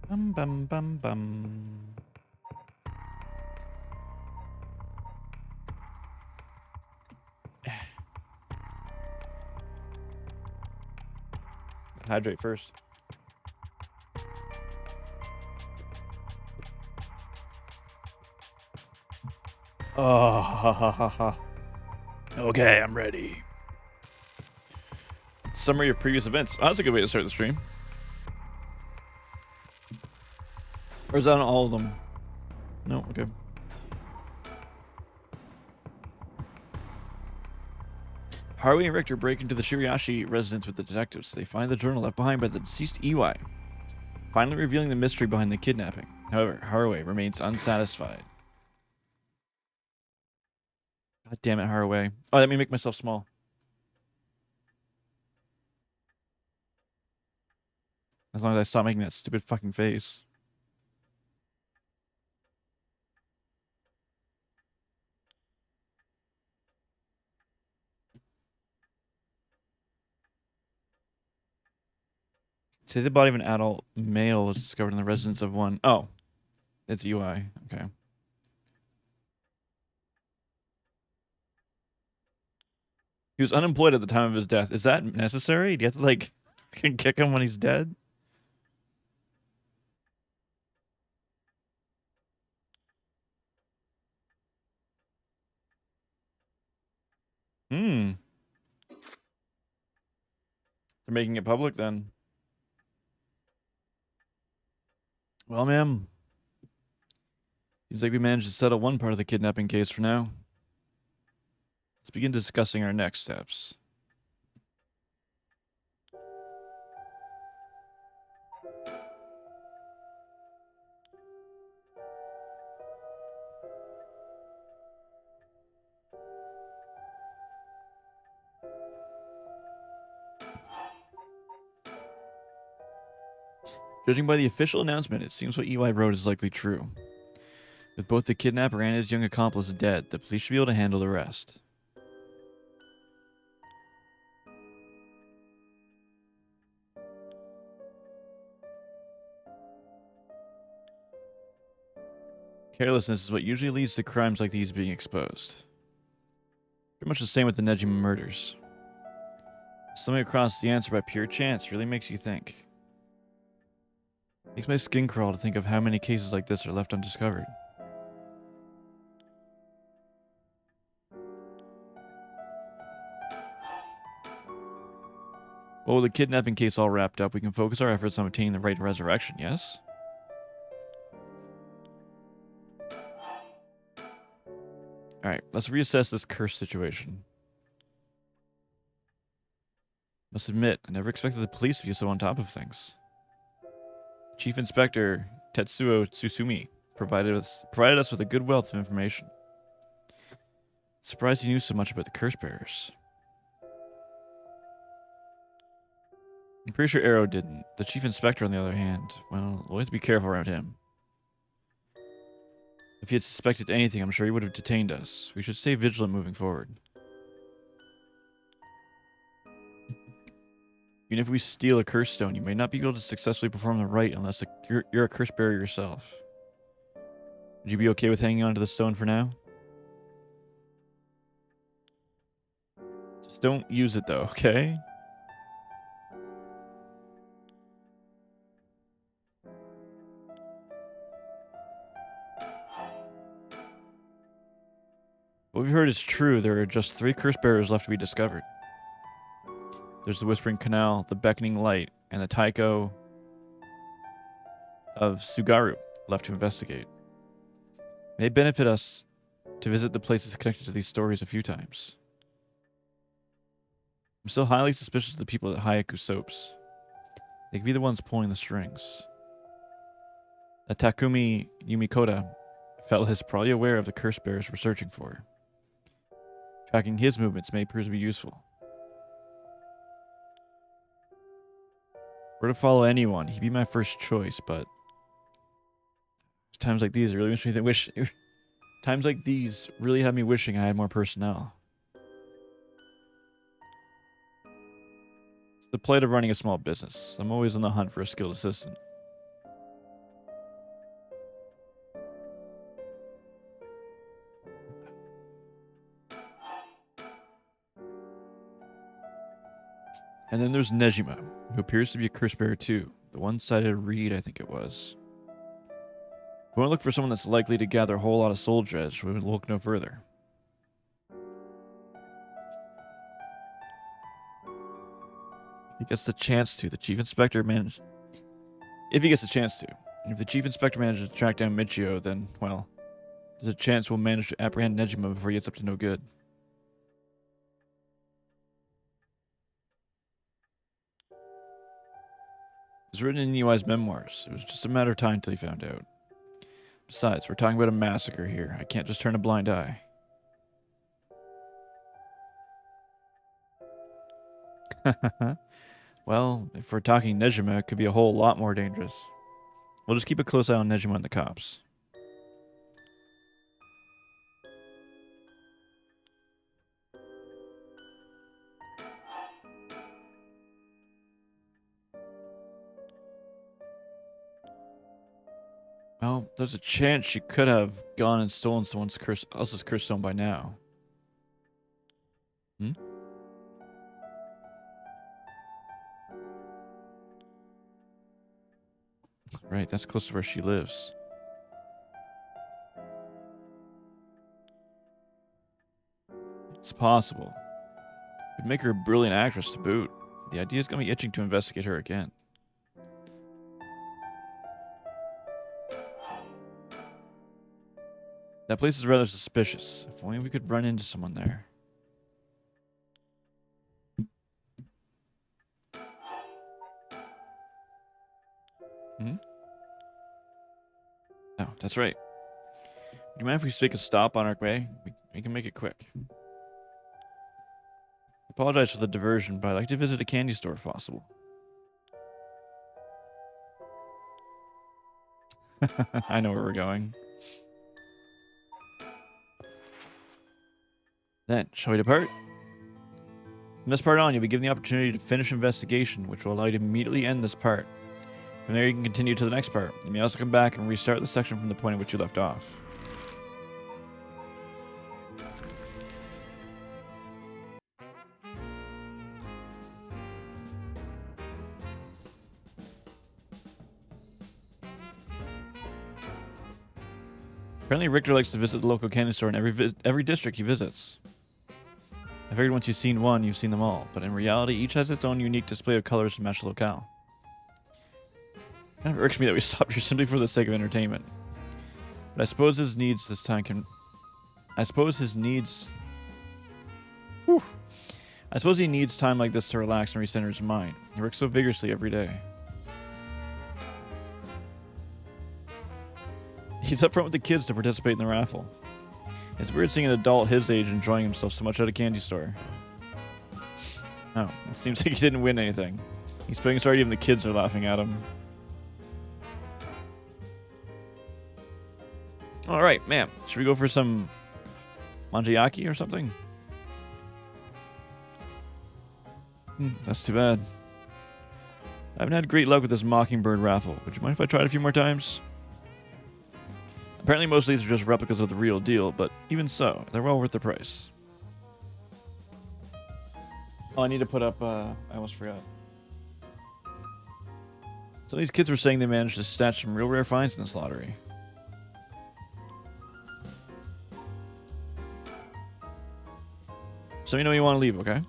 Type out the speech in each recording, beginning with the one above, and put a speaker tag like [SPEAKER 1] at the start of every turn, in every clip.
[SPEAKER 1] Bum bum bum bum. Hydrate first. Oh, okay, I'm ready. Summary of previous events. Oh, that's a good way to start the stream. Or is that on all of them? No, okay. Harley and Richter break into the Shiriashi residence with the detectives. They find the journal left behind by the deceased Iwai, finally revealing the mystery behind the kidnapping. However, Haraway remains unsatisfied. God damn it, Haraway. Oh, let me make myself small. As long as I stop making that stupid fucking face. Say the body of an adult male was discovered in the residence of one. Oh, it's UI. Okay. He was unemployed at the time of his death. Is that necessary? Do you have to, like, kick him when he's dead? Hmm. They're making it public then. Well, ma'am. Seems like we managed to settle one part of the kidnapping case for now. Let's begin discussing our next steps. Judging by the official announcement, it seems what EY wrote is likely true. With both the kidnapper and his young accomplice dead, the police should be able to handle the rest. Carelessness is what usually leads to crimes like these being exposed. Pretty much the same with the Nejima murders. Stumbling across the answer by pure chance really makes you think. Makes my skin crawl to think of how many cases like this are left undiscovered. Well, with the kidnapping case all wrapped up, we can focus our efforts on obtaining the right to resurrection, yes? Alright, let's reassess this curse situation. Must admit, I never expected the police to be so on top of things. Chief Inspector Tetsuo Tsusumi provided us with a good wealth of information. Surprised he knew so much about the curse bearers. I'm pretty sure Arrow didn't. The Chief Inspector, on the other hand, well, we'll have to be careful around him. If he had suspected anything, I'm sure he would have detained us. We should stay vigilant moving forward. Even if we steal a curse stone, you may not be able to successfully perform the rite unless you're a curse bearer yourself. Would you be okay with hanging on to the stone for now? Just don't use it though, okay? What we've heard is true. There are just 3 curse bearers left to be discovered. There's the Whispering Canal, the Beckoning Light, and the Taiko of Sugaru left to investigate. It may benefit us to visit the places connected to these stories a few times. I'm still highly suspicious of the people at Hayaku Soaps. They could be the ones pulling the strings. A Takumi Yumikoda fellow is probably aware of the curse bearers we're searching for. Tracking his movements may prove to be useful. If we're to follow anyone, he'd be my first choice, but times like these really makes me wish. Times like these really have me wishing I had more personnel. It's the plight of running a small business. I'm always on the hunt for a skilled assistant. And then there's Nejima, who appears to be a curse bearer too. The one-sided reed, I think it was. If we want to look for someone that's likely to gather a whole lot of soul dredge, we would look no further. If he gets the chance to, the chief inspector managed... If he gets the chance to. If the chief inspector manages to track down Michio, then, well, there's a chance we'll manage to apprehend Nejima before he gets up to no good. It was written in Niwai's memoirs. It was just a matter of time till he found out. Besides, we're talking about a massacre here. I can't just turn a blind eye. Well, if we're talking Nejima, it could be a whole lot more dangerous. We'll just keep a close eye on Nejima and the cops. Well, there's a chance she could have gone and stolen someone else's curse stone by now. Hmm? Right, that's close to where she lives. It's possible. We'd make her a brilliant actress to boot. The idea's got me itching to investigate her again. That place is rather suspicious. If only we could run into someone there. Hmm? Oh, that's right. Do you mind if we take a stop on our way? We can make it quick. I apologize for the diversion, but I'd like to visit a candy store if possible. I know where we're going. Then, shall we depart? From this part on, you'll be given the opportunity to finish investigation, which will allow you to immediately end this part. From there, you can continue to the next part. You may also come back and restart the section from the point at which you left off. Apparently, Richter likes to visit the local candy store in every district he visits. I figured once you've seen one, you've seen them all, but in reality, each has its own unique display of colors to match the locale. It kind of irks me that we stopped here simply for the sake of entertainment. But I suppose his needs this time can... I suppose he needs time like this to relax and recenter his mind. He works so vigorously every day. He's up front with the kids to participate in the raffle. It's weird seeing an adult his age enjoying himself so much at a candy store. Oh, it seems like he didn't win anything. He's feeling sorry even the kids are laughing at him. Alright, ma'am. Should we go for some manjayaki or something? That's too bad. I haven't had great luck with this mockingbird raffle. Would you mind if I tried a few more times? Apparently most of these are just replicas of the real deal, but even so, they're well worth the price. Oh, I need to put up, I almost forgot. So these kids were saying they managed to snatch some real rare finds in this lottery. So you know you want to leave, okay?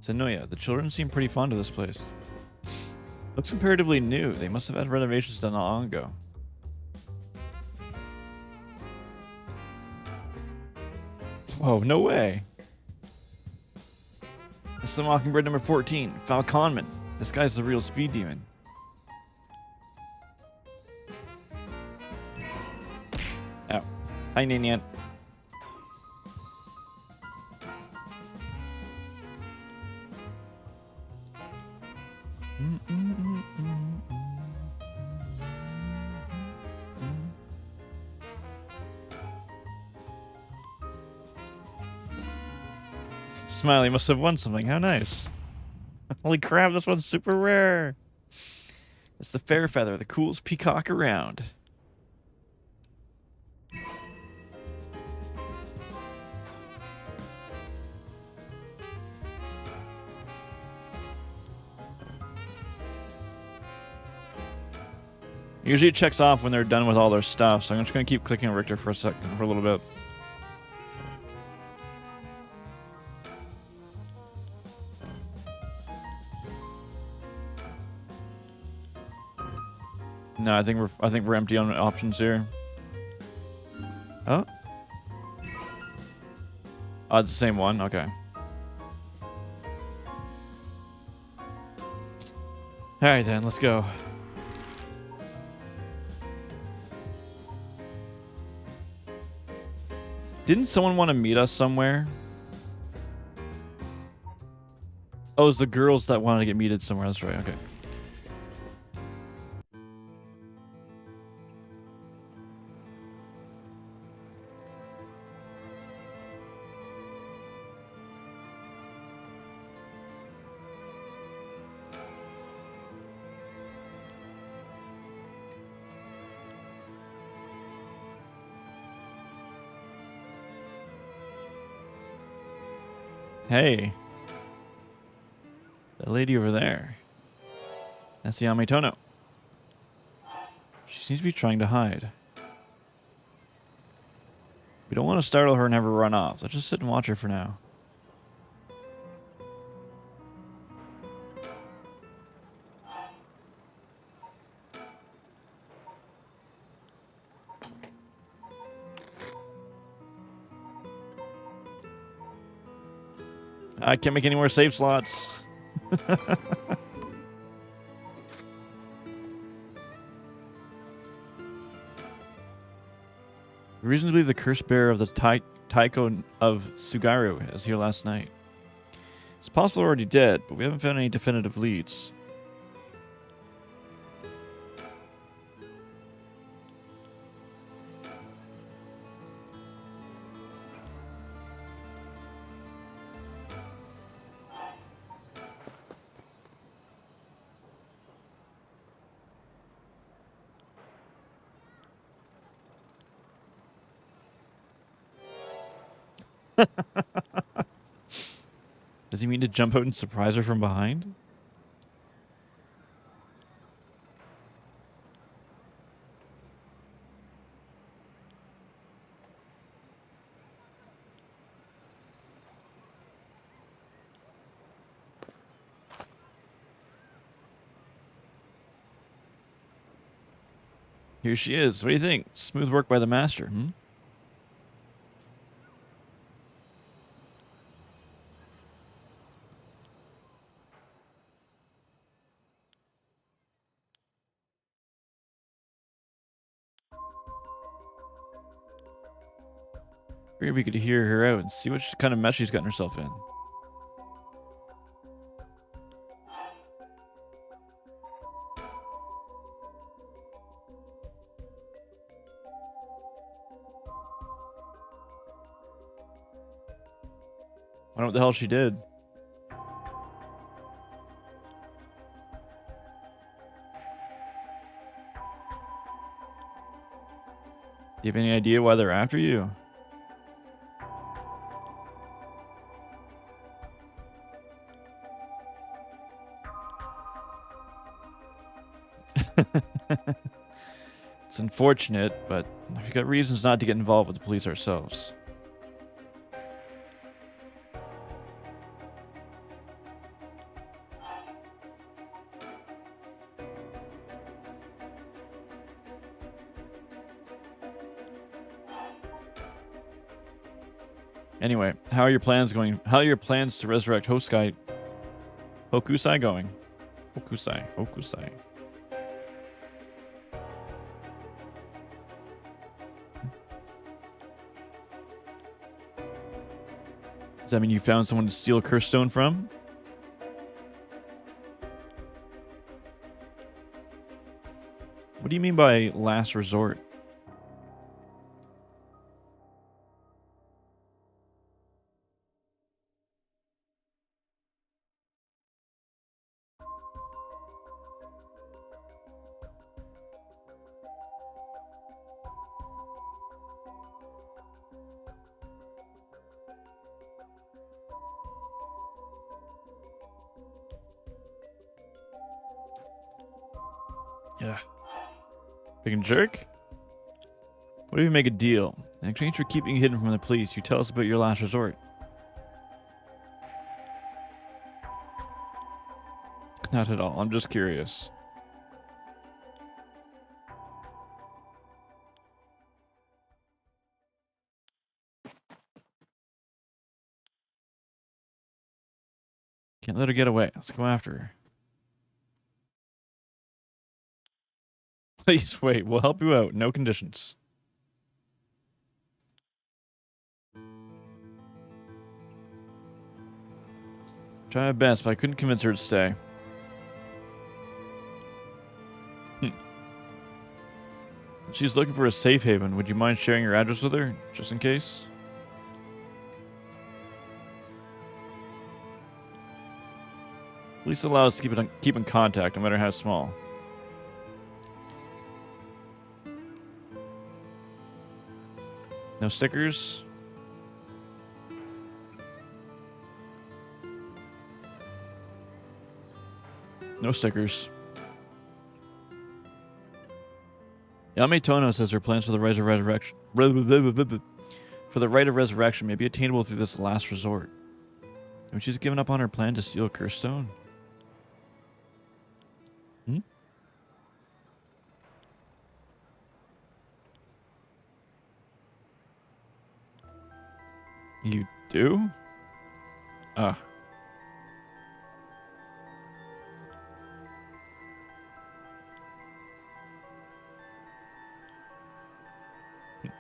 [SPEAKER 1] Zenoya, the children seem pretty fond of this place. Looks comparatively new. They must have had renovations done not long ago. Whoa, no way. This is the Mockingbird number 14, Falconman. This guy's the real speed demon. Oh. Hi, Ninian. Smiley must have won something. How nice. Holy crap, this one's super rare. It's the Fairfeather, the coolest peacock around. Usually it checks off when they're done with all their stuff, so I'm just going to keep clicking on Richter for a little bit. No, I think we're empty on options here. Oh? Oh, it's the same one? Okay. Alright then, let's go. Didn't someone want to meet us somewhere? Oh, it was the girls that wanted to get meted somewhere. That's right, okay. Hey. That lady over there. That's the Amitono. She seems to be trying to hide. We don't want to startle her and have her run off. Let's just sit and watch her for now. I can't make any more save slots. Reason to believe the curse bearer of the Taiko of Tsugaru is here last night. It's possible they're already dead, but we haven't found any definitive leads. Does he mean to jump out and surprise her from behind? Here she is. What do you think? Smooth work by the master, hmm? Maybe we could hear her out and see what kind of mess she's gotten herself in. I don't know what the hell she did. Do you have any idea why they're after you? It's unfortunate, but we've got reasons not to get involved with the police ourselves. Anyway, how are your plans going? How are your plans to resurrect Hokusai going? Hokusai. Does that mean you found someone to steal a curse stone from? What do you mean by last resort? Yeah. Big jerk? What if you make a deal? In exchange for keeping you hidden from the police, you tell us about your last resort. Not at all. I'm just curious. Can't let her get away. Let's go after her. Please wait. We'll help you out. No conditions. Try my best, but I couldn't convince her to stay. She's looking for a safe haven. Would you mind sharing your address with her, just in case? At least allow us to keep in contact, no matter how small. No stickers? No stickers. Yame Tono says her plans for the Rite of Resurrection may be attainable through this last resort. And she's given up on her plan to steal a cursed stone. Hmm? You do? Ah.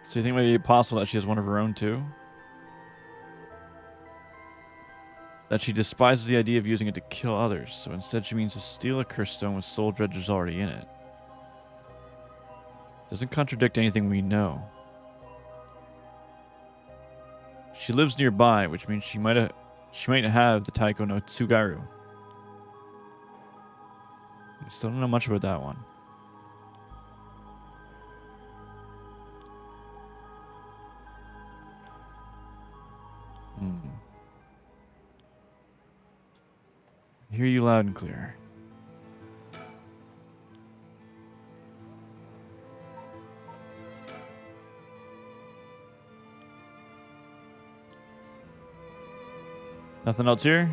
[SPEAKER 1] So you think it might be possible that she has one of her own too? That she despises the idea of using it to kill others, so instead she means to steal a cursed stone with soul dredgers already in it. Doesn't contradict anything we know. She lives nearby, which means she might have the Taiko no Tsugaru. I still don't know much about that one. I hear you loud and clear. Nothing else here?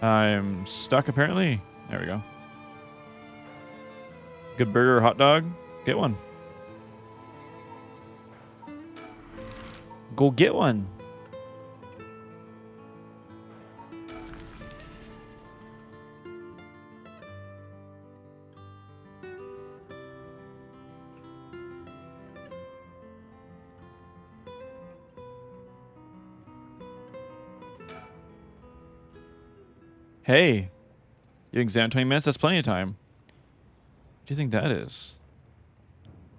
[SPEAKER 1] I'm stuck apparently. There we go. Good burger or hot dog? Get one. Go get one. Hey, you exam 20 minutes? That's plenty of time. What do you think that is?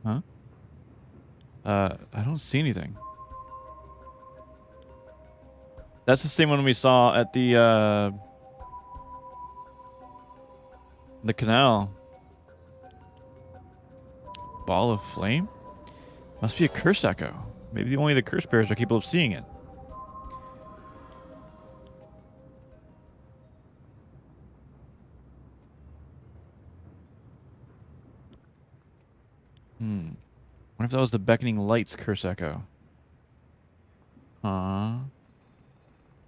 [SPEAKER 1] Huh? I don't see anything. That's the same one we saw at the canal. Ball of flame? Must be a curse echo. Maybe only the curse bearers are capable of seeing it. What if that was the beckoning light's curse echo? Huh?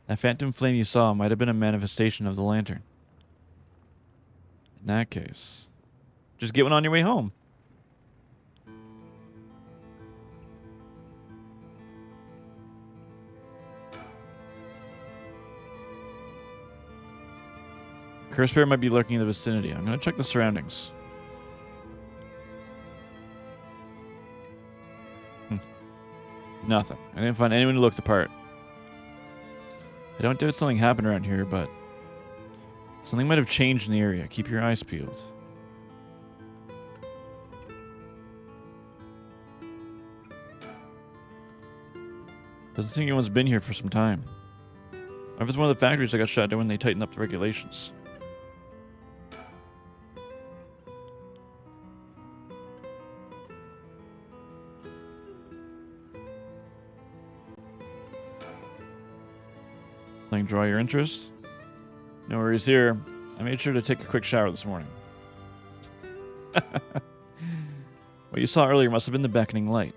[SPEAKER 1] That phantom flame you saw might have been a manifestation of the lantern. In that case, just get one on your way home. Curse bear might be lurking in the vicinity. I'm going to check the surroundings. Nothing. I didn't find anyone who looked the part. I don't doubt something happened around here, but something might have changed in the area. Keep your eyes peeled. Doesn't seem anyone's been here for some time. Or if it's one of the factories that got shut down when they tightened up the regulations. Something draw your interest? No worries here. I made sure to take a quick shower this morning. What you saw earlier must have been the beckoning light.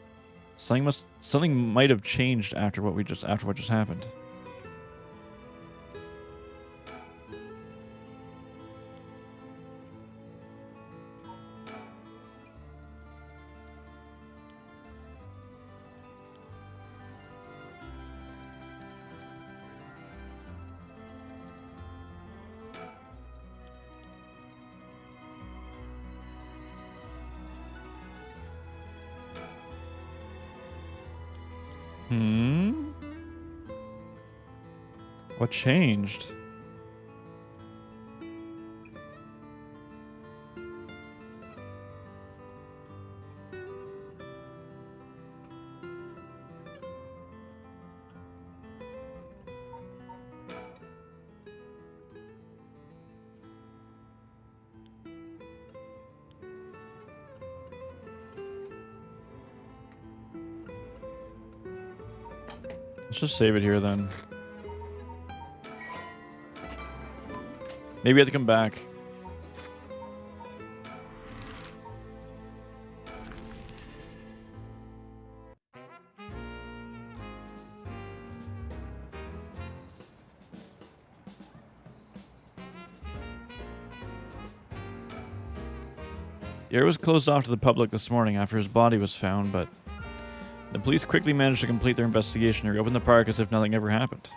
[SPEAKER 1] Something might have changed after what just happened. What changed? Let's just save it here then. Maybe I have to come back. The area was closed off to the public this morning after his body was found, but the police quickly managed to complete their investigation and reopen the park as if nothing ever happened.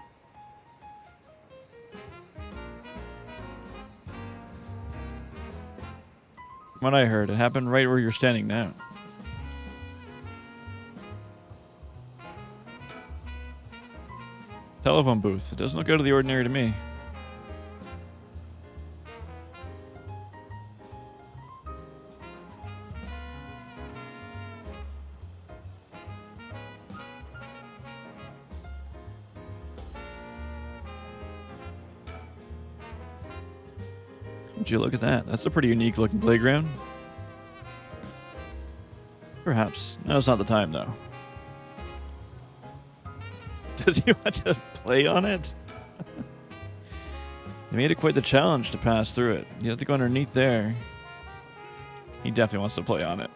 [SPEAKER 1] From what I heard, it happened right where you're standing now. Telephone booth. It doesn't look out of the ordinary to me. Would you look at that? That's a pretty unique looking playground. Perhaps. Now's not the time, though. Does he want to play on it? They made it quite the challenge to pass through it. You have to go underneath there. He definitely wants to play on it.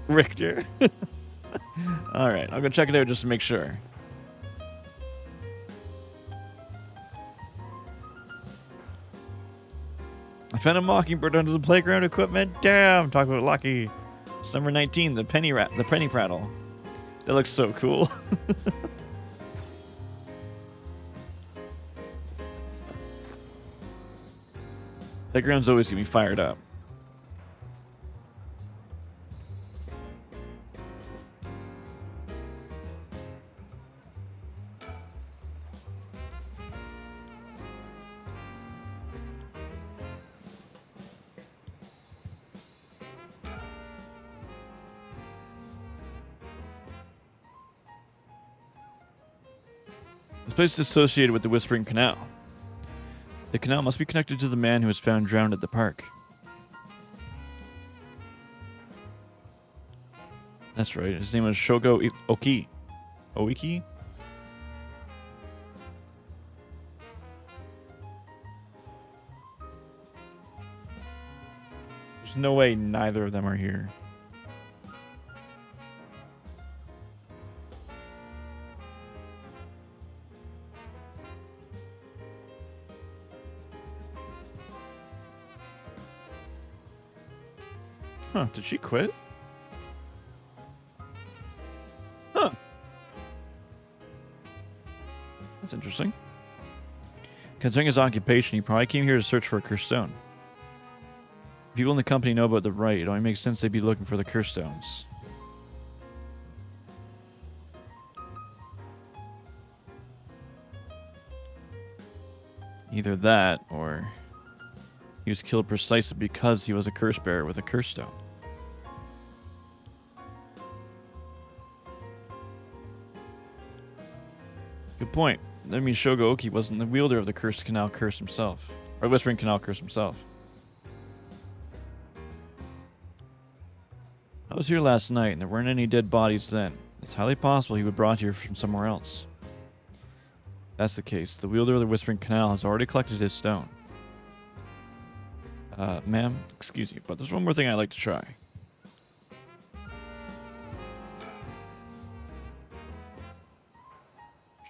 [SPEAKER 1] Richter. Alright, I'll go check it out just to make sure. I found a mockingbird under the playground equipment. Damn, talk about lucky. It's number 19, the penny prattle. That looks so cool. Playground's always gonna be fired up. This place is associated with the Whispering Canal. The canal must be connected to the man who was found drowned at the park. That's right. His name was Shogo Oki. Oiki? There's no way neither of them are here. Huh, did she quit? Huh. That's interesting. Considering his occupation, he probably came here to search for a cursed stone. People in the company know about the rite. It only makes sense they'd be looking for the cursed stones. Either that, or he was killed precisely because he was a curse bearer with a curse stone. Good point. That means Shogo Oki wasn't the wielder of the Cursed Canal Curse himself. Or Whispering Canal Curse himself. I was here last night and there weren't any dead bodies then. It's highly possible he was brought here from somewhere else. That's the case. The wielder of the Whispering Canal has already collected his stone. Ma'am, excuse me, but there's one more thing I'd like to try.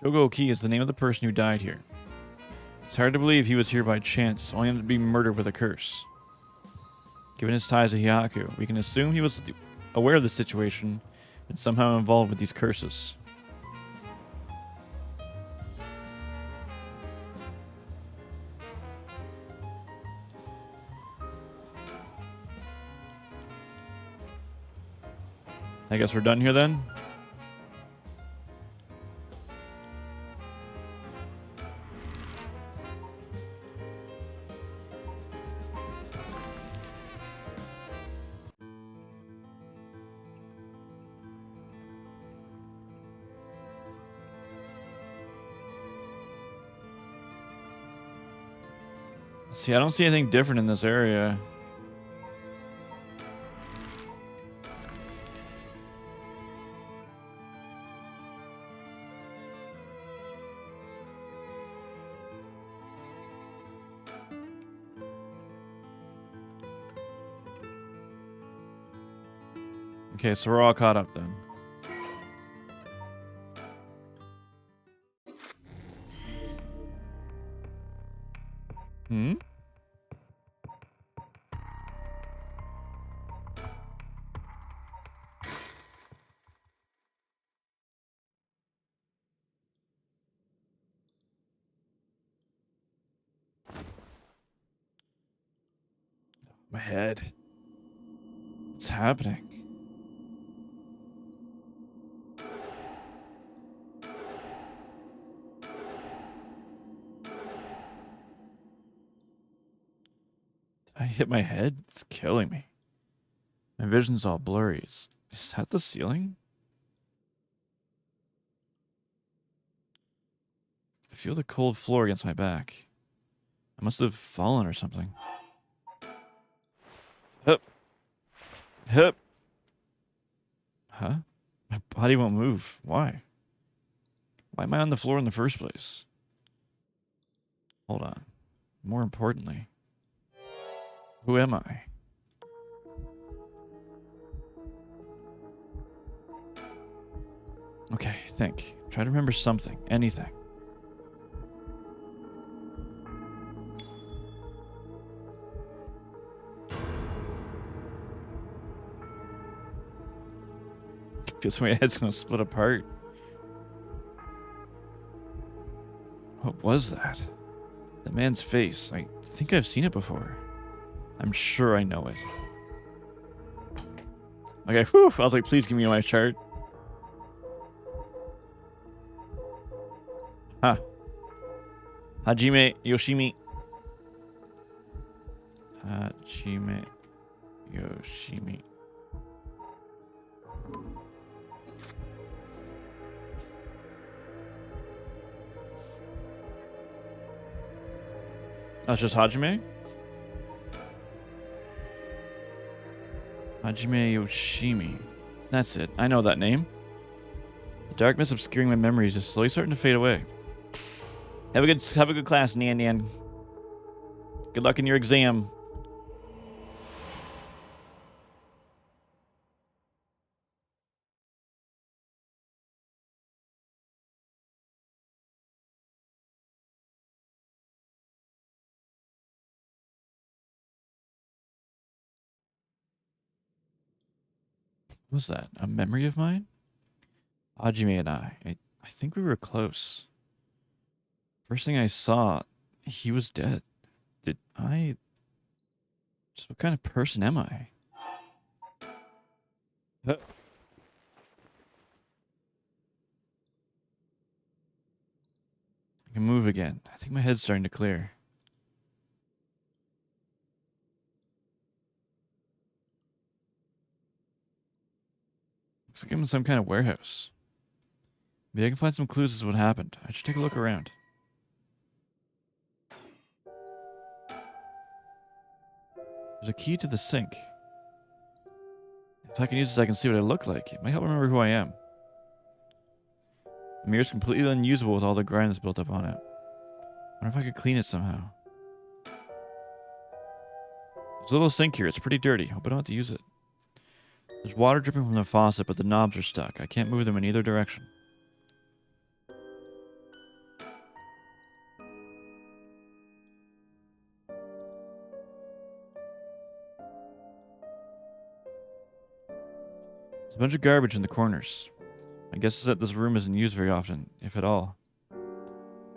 [SPEAKER 1] Shogo Oki is the name of the person who died here. It's hard to believe he was here by chance, only to be murdered with a curse. Given his ties to Hyaku, we can assume he was aware of the situation and somehow involved with these curses. I guess we're done here then? See, I don't see anything different in this area. Okay, so we're all caught up then. Hmm? My head. What's happening? Did I hit my head? It's killing me. My vision's all blurry. Is that the ceiling? I feel the cold floor against my back. I must have fallen or something. Hup. Hup. Huh? My body won't move. Why? Why am I on the floor in the first place? Hold on. More importantly, who am I? Okay, think. Try to remember something. Anything. Feels like my head's gonna split apart. What was that? The man's face. I think I've seen it before. I'm sure I know it. Okay, whew. I was like, please give me my chart. Huh. Hajime Yoshimi. Hajime Yoshimi. That's just Hajime? Hajime Yoshimi. That's it. I know that name. The darkness obscuring my memories is slowly starting to fade away. Have a good class, Nan Nan. Good luck in your exam. What was that? A memory of mine? Hajime and I think we were close. First thing I saw, he was dead. Did I... Just what kind of person am I? Huh. I can move again. I think my head's starting to clear. Looks like I'm in some kind of warehouse. Maybe I can find some clues as to what happened. I should take a look around. There's a key to the sink. If I can use this, I can see what I look like. It might help remember who I am. The mirror's completely unusable with all the grime that's built up on it. I wonder if I could clean it somehow. There's a little sink here. It's pretty dirty. Hope I don't have to use it. There's water dripping from the faucet, but the knobs are stuck. I can't move them in either direction. There's a bunch of garbage in the corners. My guess is that this room isn't used very often, if at all.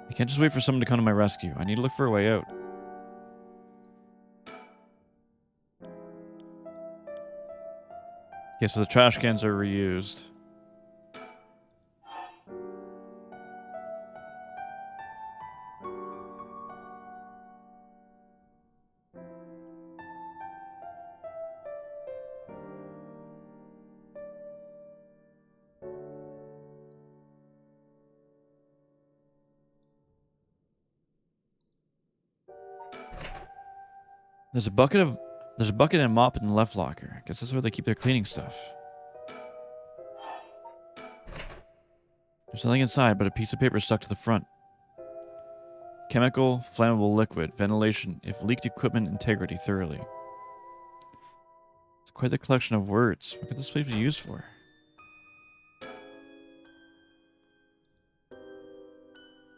[SPEAKER 1] I can't just wait for someone to come to my rescue. I need to look for a way out. Okay, so the trash cans are reused. There's a bucket and a mop in the left locker. I guess that's where they keep their cleaning stuff. There's nothing inside but a piece of paper stuck to the front. Chemical, flammable liquid, ventilation, if leaked equipment integrity thoroughly. It's quite the collection of words. What could this place be used for?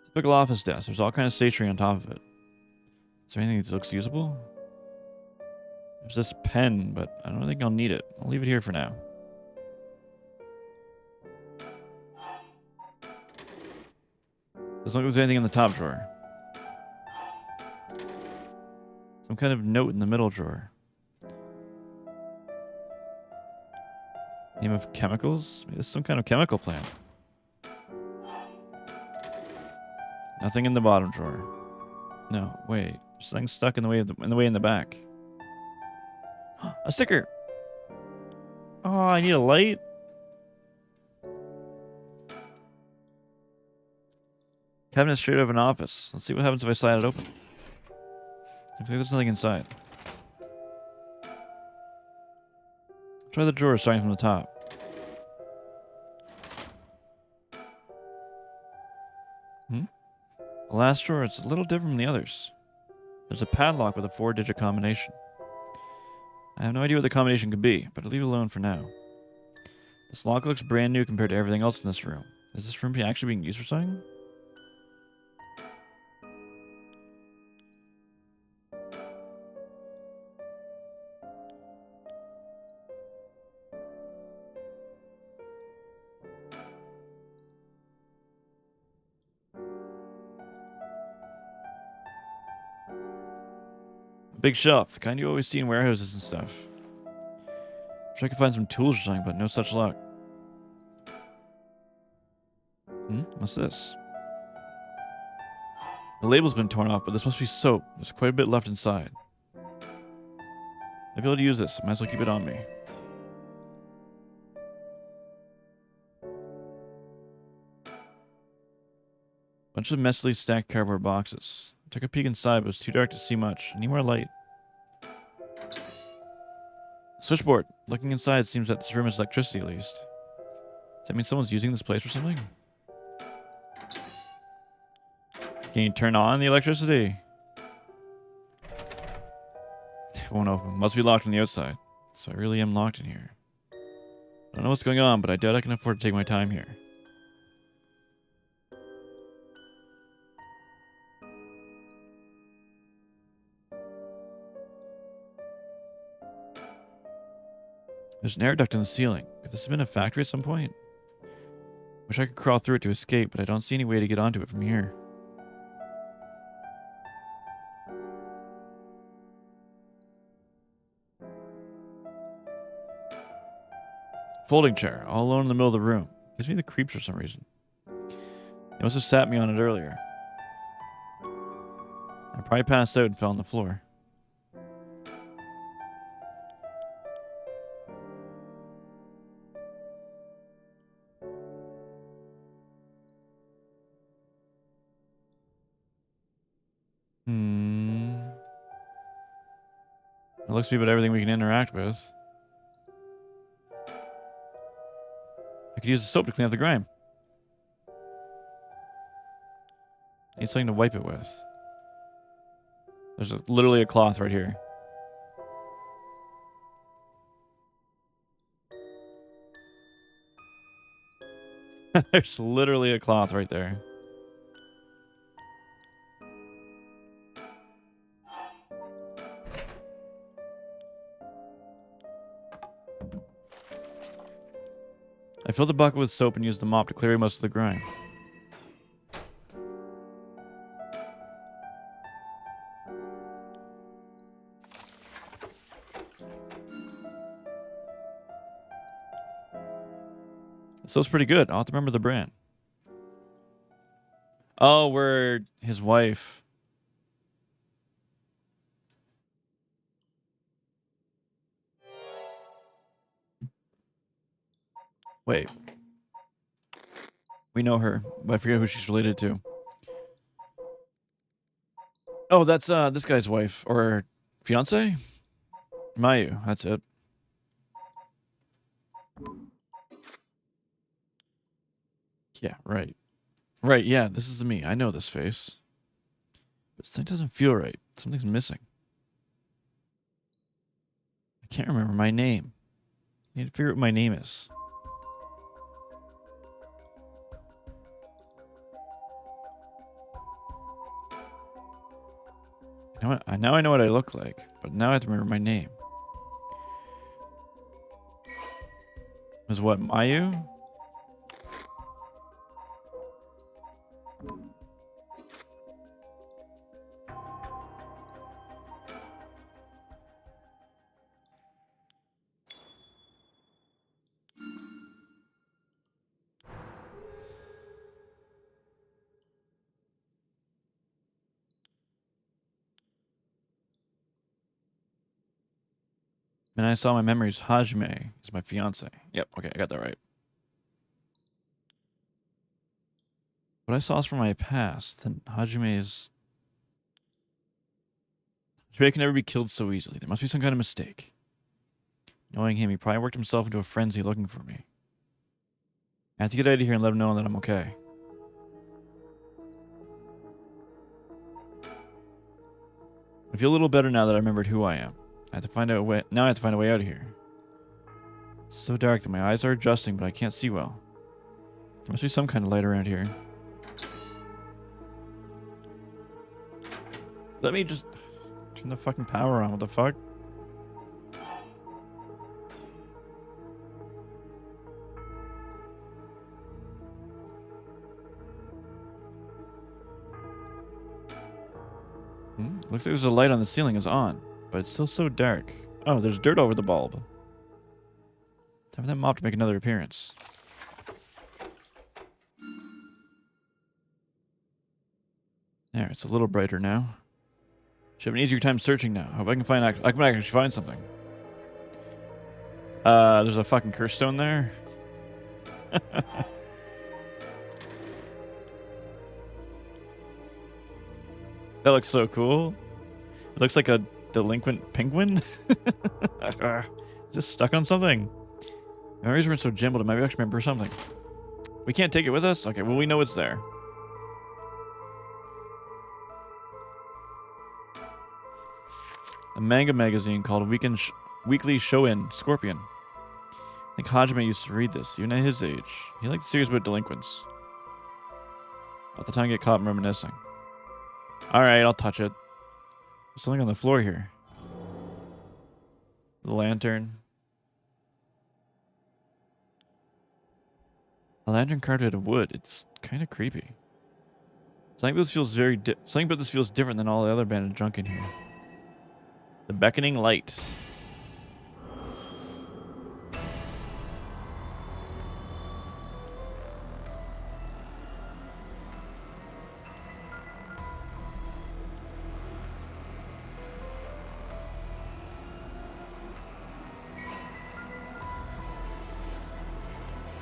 [SPEAKER 1] Typical office desk. There's all kinds of stationery on top of it. Is there anything that looks usable? There's this pen, but I don't think I'll need it. I'll leave it here for now. Doesn't look like there's anything in the top drawer. Some kind of note in the middle drawer. Name of chemicals? Maybe it's some kind of chemical plant. Nothing in the bottom drawer. No, wait. There's something stuck in the way in the back. A sticker. Oh, I need a light. Cabinet straight out of an office. Let's see what happens if I slide it open. Looks like there's nothing inside. Try the drawer starting from the top. The last drawer, it's a little different from the others. There's a padlock with a 4-digit combination. I have no idea what the combination could be, but I'll leave it alone for now. This lock looks brand new compared to everything else in this room. Is this room actually being used for something? A big shelf, the kind you always see in warehouses and stuff. Wish I could find some tools or something, but no such luck. What's this? The label's been torn off, but this must be soap. There's quite a bit left inside. I'll be able to use this. Might as well keep it on me. Bunch of messily stacked cardboard boxes. I took a peek inside, but it was too dark to see much. I need more light. Switchboard. Looking inside, it seems that this room has electricity at least. Does that mean someone's using this place for something? Can you turn on the electricity? It won't open. Must be locked from the outside. So I really am locked in here. I don't know what's going on, but I doubt I can afford to take my time here. There's an air duct in the ceiling. Could this have been a factory at some point? Wish I could crawl through it to escape, but I don't see any way to get onto it from here. Folding chair, all alone in the middle of the room. Gives me the creeps for some reason. They must have sat me on it earlier. I probably passed out and fell on the floor. It looks to be about everything we can interact with. I could use the soap to clean up the grime. I need something to wipe it with. There's literally a cloth right here. There's literally a cloth right there. I filled the bucket with soap and used the mop to clear most of the grime. The soap's pretty good. I'll have to remember the brand. Oh, we're his wife. Wait. We know her, but I forget who she's related to. Oh, that's this guy's wife or fiance? Mayu, that's it. Yeah, right. Right, yeah, this is me. I know this face. But something doesn't feel right. Something's missing. I can't remember my name. I need to figure out what my name is. Now I know what I look like, but now I have to remember my name. Is what, Mayu? And I saw my memories. Hajime is my fiance. Yep, okay, I got that right. What I saw is from my past. Then Hajime can never be killed so easily. There must be some kind of mistake. Knowing him, he probably worked himself into a frenzy looking for me. I have to get out of here and let him know that I'm okay. I feel a little better now that I remembered who I am. I have to find out a way. Now I have to find a way out of here. It's so dark that my eyes are adjusting, but I can't see well. There must be some kind of light around here. Let me just turn the fucking power on. What the fuck? Looks like there's a light on the ceiling is on, but it's still so dark. Oh, there's dirt over the bulb. Time for that mop to make another appearance. There, it's a little brighter now. Should have an easier time searching now. Hope I can find. I can actually find something. There's a fucking curse stone there. That looks so cool. It looks like a delinquent penguin. Is this stuck on something? Memories weren't so jumbled. Maybe I actually remember something. We can't take it with us? Okay, well, we know it's there. A manga magazine called Weekly Shonen Scorpion. I think Hajime used to read this, even at his age. He liked series about delinquents. About the time I get caught reminiscing. Alright, I'll touch it. There's something on the floor here. The lantern. A lantern carved out of wood. It's kind of creepy. Something about this feels different than all the other abandoned junk in here. The beckoning light.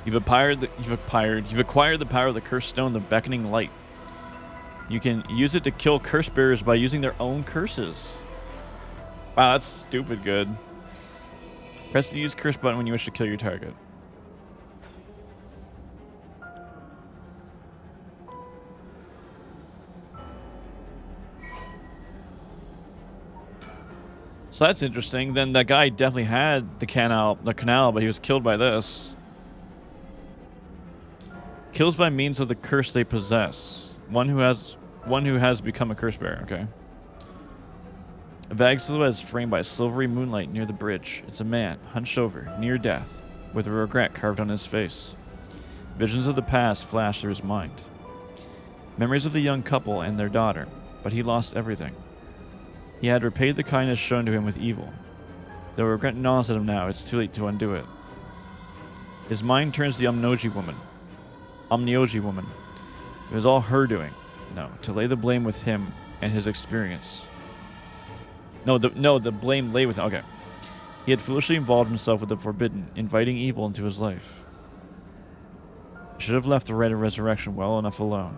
[SPEAKER 1] You've acquired the power of the cursed stone, the beckoning light. You can use it to kill curse bearers by using their own curses. Wow, that's stupid good. Press the use curse button when you wish to kill your target. So that's interesting. Then that guy definitely had the canal, but he was killed by this. Kills by means of the curse they possess. One who has become a curse bearer. Okay. A vague silhouette is framed by silvery moonlight near the bridge. It's a man, hunched over, near death, with regret carved on his face. Visions of the past flash through his mind. Memories of the young couple and their daughter, but he lost everything. He had repaid the kindness shown to him with evil. Though regret gnaws at him now, it's too late to undo it. His mind turns to the Omnioji woman. It was all her doing. No, to lay the blame with him and his experience. The blame lay with him. Okay. He had foolishly involved himself with the forbidden, inviting evil into his life. Should have left the right of resurrection well enough alone.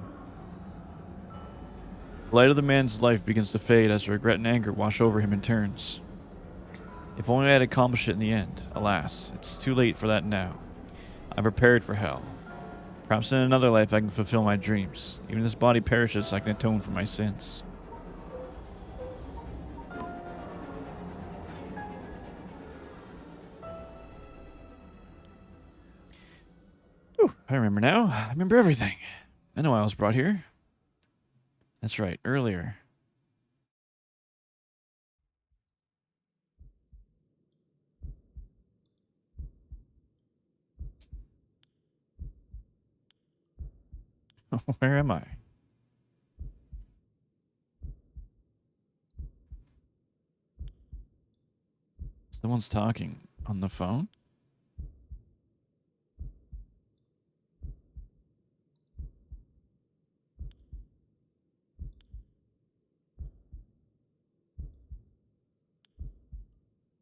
[SPEAKER 1] The light of the man's life begins to fade as regret and anger wash over him in turns. If only I had accomplished it in the end. Alas, it's too late for that now. I'm prepared for hell. Perhaps in another life I can fulfill my dreams. Even if this body perishes, I can atone for my sins. Whew, I remember now. I remember everything. I know why I was brought here. That's right, earlier. Where am I? Someone's talking on the phone?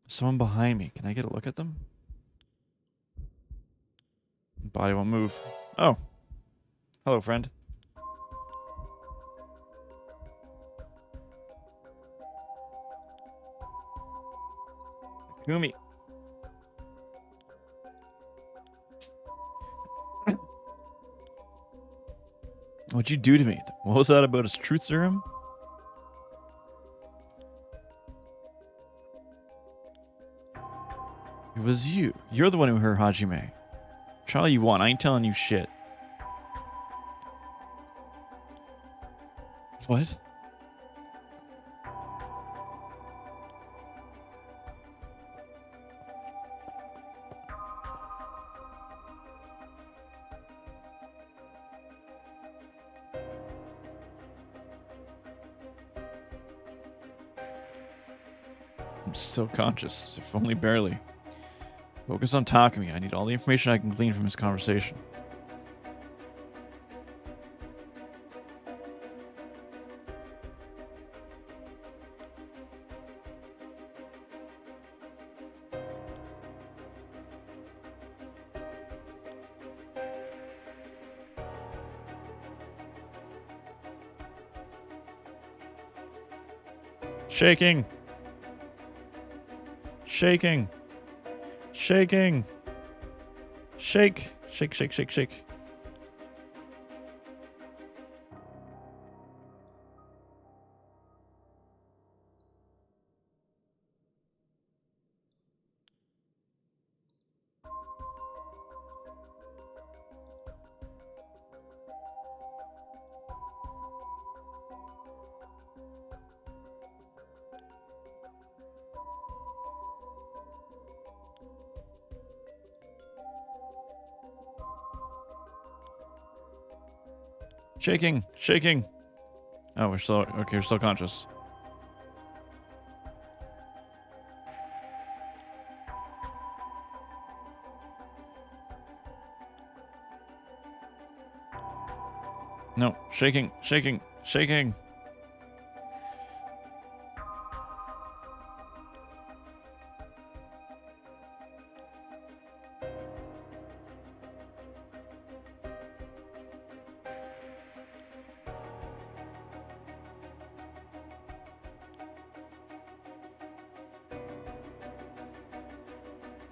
[SPEAKER 1] Someone behind me. Can I get a look at them? Body won't move. Oh. Hello, friend. Kumi. What'd you do to me? What was that about his truth serum? It was you. You're the one who hurt Hajime. Try all you want. I ain't telling you shit. What? I'm still conscious, if only barely. Focus on Takumi. I need all the information I can glean from his conversation. Shaking. Shaking. Shaking. Shake. Shake, shake, shake, shake. Shaking, shaking. Oh, we're still okay. We're still conscious. No, shaking, shaking, shaking.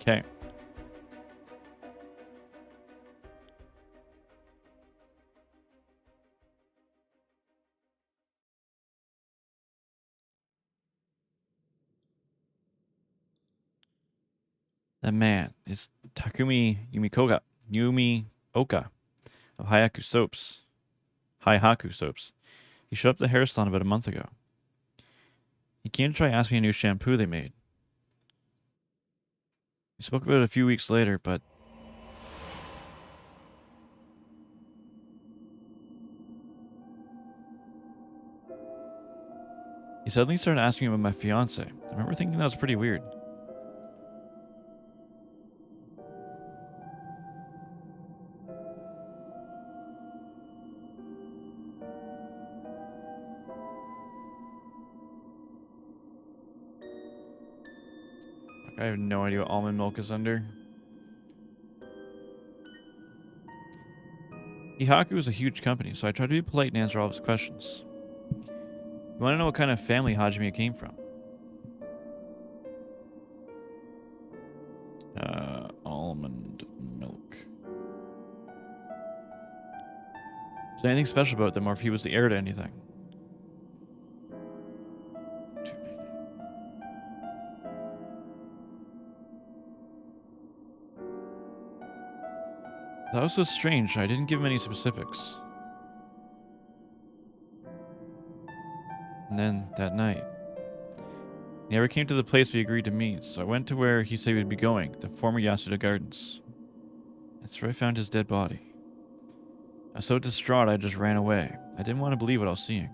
[SPEAKER 1] Okay. That man is Takumi Yumioka of Hayaku Soaps. Haihaku Soaps. He showed up at the hair salon about a month ago. He came to try to ask me a new shampoo they made. We spoke about it a few weeks later, but he suddenly started asking me about my fiance. I remember thinking that was pretty weird. I have no idea what almond milk is under. Ihaku is a huge company, so I tried to be polite and answer all of his questions. You want to know what kind of family Hajime came from? Almond milk. Is there anything special about them, or if he was the heir to anything? Too many. That was so strange. I didn't give him any specifics. And then, that night, he never came to the place we agreed to meet, so I went to where he said he would be going, the former Yasuda Gardens. That's where I found his dead body. I was so distraught I just ran away. I didn't want to believe what I was seeing.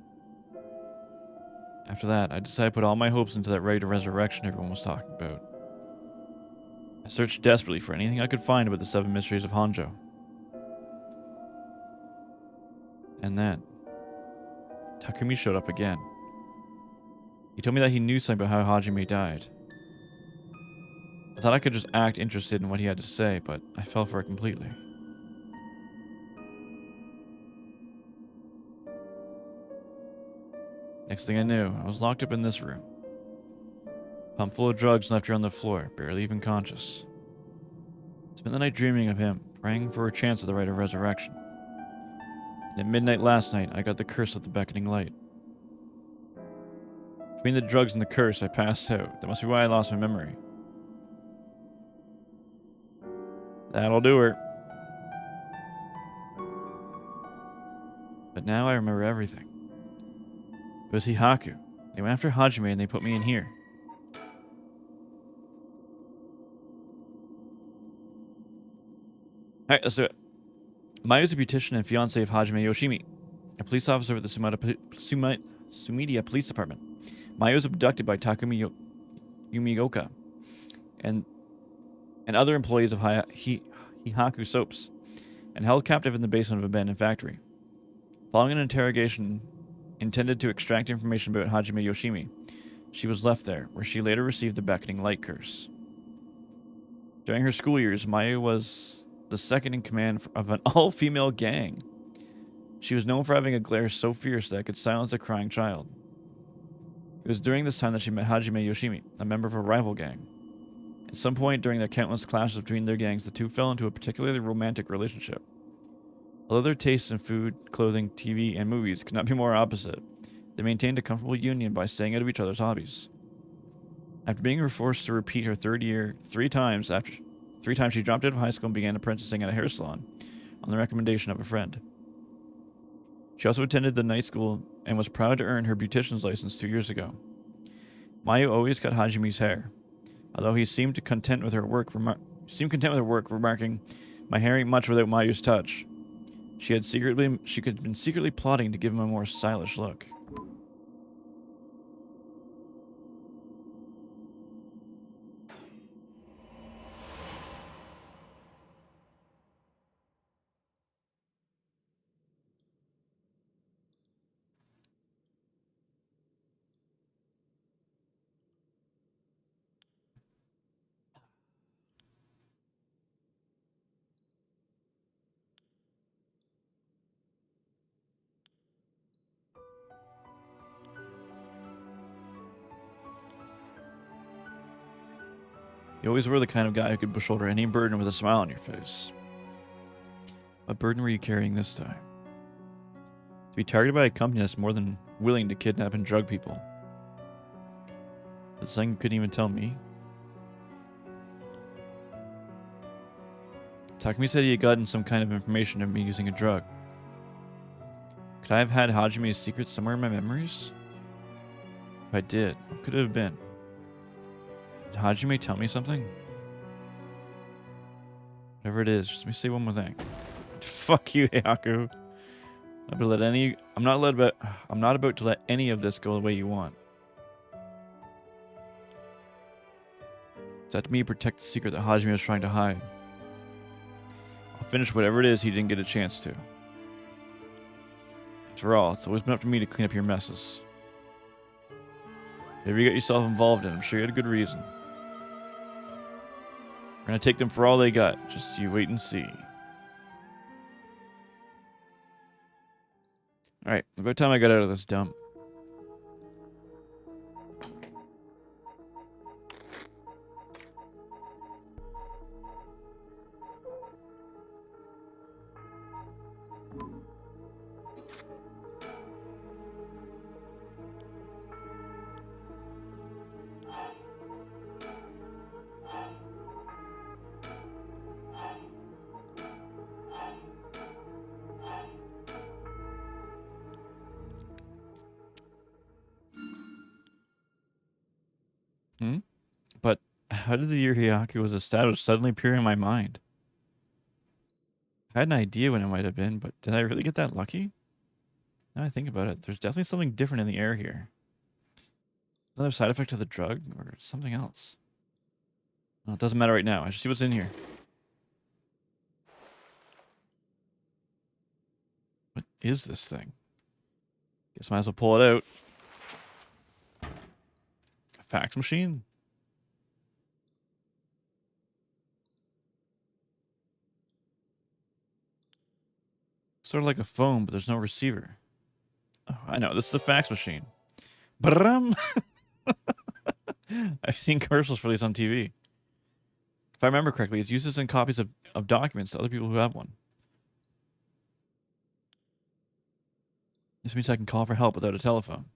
[SPEAKER 1] After that, I decided to put all my hopes into that right to resurrection everyone was talking about. I searched desperately for anything I could find about the 7 mysteries of Honjo. And then, Takumi showed up again. He told me that he knew something about how Hajime died. I thought I could just act interested in what he had to say, but I fell for it completely. Next thing I knew, I was locked up in this room. Pumped full of drugs left here on the floor, barely even conscious. Spent the night dreaming of him, praying for a chance at the rite of resurrection. And at midnight last night, I got the curse of the beckoning light. Between the drugs and the curse, I passed out. That must be why I lost my memory. That'll do her. But now I remember everything. It was Hihaku. They went after Hajime and they put me in here. Alright, let's do it. Mayu is a beautician and fiancé of Hajime Yoshimi, a police officer at the Sumidia Police Department. Mayu was abducted by Takumi Yumioka and other employees of Hihaku Soaps and held captive in the basement of an abandoned factory. Following an interrogation intended to extract information about Hajime Yoshimi, she was left there, where she later received the beckoning light curse. During her school years, Mayu was the second in command of an all-female gang. She was known for having a glare so fierce that it could silence a crying child. It was during this time that she met Hajime Yoshimi, a member of a rival gang. At some point during the countless clashes between their gangs, the two fell into a particularly romantic relationship. Although their tastes in food, clothing, TV, and movies could not be more opposite, they maintained a comfortable union by staying out of each other's hobbies. After being forced to repeat her third year 3 times, she dropped out of high school and began apprenticing at a hair salon, on the recommendation of a friend. She also attended the night school and was proud to earn her beautician's license 2 years ago. Mayu always cut Hajime's hair, although he seemed content with her work, remarking, "My hair ain't much without Mayu's touch." She had been secretly plotting to give him a more stylish look. You always were the kind of guy who could shoulder any burden with a smile on your face. What burden were you carrying this time? To be targeted by a company that's more than willing to kidnap and drug people. But something you couldn't even tell me? Takumi said he had gotten some kind of information of me using a drug. Could I have had Hajime's secret somewhere in my memories? If I did, what could it have been? Did Hajime tell me something? Whatever it is, just let me say one more thing. Fuck you, Heihaku. I'm not about to let any of this go the way you want. It's up to me to protect the secret that Hajime was trying to hide. I'll finish whatever it is he didn't get a chance to. After all, it's always been up to me to clean up your messes. Whatever you got yourself involved in, I'm sure you had a good reason. We're gonna take them for all they got. Just you wait and see. Alright, about time I got out of this dump. But how did the year Heihaku was established suddenly appear in my mind? I had an idea when it might have been, but did I really get that lucky? Now I think about it, there's definitely something different in the air here. Another side effect of the drug, or something else. Well, it doesn't matter right now. I should see what's in here. What is this thing? Guess I might as well pull it out. A fax machine? Sort of like a phone, but there's no receiver. Oh, I know. This is a fax machine. Brum! I've seen commercials for these on TV. If I remember correctly, it's used to send copies of documents to other people who have one. This means I can call for help without a telephone.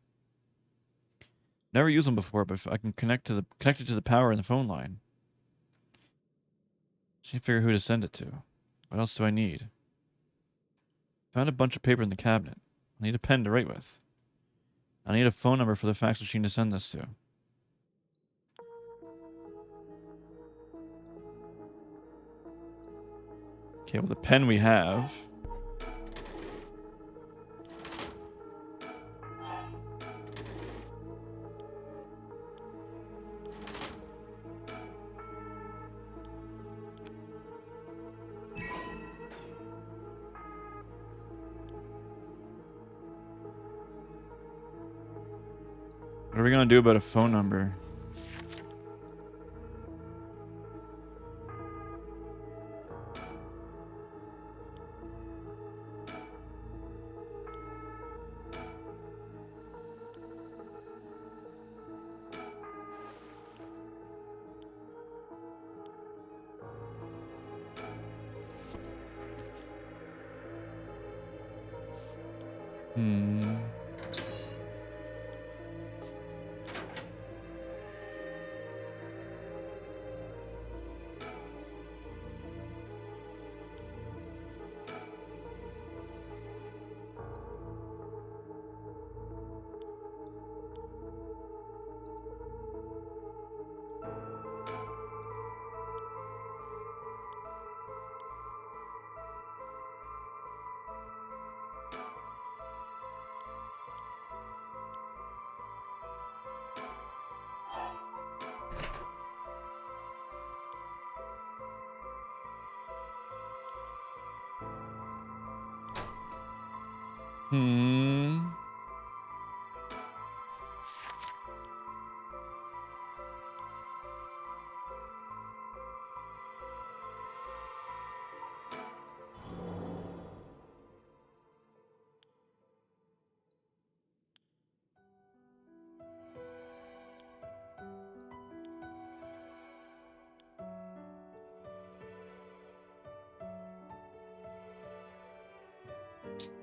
[SPEAKER 1] Never used them before, but if I can connect it to the power in the phone line. Just need to figure who to send it to. What else do I need? Found a bunch of paper in the cabinet. I need a pen to write with. I need a phone number for the fax machine to send this to. Okay, well, the pen we have. What are we going to do about a phone number?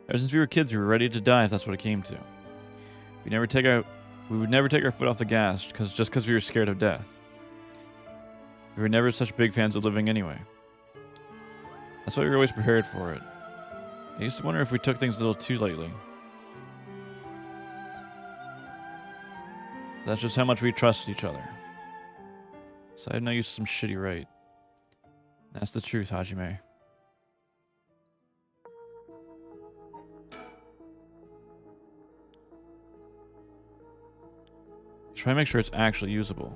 [SPEAKER 1] Ever since we were kids, we were ready to die if that's what it came to. We would never take our foot off the gas just because we were scared of death. We were never such big fans of living anyway. That's why we were always prepared for it. I used to wonder if we took things a little too lightly. That's just how much we trust each other. So I have no use of some shitty right. That's the truth, Hajime. Try and make sure it's actually usable.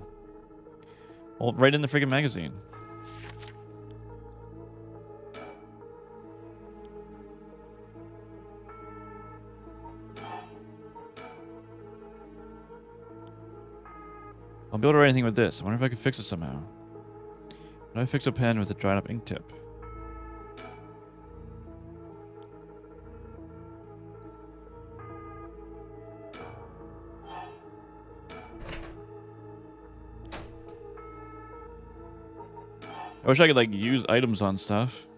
[SPEAKER 1] Well, right in the friggin' magazine. I'll be able to write anything with this. I wonder if I can fix it somehow. How do I fix a pen with a dried up ink tip? I wish I could, like, use items on stuff.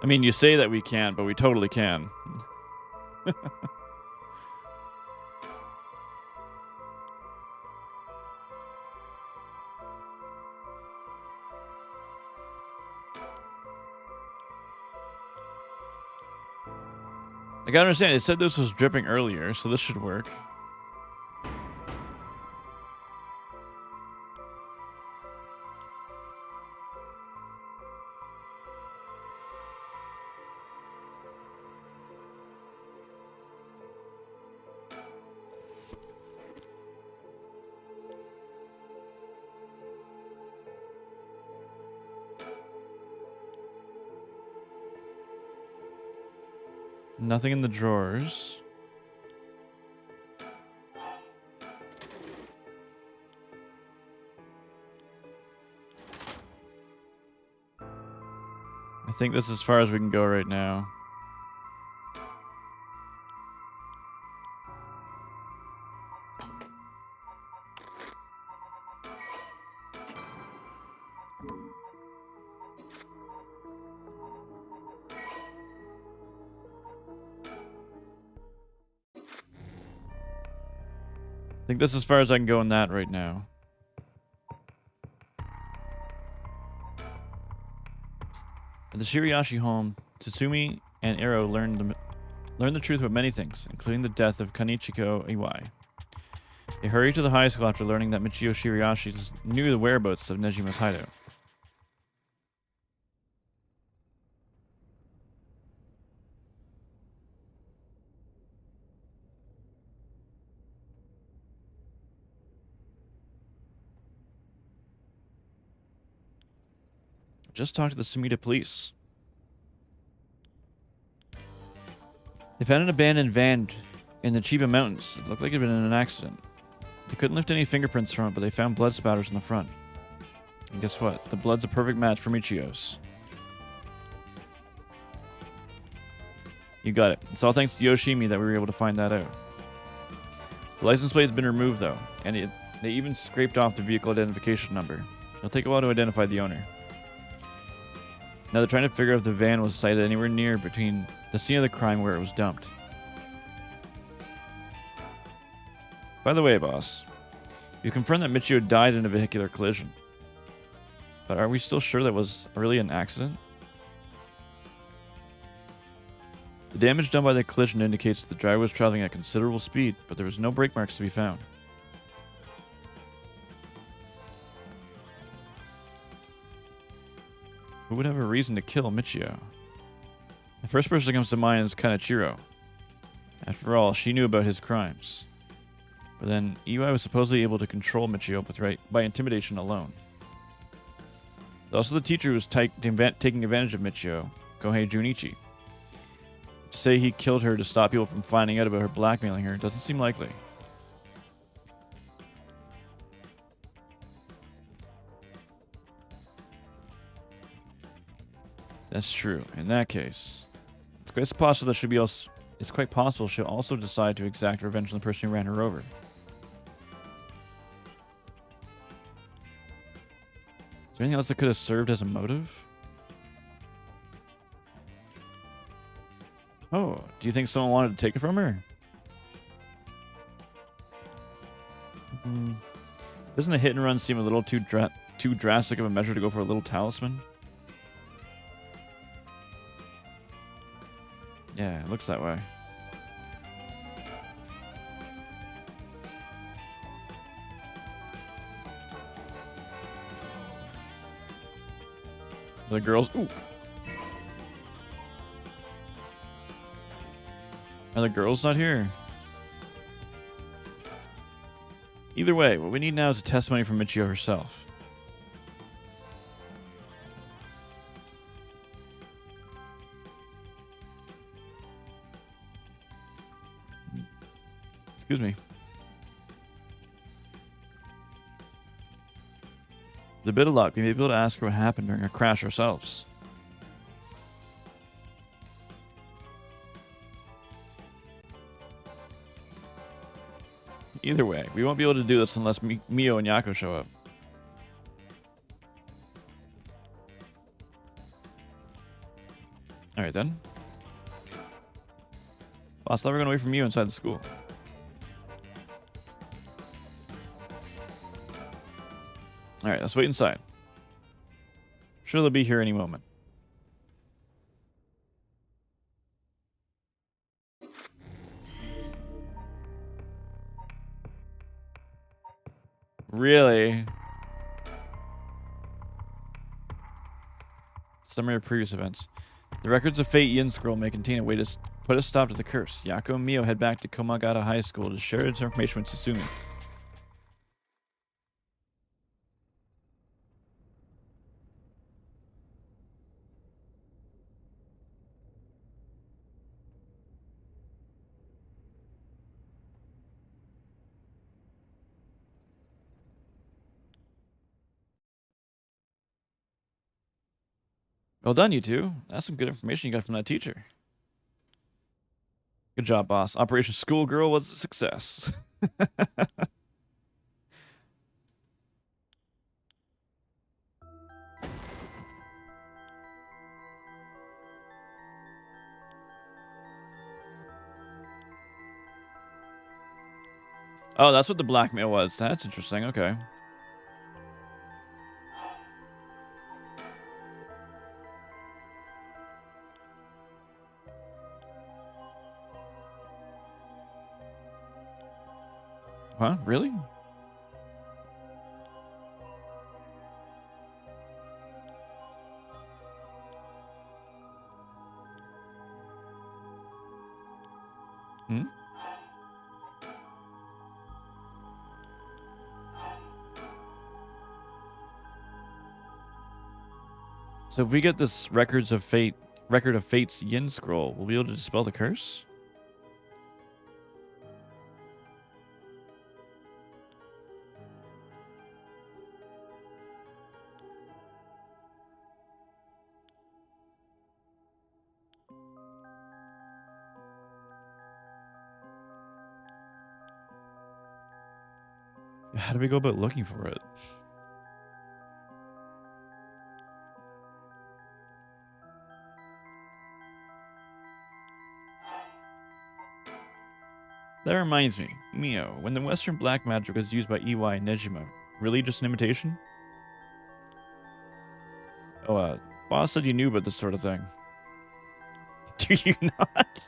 [SPEAKER 1] I mean, you say that we can't, but we totally can. I gotta understand, it said this was dripping earlier, so this should work. Nothing in the drawers. I think this is as far as we can go right now. I think this is as far as I can go in that right now. At the Shiriashi home, Tatsumi and Ero learned the truth about many things, including the death of Kanichiko Iwai. They hurried to the high school after learning that Michio Shiriashi knew the whereabouts of Nejima's hideout. Just talked to the Sumida police. They found an abandoned van in the Chiba Mountains. It looked like it had been in an accident. They couldn't lift any fingerprints from it, but they found blood spatters in the front. And guess what? The blood's a perfect match for Michio's. You got it. It's all thanks to Yoshimi that we were able to find that out. The license plate has been removed, though, and they even scraped off the vehicle identification number. It'll take a while to identify the owner. Now they're trying to figure out if the van was sighted anywhere near between the scene of the crime where it was dumped. By the way, boss, you confirmed that Michio died in a vehicular collision. But are we still sure that was really an accident? The damage done by the collision indicates the driver was traveling at considerable speed, but there was no brake marks to be found. Who would have a reason to kill Michio? The first person that comes to mind is Kanechiro. After all, she knew about his crimes. But then, Iwai was supposedly able to control Michio by intimidation alone. There's also the teacher who was taking advantage of Michio, Kohei Junichi. To say he killed her to stop people from finding out about her blackmailing her doesn't seem likely. That's true. In that case, it's quite possible that it's quite possible she'll also decide to exact revenge on the person who ran her over. Is there anything else that could have served as a motive? Oh, do you think someone wanted to take it from her? Doesn't a hit and run seem a little too drastic of a measure to go for a little talisman? Yeah, it looks that way. The girls. Ooh. Are the girls not here? Either way, what we need now is a testimony from Michio herself. Excuse me. With a bit of luck, we may be able to ask her what happened during a crash ourselves. Either way, we won't be able to do this unless Mio and Yako show up. Alright then. Boss, I thought we were going to wait for Mio inside the school. Alright, let's wait inside. I'm sure they'll be here any moment. Really? Summary of previous events. The records of Fate Yin Scroll may contain a way to put a stop to the curse. Yako and Mio head back to Komagata High School to share its information with Tsutsumi. Well done, you two. That's some good information you got from that teacher. Good job, boss. Operation Schoolgirl was a success. Oh, that's what the blackmail was. That's interesting. Okay. Huh? Really? Hmm? So if we get this record of Fate's Yin Scroll, we'll be able to dispel the curse? How do we go about looking for it? That reminds me, Mio, when the Western black magic was used by Iwai and Nejima, really just an imitation? Oh, boss said you knew about this sort of thing. Do you not?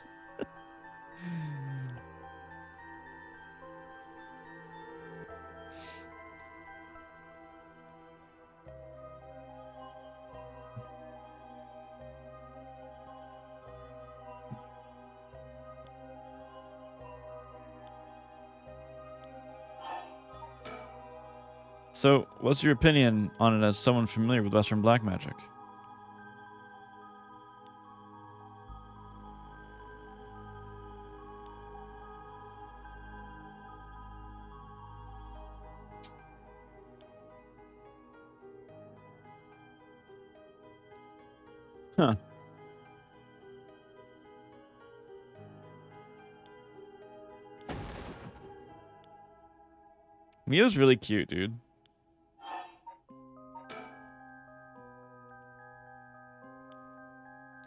[SPEAKER 1] So, what's your opinion on it as someone familiar with Western black magic? Huh. Mia's really cute, dude.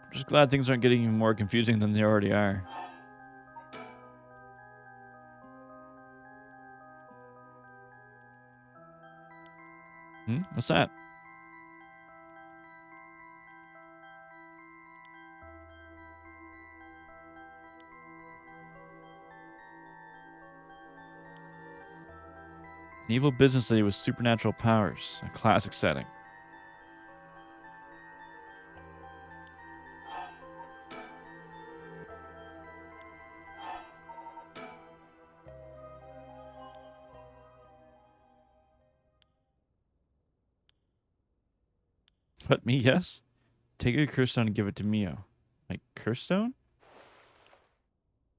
[SPEAKER 1] I'm just glad things aren't getting even more confusing than they already are. What's that? An evil business lady with supernatural powers. A classic setting. What, me? Yes? Take your curse stone and give it to Mio. My curse stone?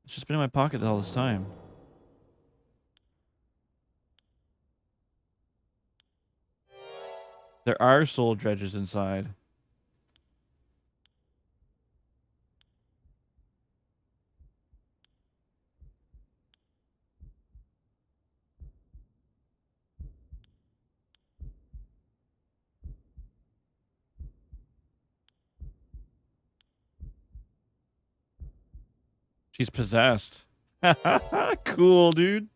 [SPEAKER 1] It's just been in my pocket all this time. There are soul dredges inside. She's possessed. Cool, dude.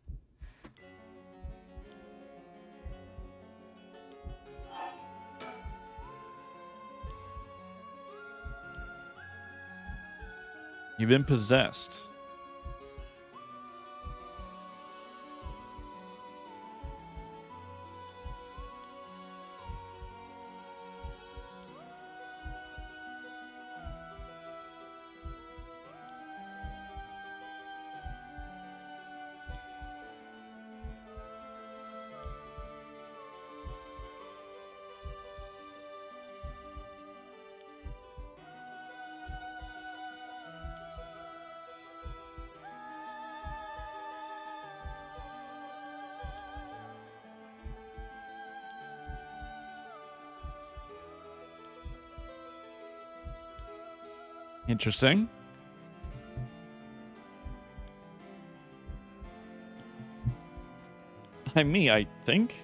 [SPEAKER 1] You've been possessed. Interesting. I think.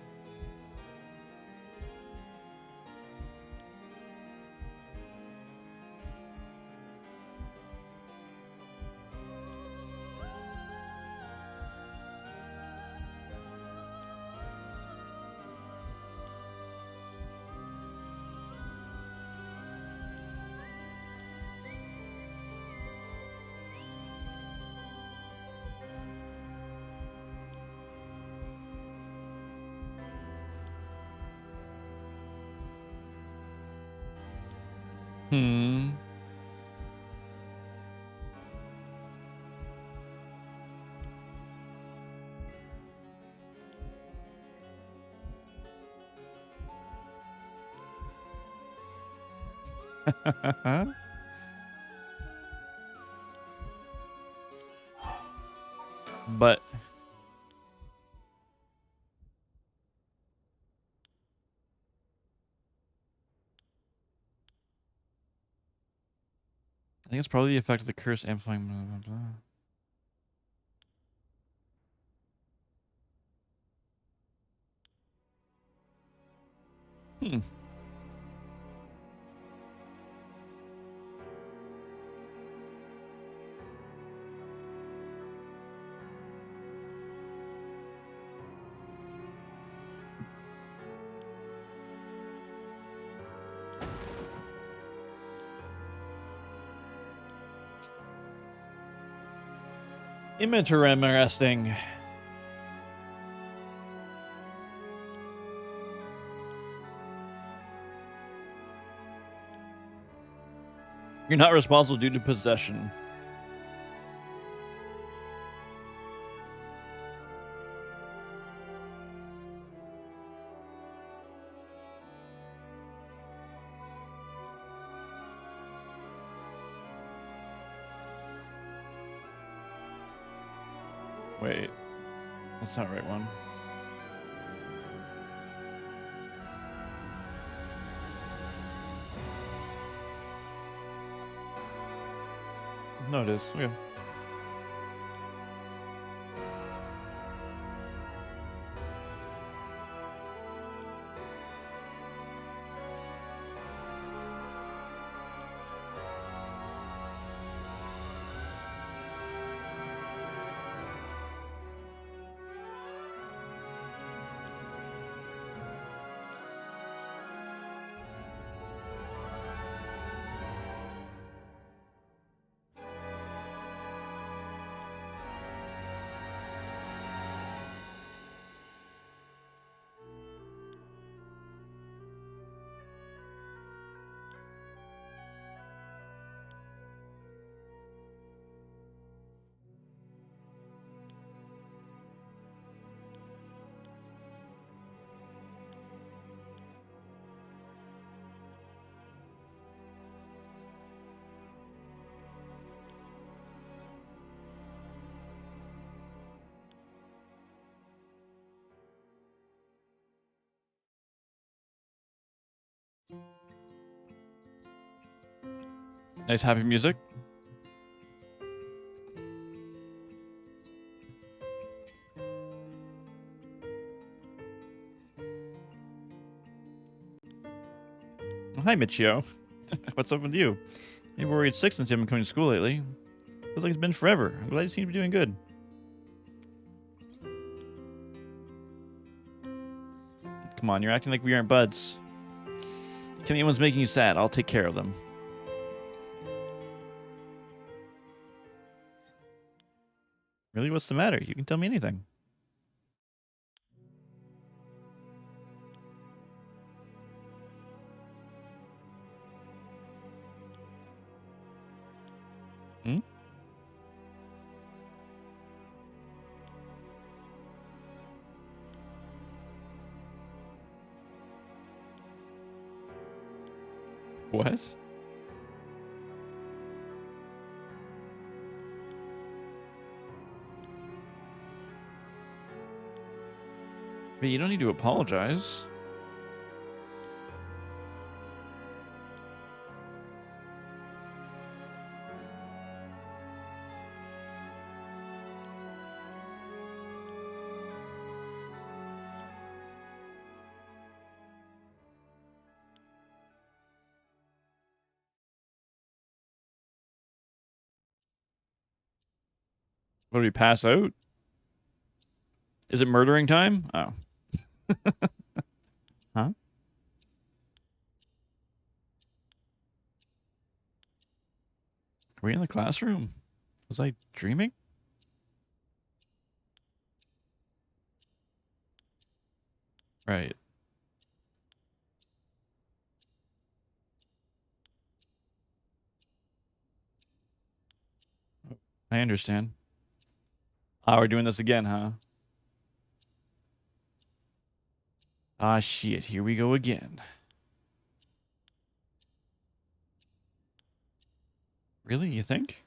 [SPEAKER 1] Hmm. But I think it's probably the effect of the curse amplifying. Blah, blah, blah. Interesting. You're not responsible due to possession. Wait. That's not the right one. No, it is. Okay. Nice happy music. Hi, Michio. What's up with you? Maybe worried sick since you haven't come to school lately. Feels like it's been forever. I'm glad you seem to be doing good. Come on, you're acting like we aren't buds. Tell me anyone's making you sad. I'll take care of them. Really, what's the matter? You can tell me anything. Hmm? What? But you don't need to apologize. What, did we pass out? Is it murdering time? Oh. Huh? Are we in the classroom? Was I dreaming? Right. I understand. Ah, we're doing this again, huh? Ah, shit. Here we go again. Really? You think?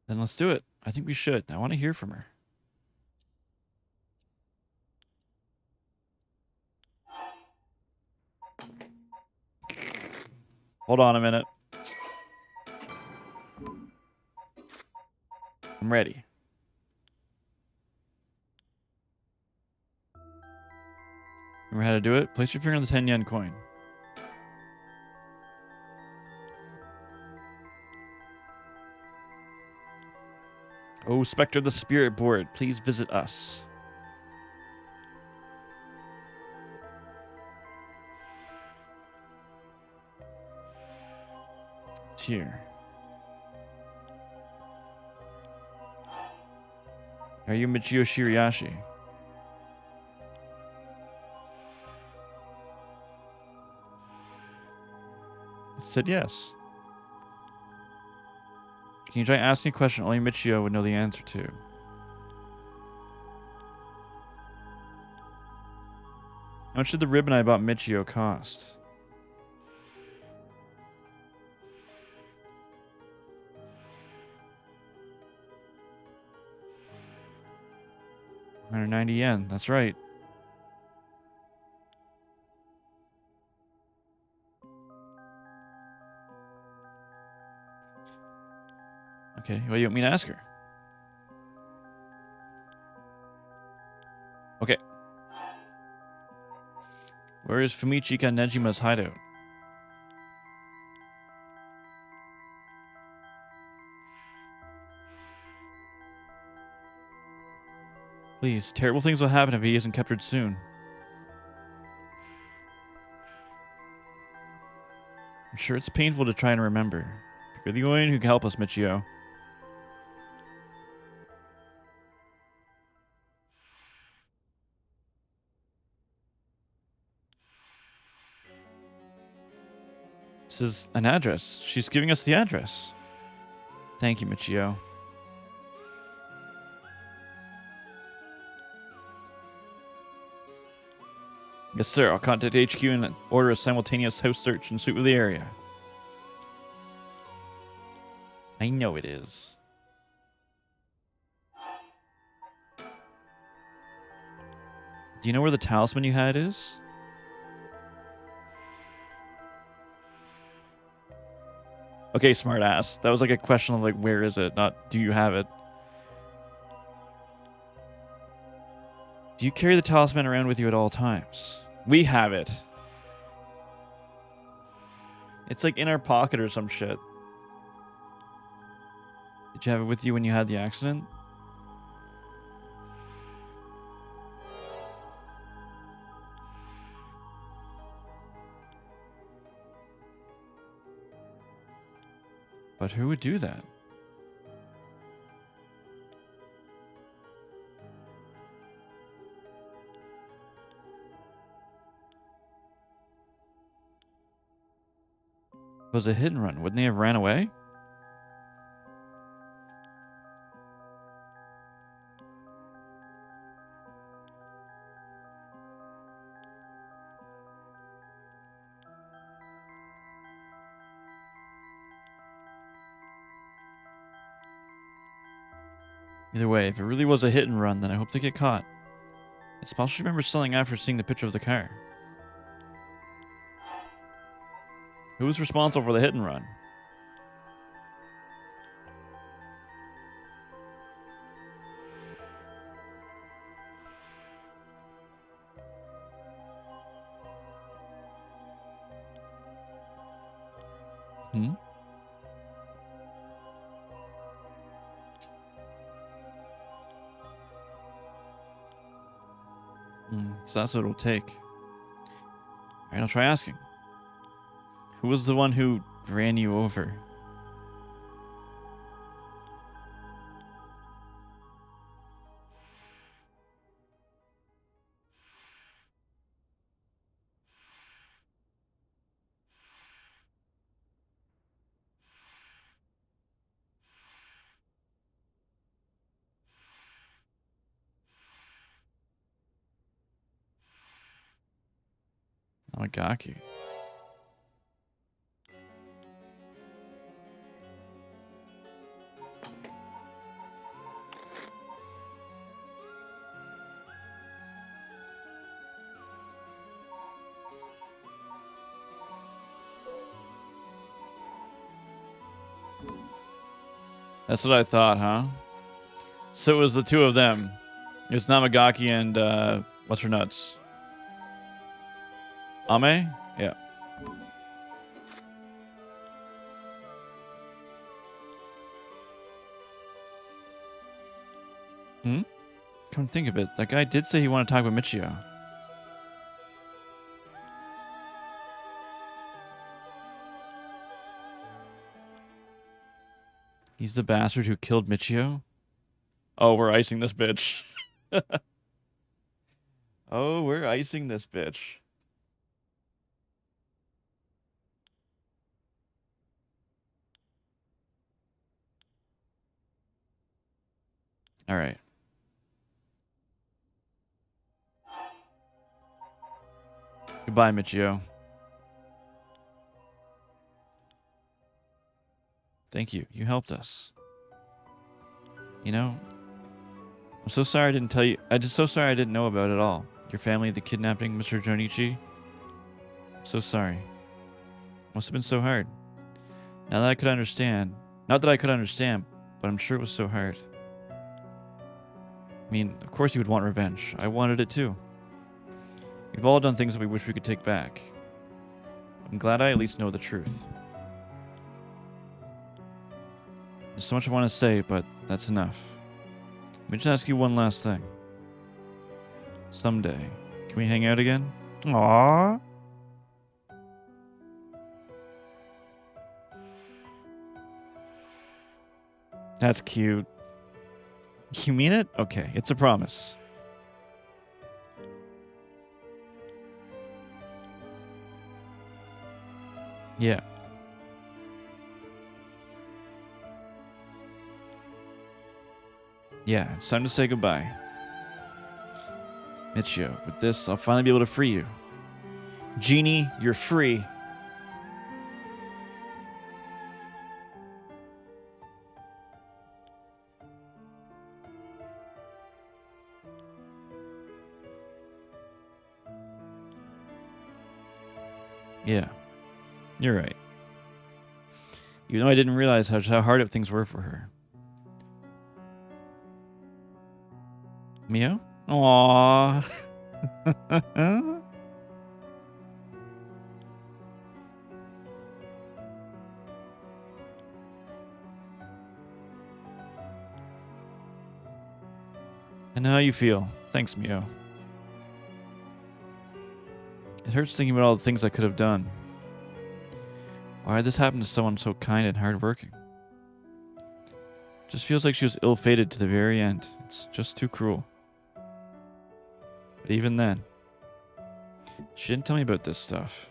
[SPEAKER 1] Then let's do it. I think we should. I want to hear from her. Hold on a minute. I'm ready. Remember how to do it? Place your finger on the 10 yen coin. Oh, Spectre of the Spirit Board, please visit us. It's here. Are you Michio Shiriashi? It said yes. Can you try asking a question only Michio would know the answer to? How much did the ribbon I bought Michio cost? $190 yen, that's right. Okay, what do you want me to ask her? Okay. Where is Fumichika Nejima's hideout? Please, terrible things will happen if he isn't captured soon. I'm sure it's painful to try and remember. But you're the only one who can help us, Michio. This is an address. She's giving us the address. Thank you, Michio. Yes, sir. I'll contact HQ and order a simultaneous house search and sweep of the area. I know it is. Do you know where the talisman you had is? Okay, smartass. That was like a question of like, where is it? Not, do you have it? Do you carry the talisman around with you at all times? We have it. It's like in our pocket or some shit. Did you have it with you when you had the accident? But who would do that? It was a hit and run. Wouldn't they have ran away? Either way, if it really was a hit and run, then I hope they get caught. It's possible she remembers selling after seeing the picture of the car. Who was responsible for the hit and run? Hmm? So that's what it'll take. Alright, I'll try asking. Who was the one who ran you over? Amagaki. That's what I thought, huh? So it was the two of them. It was Namagaki and, what's her nuts? Ame? Yeah. Come think of it, that guy did say he wanted to talk with Michio. He's the bastard who killed Michio? Oh, we're icing this bitch. Oh, we're icing this bitch. All right. Goodbye, Michio. Thank you. You helped us. You know, I'm so sorry I didn't tell you. I'm just so sorry I didn't know about it all. Your family, the kidnapping, Mr. Jonichi. I'm so sorry. Must have been so hard. Now that I could understand. Not that I could understand, but I'm sure it was so hard. I mean, of course you would want revenge. I wanted it too. We've all done things that we wish we could take back. I'm glad I at least know the truth. There's so much I want to say, but that's enough. Let me just ask you one last thing. Someday, can we hang out again? Aww. That's cute. You mean it? Okay, it's a promise. Yeah. Yeah, it's time to say goodbye. Michio, with this, I'll finally be able to free you. Genie, you're free. Yeah, you're right. Even though I didn't realize how hard things were for her. Mio? Aww. I know how you feel. Thanks, Mio. It hurts thinking about all the things I could have done. Why did this happen to someone so kind and hardworking? Just feels like she was ill-fated to the very end. It's just too cruel. But even then, she didn't tell me about this stuff.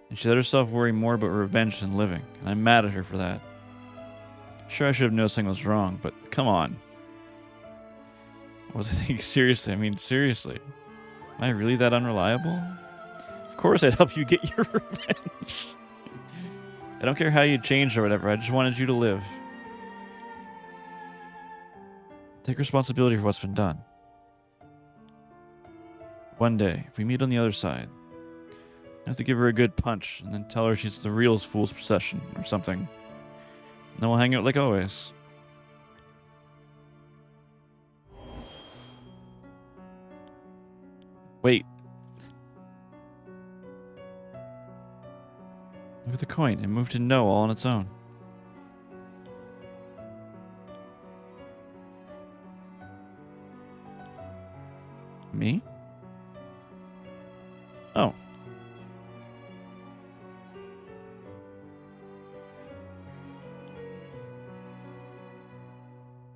[SPEAKER 1] And she let herself worry more about revenge than living, and I'm mad at her for that. Sure, I should have known something was wrong, but come on. Was I thinking seriously? I mean, seriously. Am I really that unreliable? Of course I'd help you get your revenge. I don't care how you changed or whatever, I just wanted you to live. Take responsibility for what's been done. One day, if we meet on the other side, I have to give her a good punch and then tell her she's the real fool's procession or something. And then we'll hang out like always. Wait. Look at the coin. It moved to no all on its own. Me? Oh.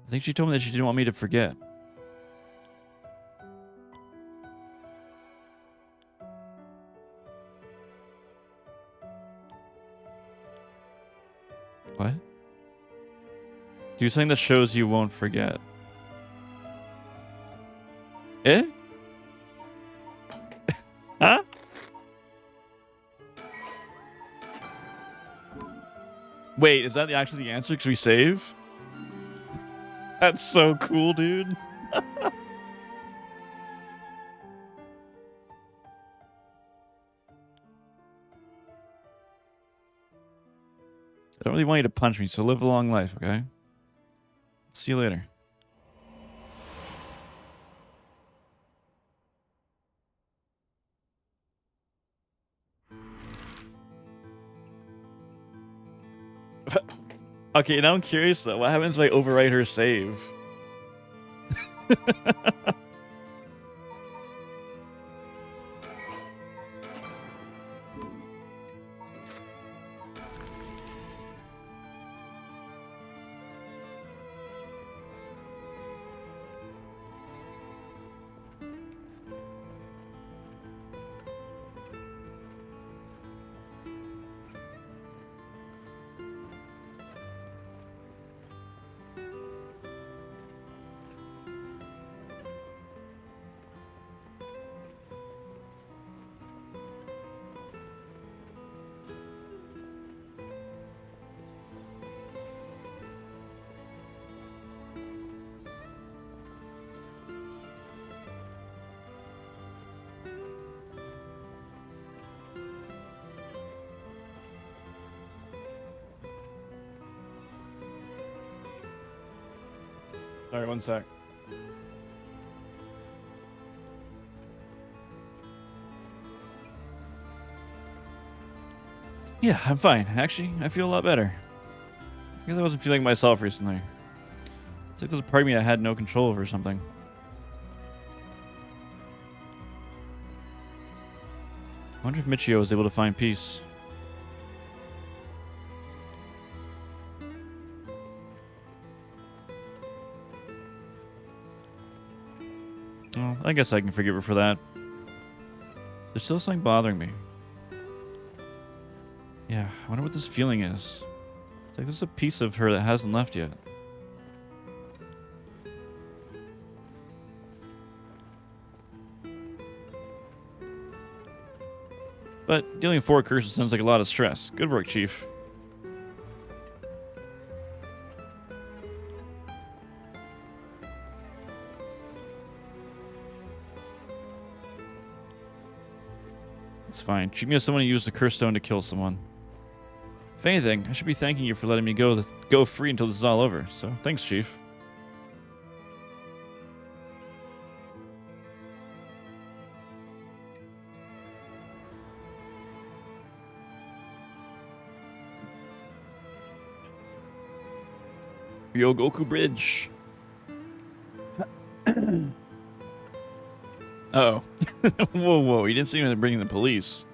[SPEAKER 1] I think she told me that she didn't want me to forget. What? Do something that shows you won't forget. Eh? Huh? Wait, is that actually the answer? Should we save? That's so cool, dude. I don't really want you to punch me, so live a long life, okay? See you later. Okay, now I'm curious though. What happens if I overwrite her save? Sorry, one sec. Yeah, I'm fine. Actually, I feel a lot better. Because I wasn't feeling myself recently. It's like there's a part of me I had no control over or something. I wonder if Michio was able to find peace. Well, I guess I can forgive her for that. There's still something bothering me. Yeah, I wonder what this feeling is. It's like there's a piece of her that hasn't left yet. But dealing with 4 curses sounds like a lot of stress. Good work, Chief. It's fine. Treat me as someone who used the curse stone to kill someone. If anything, I should be thanking you for letting me go free until this is all over. So, thanks, Chief. Ryogoku Bridge. Uh-oh. Whoa, whoa. You didn't see me bringing the police.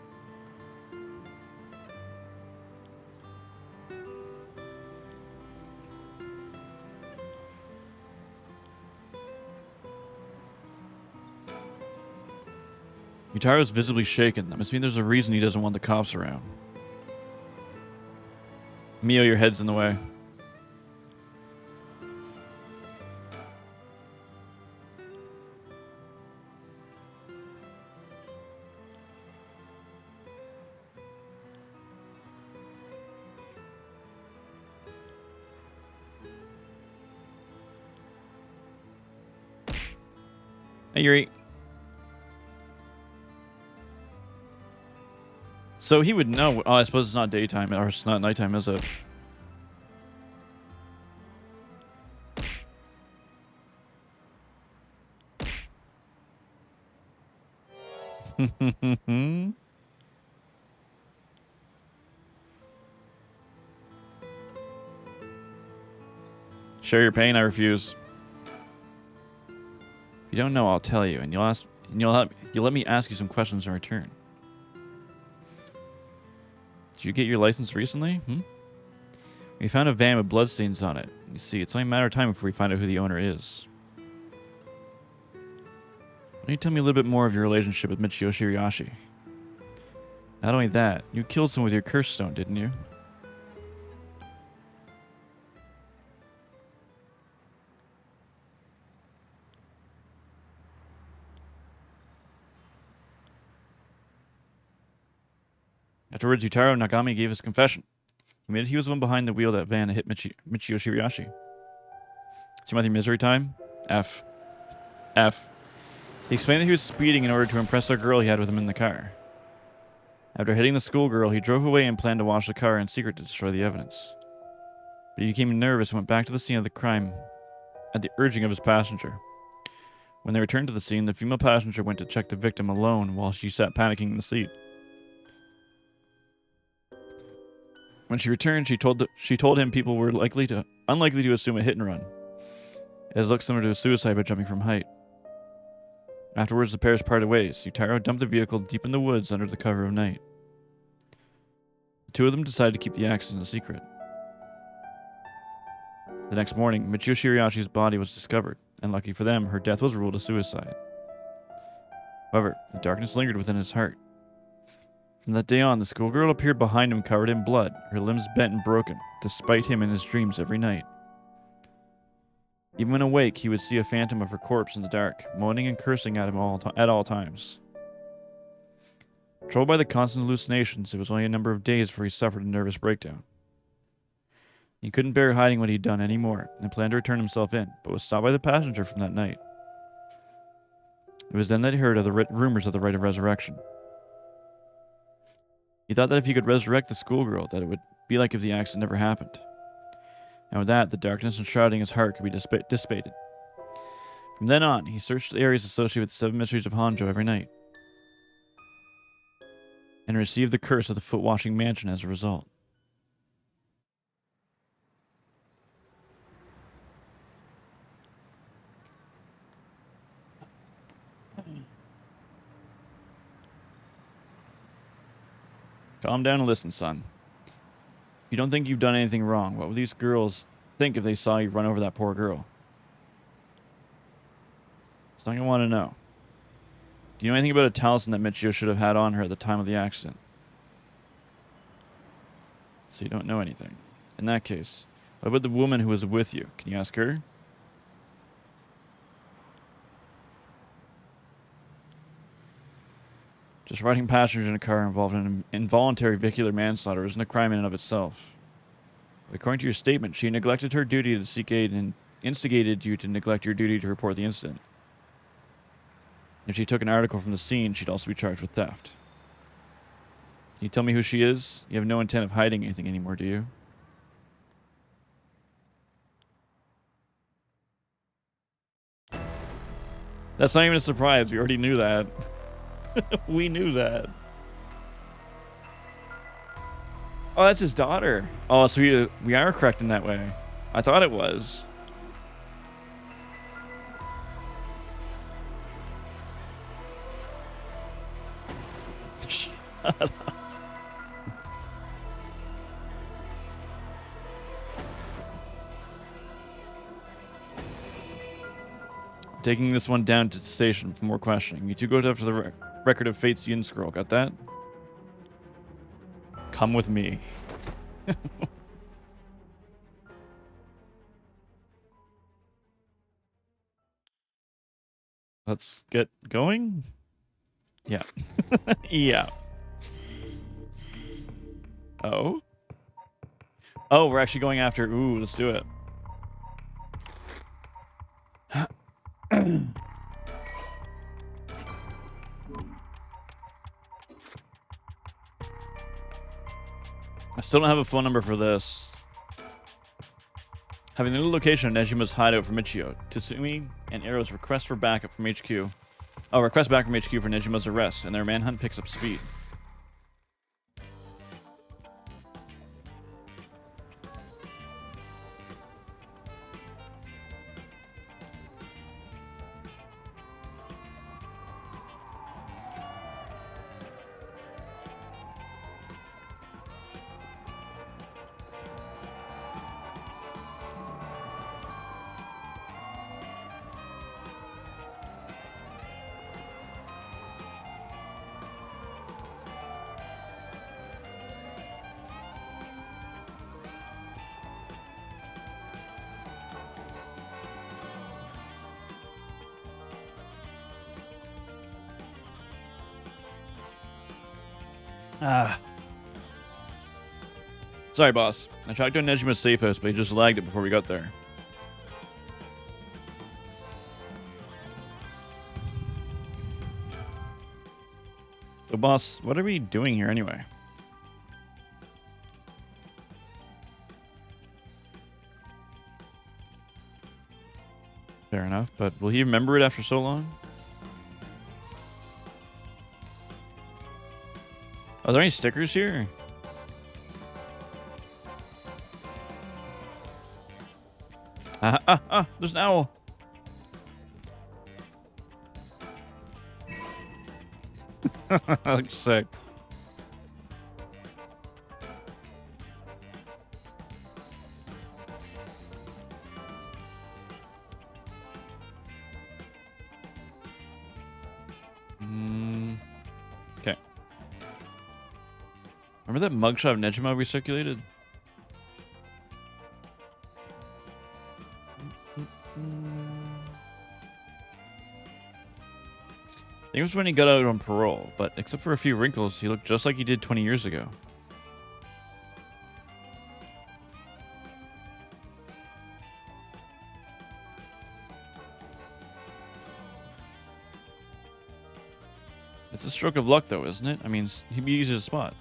[SPEAKER 1] Yutaro's visibly shaken. That must mean there's a reason he doesn't want the cops around. Mio, your head's in the way. Hey, Yuri. So he would know. Oh, I suppose it's not daytime, or it's not nighttime, is it? Share your pain, I refuse. If you don't know, I'll tell you, and you'll let me ask you some questions in return. Did you get your license recently? We found a van with bloodstains on it. You see, it's only a matter of time before we find out who the owner is. Why don't you tell me a little bit more of your relationship with Michio Shiraishi? Not only that, you killed someone with your curse stone, didn't you? Afterwards, Yutaro Nagami gave his confession. He admitted he was the one behind the wheel of that van that hit Michio Shiraishi. See my misery time? F. He explained that he was speeding in order to impress a girl he had with him in the car. After hitting the schoolgirl, he drove away and planned to wash the car in secret to destroy the evidence. But he became nervous and went back to the scene of the crime at the urging of his passenger. When they returned to the scene, the female passenger went to check the victim alone while she sat panicking in the seat. When she returned, she told him people were unlikely to assume a hit and run. It has looked similar to a suicide by jumping from height. Afterwards, the pairs parted ways. Yutaro dumped the vehicle deep in the woods under the cover of night. The two of them decided to keep the accident a secret. The next morning, Michio Shiraishi body was discovered, and lucky for them, her death was ruled a suicide. However, the darkness lingered within his heart. From that day on, the schoolgirl appeared behind him covered in blood, her limbs bent and broken, despite him in his dreams every night. Even when awake, he would see a phantom of her corpse in the dark, moaning and cursing at him at all times. Troubled by the constant hallucinations, it was only a number of days before he suffered a nervous breakdown. He couldn't bear hiding what he'd done anymore, and planned to return himself in, but was stopped by the passenger from that night. It was then that he heard of the rumors of the rite of resurrection. He thought that if he could resurrect the schoolgirl, that it would be like if the accident never happened. And with that, the darkness enshrouding his heart could be dissipated. From then on, he searched the areas associated with the 7 mysteries of Hanjo every night, and received the curse of the foot-washing mansion as a result. Calm down and listen, son. You don't think you've done anything wrong. What would these girls think if they saw you run over that poor girl? Something I want to know. Do you know anything about a talisman that Michio should have had on her at the time of the accident? So you don't know anything. In that case, what about the woman who was with you? Can you ask her? Just riding passengers in a car involved in involuntary vehicular manslaughter isn't a crime in and of itself. But according to your statement, she neglected her duty to seek aid and instigated you to neglect your duty to report the incident. If she took an article from the scene, she'd also be charged with theft. Can you tell me who she is? You have no intent of hiding anything anymore, do you? That's not even a surprise. We already knew that. We knew that. Oh, that's his daughter. Oh, so we are correct in that way. I thought it was. Shut up. Taking this one down to the station for more questioning. You two go after the record of Fate's Yin scroll. Got that? Come with me. Let's get going. Yeah. Yeah. Oh? Oh, we're actually going after... Ooh, let's do it. I still don't have a phone number for this. Having the new location of Nejima's hideout for Michio, Tatsumi and Arrow's request for backup from HQ. Oh, request back from HQ for Nejima's arrest, and their manhunt picks up speed. Sorry, boss. I tracked down Nejima's safe house, but he just lagged it before we got there. So, boss, what are we doing here anyway? Fair enough, but will he remember it after so long? Are there any stickers here? There's an owl. That looks sick. Okay. Remember that mugshot of Nejima we circulated? I think it was when he got out on parole, but except for a few wrinkles, he looked just like he did 20 years ago. It's a stroke of luck, though, isn't it? I mean, he'd be easy to spot.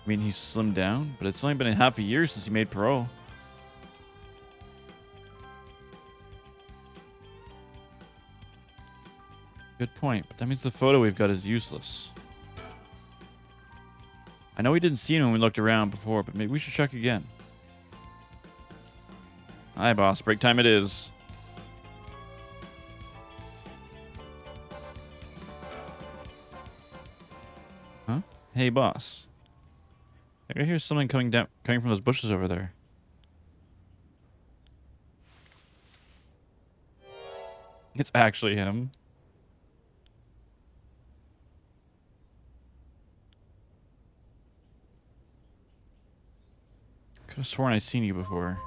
[SPEAKER 1] I mean, he's slimmed down, but it's only been a half a year since he made parole. Good point, but that means the photo we've got is useless. I know we didn't see him when we looked around before, but maybe we should check again. Hi, boss. Break time it is. Huh? Hey, boss. I hear something coming from those bushes over there. It's actually him. Could have sworn I'd seen you before.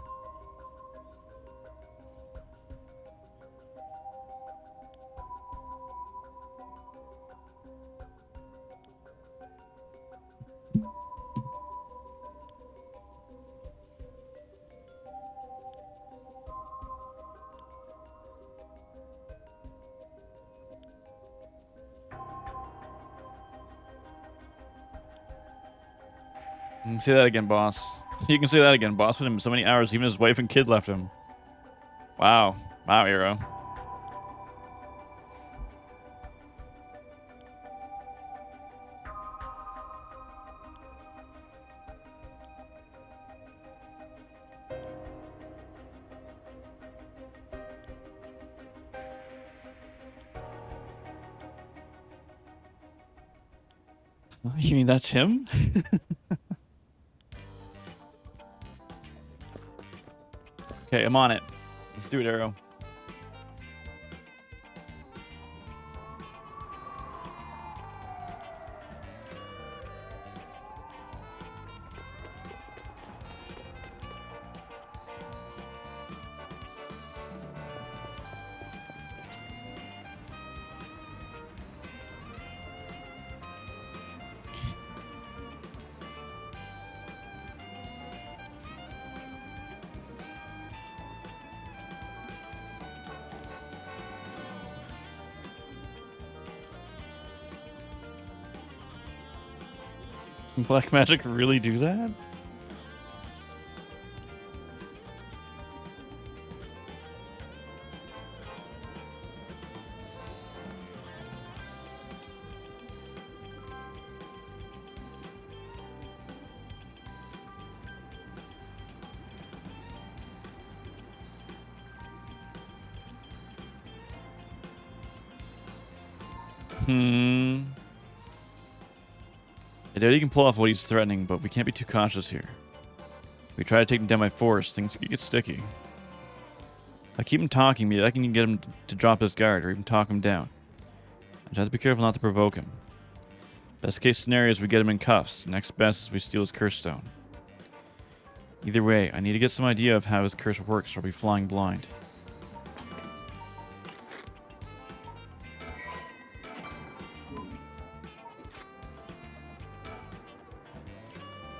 [SPEAKER 1] You can say that again, boss. You can say that again, boss. With him so many hours, even his wife and kid left him. Wow. Wow, hero. You mean that's him? Okay, I'm on it. Let's do it, Arrow. Can black magic really do that? I doubt he can pull off what he's threatening, but we can't be too cautious here. If we try to take him down by force, things could get sticky. If I keep him talking, maybe I can get him to drop his guard or even talk him down. I just have to be careful not to provoke him. Best case scenario is we get him in cuffs. Next best is we steal his curse stone. Either way, I need to get some idea of how his curse works or I'll be flying blind.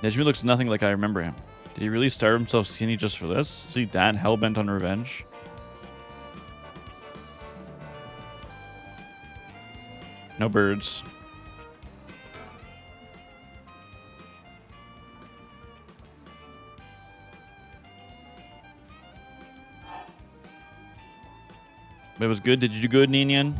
[SPEAKER 1] Nejmi looks nothing like I remember him. Did he really starve himself skinny just for this? Is he that hell-bent on revenge? No birds. But it was good. Did you do good, Ninian?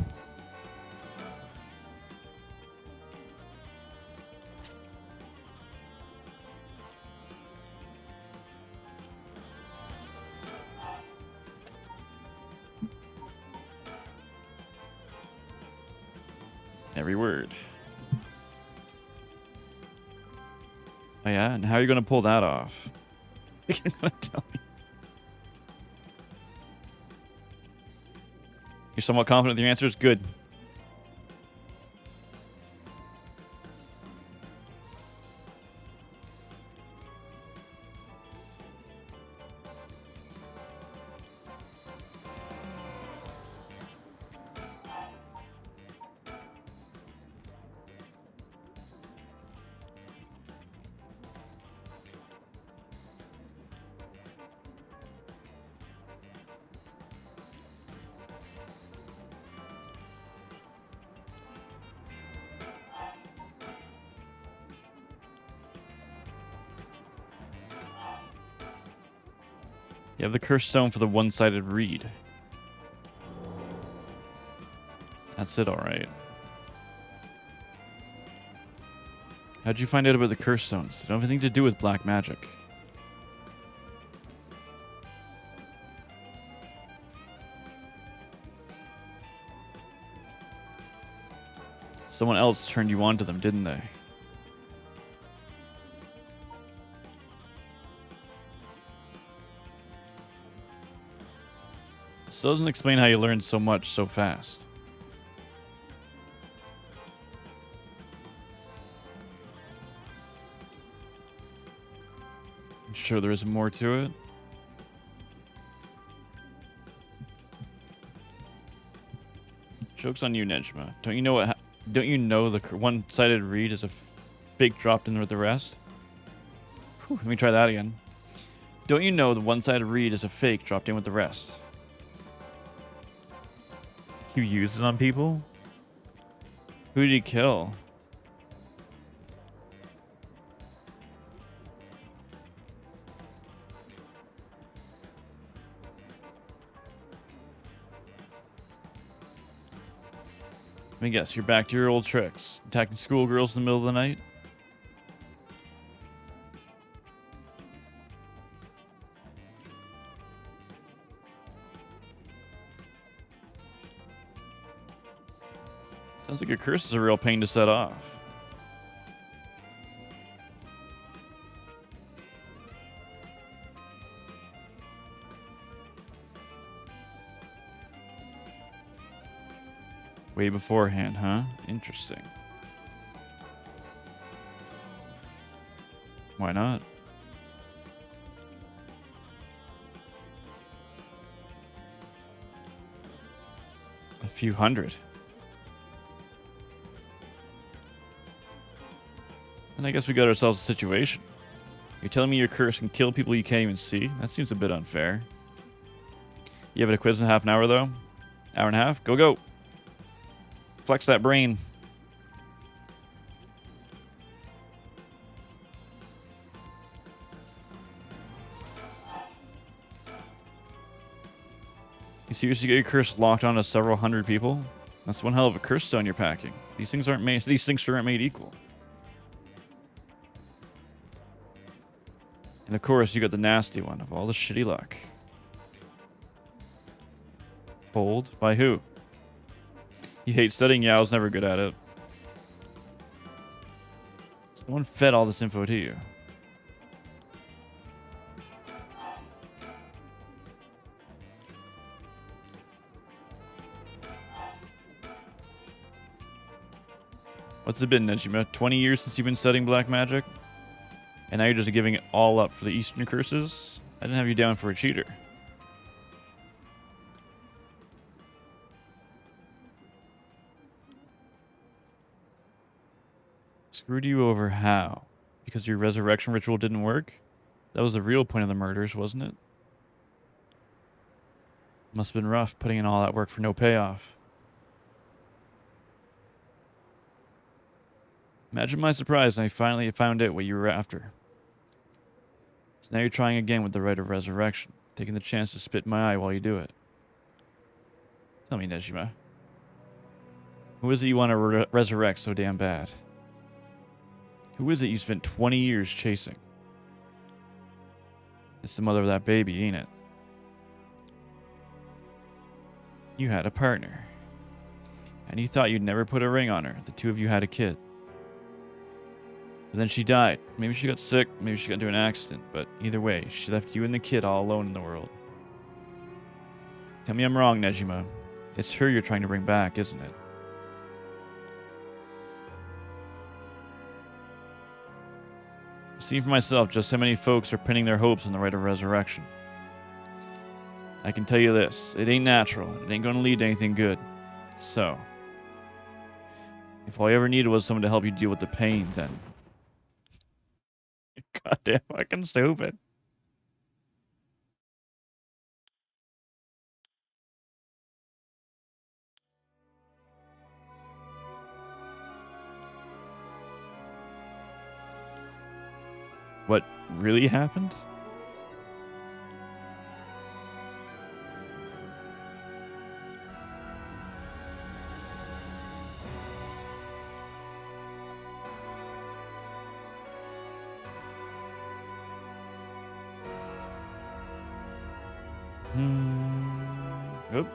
[SPEAKER 1] Every word. Oh yeah? And how are you going to pull that off? You're going to tell me. You're somewhat confident with your answers? Good. You have the cursed stone for the one-sided reed. That's it, alright. How'd you find out about the cursed stones? They don't have anything to do with black magic. Someone else turned you on to them, didn't they? This doesn't explain how you learned so much so fast. I'm sure there is more to it. Joke's on you, Nejma. Don't you know what? Don't you know the one-sided reed is a fake dropped in with the rest? Whew, let me try that again. Don't you know the one-sided reed is a fake dropped in with the rest? You use it on people? Who did he kill? Let me guess, you're back to your old tricks. Attacking schoolgirls in the middle of the night? Sounds like your curse is a real pain to set off. Way beforehand, huh? Interesting. Why not? A few hundred. And I guess we got ourselves a situation. You're telling me your curse can kill people you can't even see? That seems a bit unfair. You have a quiz in half an hour, though? Hour and a half? Go, go! Flex that brain. You seriously get your curse locked onto several hundred people? That's one hell of a curse stone you're packing. These things aren't made. These things aren't made equal. And of course, you got the nasty one of all the shitty luck. Told by who? You hate studying? Yeah, I was never good at it. Someone fed all this info to you. What's it been, Nejima? 20 years since you've been studying black magic? And now you're just giving it all up for the Eastern curses? I didn't have you down for a cheater. Screwed you over how? Because your resurrection ritual didn't work? That was the real point of the murders, wasn't it? Must have been rough putting in all that work for no payoff. Imagine my surprise when I finally found out what you were after. So now you're trying again with the rite of resurrection, taking the chance to spit in my eye while you do it. Tell me, Nejima. Who is it you want to resurrect so damn bad? Who is it you spent 20 years chasing? It's the mother of that baby, ain't it? You had a partner. And you thought you'd never put a ring on her. The two of you had a kid. But then she died. Maybe she got sick, maybe she got into an accident, but either way, she left you and the kid all alone in the world. Tell me I'm wrong, Nejima. It's her you're trying to bring back, isn't it? I've seen for myself just how many folks are pinning their hopes on the rite of resurrection. I can tell you this, it ain't natural. It ain't going to lead to anything good. So, if all you ever needed was someone to help you deal with the pain, then... Goddamn fucking stupid. What really happened? Oop.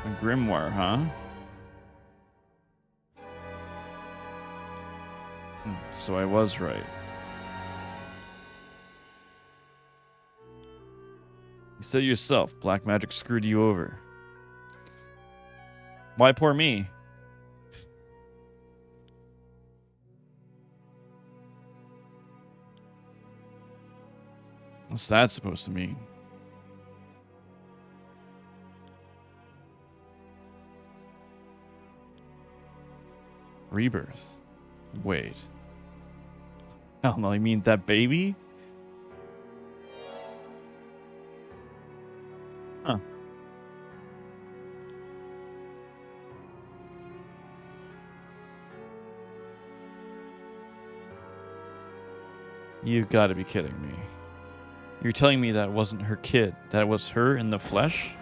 [SPEAKER 1] A grimoire, huh? So I was right. You said yourself, black magic screwed you over. Why poor me? What's that supposed to mean? Rebirth. Wait. Hell no, you mean that baby? Huh. You gotta be kidding me. You're telling me that wasn't her kid, that it was her in the flesh?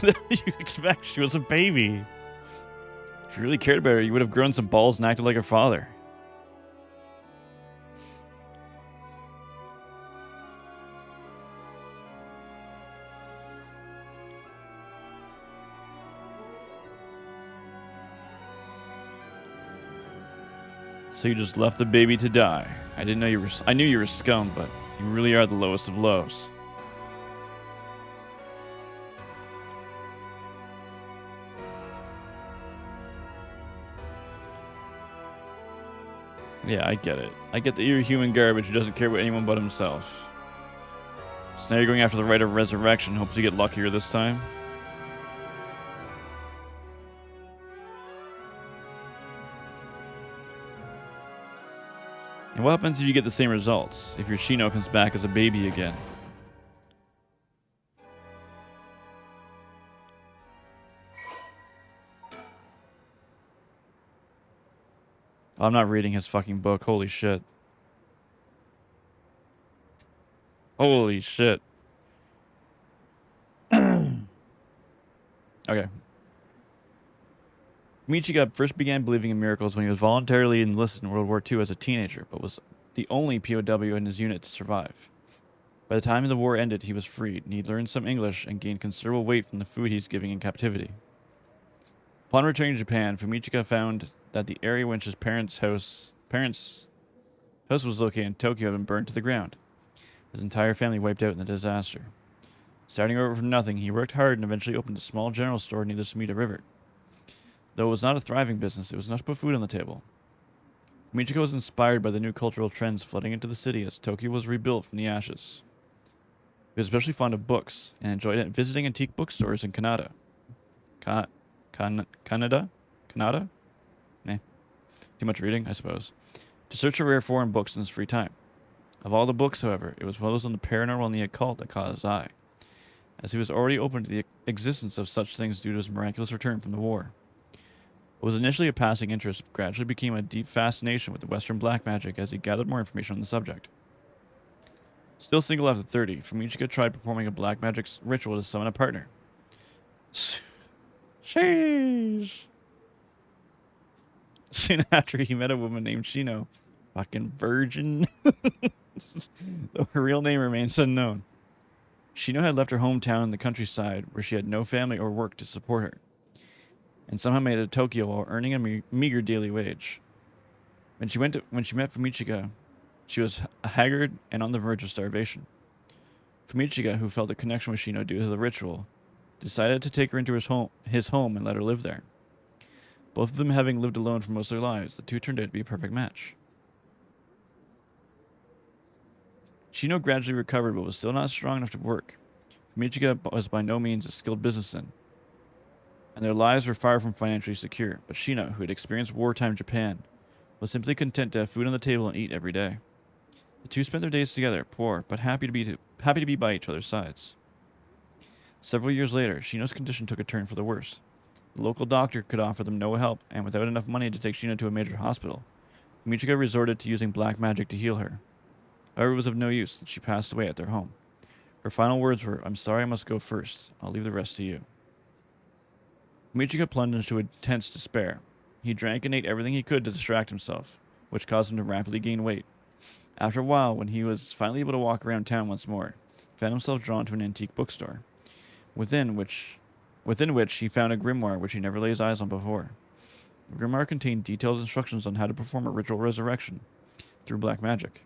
[SPEAKER 1] You expect she was a baby. If you really cared about her, you would have grown some balls and acted like her father. So you just left the baby to die. I didn't know you were. I knew you were scum, but you really are the lowest of lows. Yeah, I get it. I get that you're human garbage who doesn't care about anyone but himself. So now you're going after the rite of resurrection, hopes you get luckier this time. And what happens if you get the same results? If your Shino comes back as a baby again? I'm not reading his fucking book. Holy shit. Holy shit. Okay. Michiga first began believing in miracles when he was voluntarily enlisted in World War II as a teenager, but was the only POW in his unit to survive. By the time the war ended, he was freed, and he learned some English and gained considerable weight from the food he was giving in captivity. Upon returning to Japan, Fumichika found that the area in which his parents' house was located in Tokyo had been burned to the ground. His entire family wiped out in the disaster. Starting over from nothing, he worked hard and eventually opened a small general store near the Sumida River. Though it was not a thriving business, it was enough to put food on the table. Michiko was inspired by the new cultural trends flooding into the city as Tokyo was rebuilt from the ashes. He was especially fond of books and enjoyed visiting antique bookstores in Canada. Canada? Eh. Too much reading, I suppose. To search for rare foreign books in his free time. Of all the books, however, it was those on the paranormal and the occult that caught his eye, as he was already open to the existence of such things due to his miraculous return from the war. What was initially a passing interest gradually became a deep fascination with the Western black magic as he gathered more information on the subject. Still single after 30, Fumichika tried performing a black magic ritual to summon a partner. Sheesh. Soon after, he met a woman named Shino. Fucking virgin. Though her real name remains unknown. Shino had left her hometown in the countryside where she had no family or work to support her, and somehow made it to Tokyo while earning a meager daily wage. When she met Fumichika, she was haggard and on the verge of starvation. Fumichika, who felt a connection with Shino due to the ritual, decided to take her into his home and let her live there. Both of them having lived alone for most of their lives, the two turned out to be a perfect match. Shino gradually recovered but was still not strong enough to work. Fumichika was by no means a skilled businessman, and their lives were far from financially secure, but Shino, who had experienced wartime Japan, was simply content to have food on the table and eat every day. The two spent their days together, poor but happy to be by each other's sides. Several years later, Shino's condition took a turn for the worse. The local doctor could offer them no help, and without enough money to take Shino to a major hospital, Michika resorted to using black magic to heal her. However, it was of no use, and she passed away at their home. Her final words were, "I'm sorry I must go first. I'll leave the rest to you." Michika plunged into intense despair. He drank and ate everything he could to distract himself, which caused him to rapidly gain weight. After a while, when he was finally able to walk around town once more, he found himself drawn to an antique bookstore, within which he found a grimoire which he never laid his eyes on before. The grimoire contained detailed instructions on how to perform a ritual resurrection through black magic.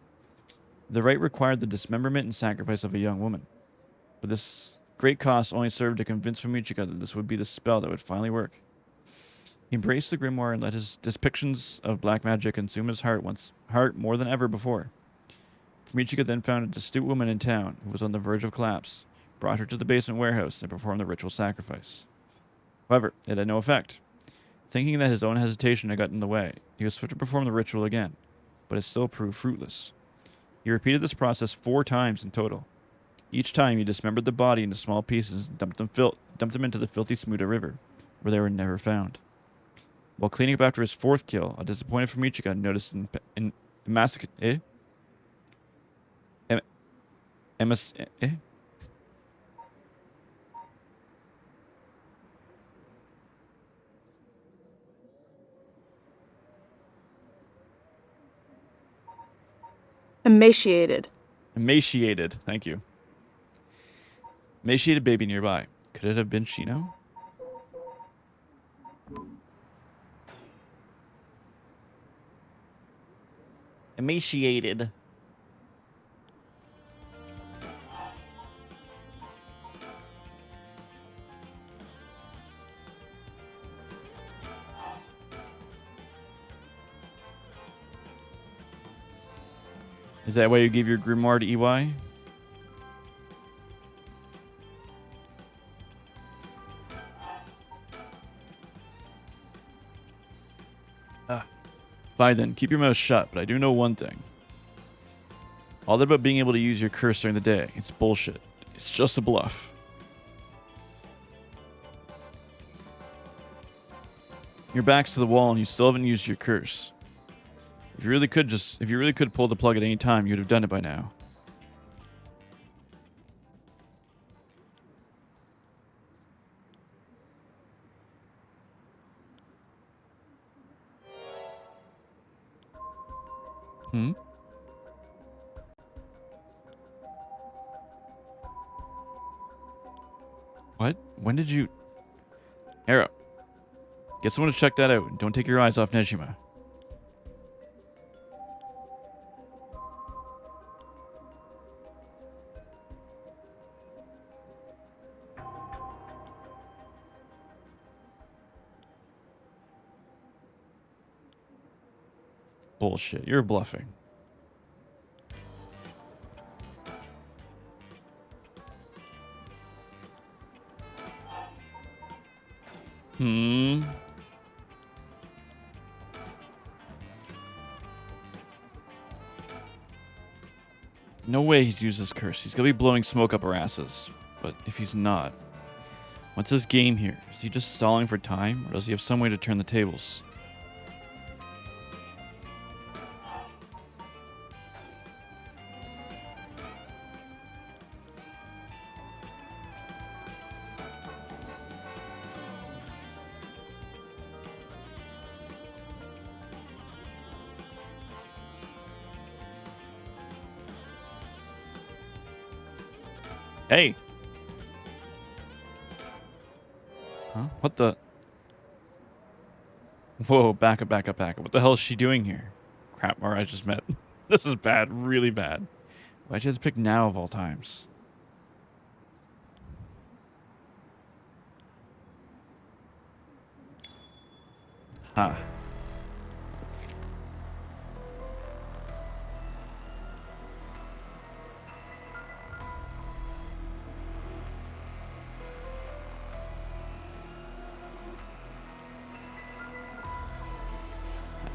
[SPEAKER 1] The rite required the dismemberment and sacrifice of a young woman, but this great cost only served to convince Fumichika that this would be the spell that would finally work. He embraced the grimoire and let his depictions of black magic consume his heart more than ever before. Fumichika then found a astute woman in town who was on the verge of collapse, brought her to the basement warehouse, and performed the ritual sacrifice. However, it had no effect. Thinking that his own hesitation had gotten in the way, he was swift to perform the ritual again, but it still proved fruitless. He repeated this process 4 times in total. Each time he dismembered the body into small pieces and dumped them into the filthy Smuda River, where they were never found. While cleaning up after his 4th kill, a disappointed Fumichika noticed
[SPEAKER 2] Emaciated.
[SPEAKER 1] Emaciated, thank you. Emaciated baby nearby. Could it have been Shino? Emaciated. Is that why you gave your grimoire to EY? Fine then, keep your mouth shut, but I do know one thing. All that about being able to use your curse during the day, it's bullshit. It's just a bluff. Your back's to the wall and you still haven't used your curse. If you really could pull the plug at any time, you'd have done it by now. What? When did you... Arrow. Get someone to check that out, and don't take your eyes off Nejima. Bullshit, you're bluffing. No way he's used this curse. He's gonna be blowing smoke up our asses. But if he's not, what's his game here? Is he just stalling for time, or does he have some way to turn the tables? Hey! Huh? What the? Whoa, back up. What the hell is she doing here? Crap, our eyes just met. This is bad, really bad. Why'd you have to pick now of all times? Ha.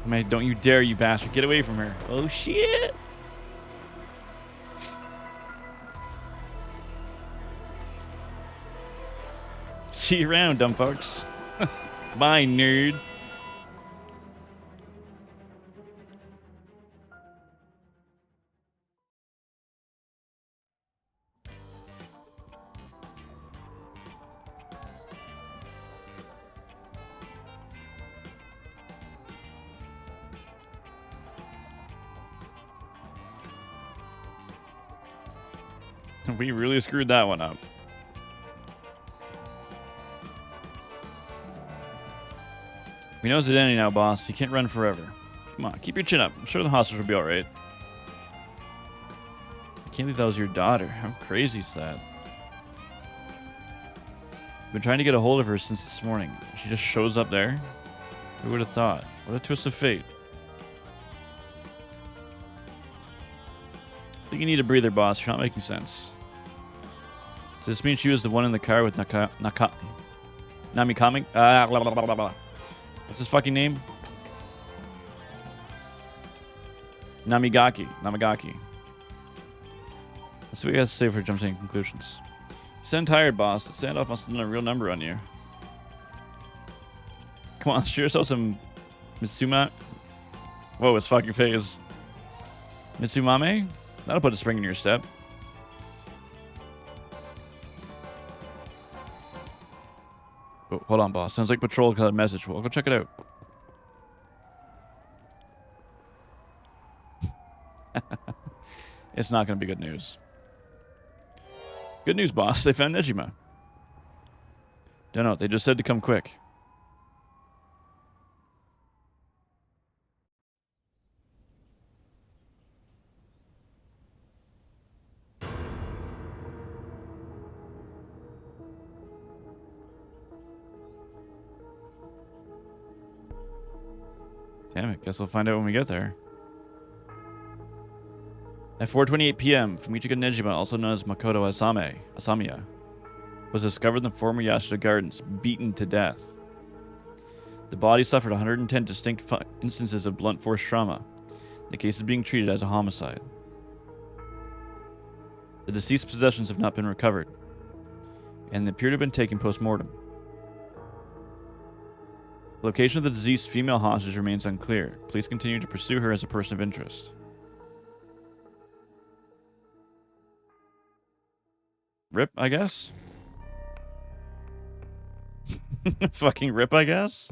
[SPEAKER 1] Man, don't you dare, you bastard. Get away from her. Oh, shit. See you around, dumb fucks. Bye, nerd. We really screwed that one up. We know his identity now, boss. He can't run forever. Come on, keep your chin up. I'm sure the hostage will be alright. I can't believe that was your daughter. How crazy is that? I've been trying to get a hold of her since this morning. She just shows up there? Who would have thought? What a twist of fate. I think you need a breather, boss. You're not making sense. Does this mean she was the one in the car with Namikami? Blah, blah, blah, blah, blah. What's his fucking name? Namigaki. That's what we got to say for jumping to conclusions. You sound tired, boss. The standoff must have done a real number on you. Come on, shoot yourself some Mitsuma. Whoa, his fucking face. Mitsumame? That'll put a spring in your step. Oh, hold on, boss. Sounds like patrol got a message. Well, I'll go check it out. It's not going to be good news. Good news, boss. They found Nejima. Don't know. They just said to come quick. Damn it. Guess we'll find out when we get there. At 4:28 p.m., Fumichika Nejima, also known as Makoto Asamiya, was discovered in the former Yasuda Gardens, beaten to death. The body suffered 110 distinct instances of blunt force trauma. The case is being treated as a homicide. The deceased's possessions have not been recovered, and they appear to have been taken post-mortem. The location of the deceased female hostage remains unclear. Police continue to pursue her as a person of interest. Rip, I guess? Fucking rip, I guess?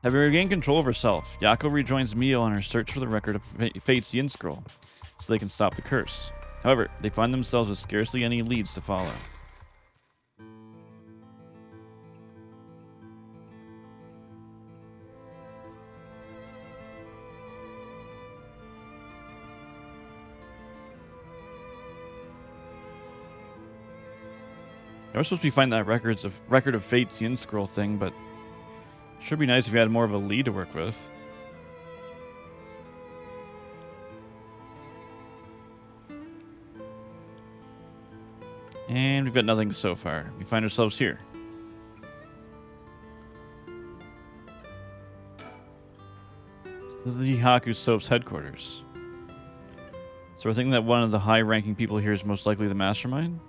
[SPEAKER 1] Having regained control of herself, Yako rejoins Mio on her search for the record of Fate's Yin Scroll, so they can stop the curse. However, they find themselves with scarcely any leads to follow. I was supposed to be finding that record of Fate's Yin Scroll thing, but it should be nice if you had more of a lead to work with. And we've got nothing so far. We find ourselves here. The Hihaku Soap's headquarters. So we're thinking that one of the high-ranking people here is most likely the mastermind?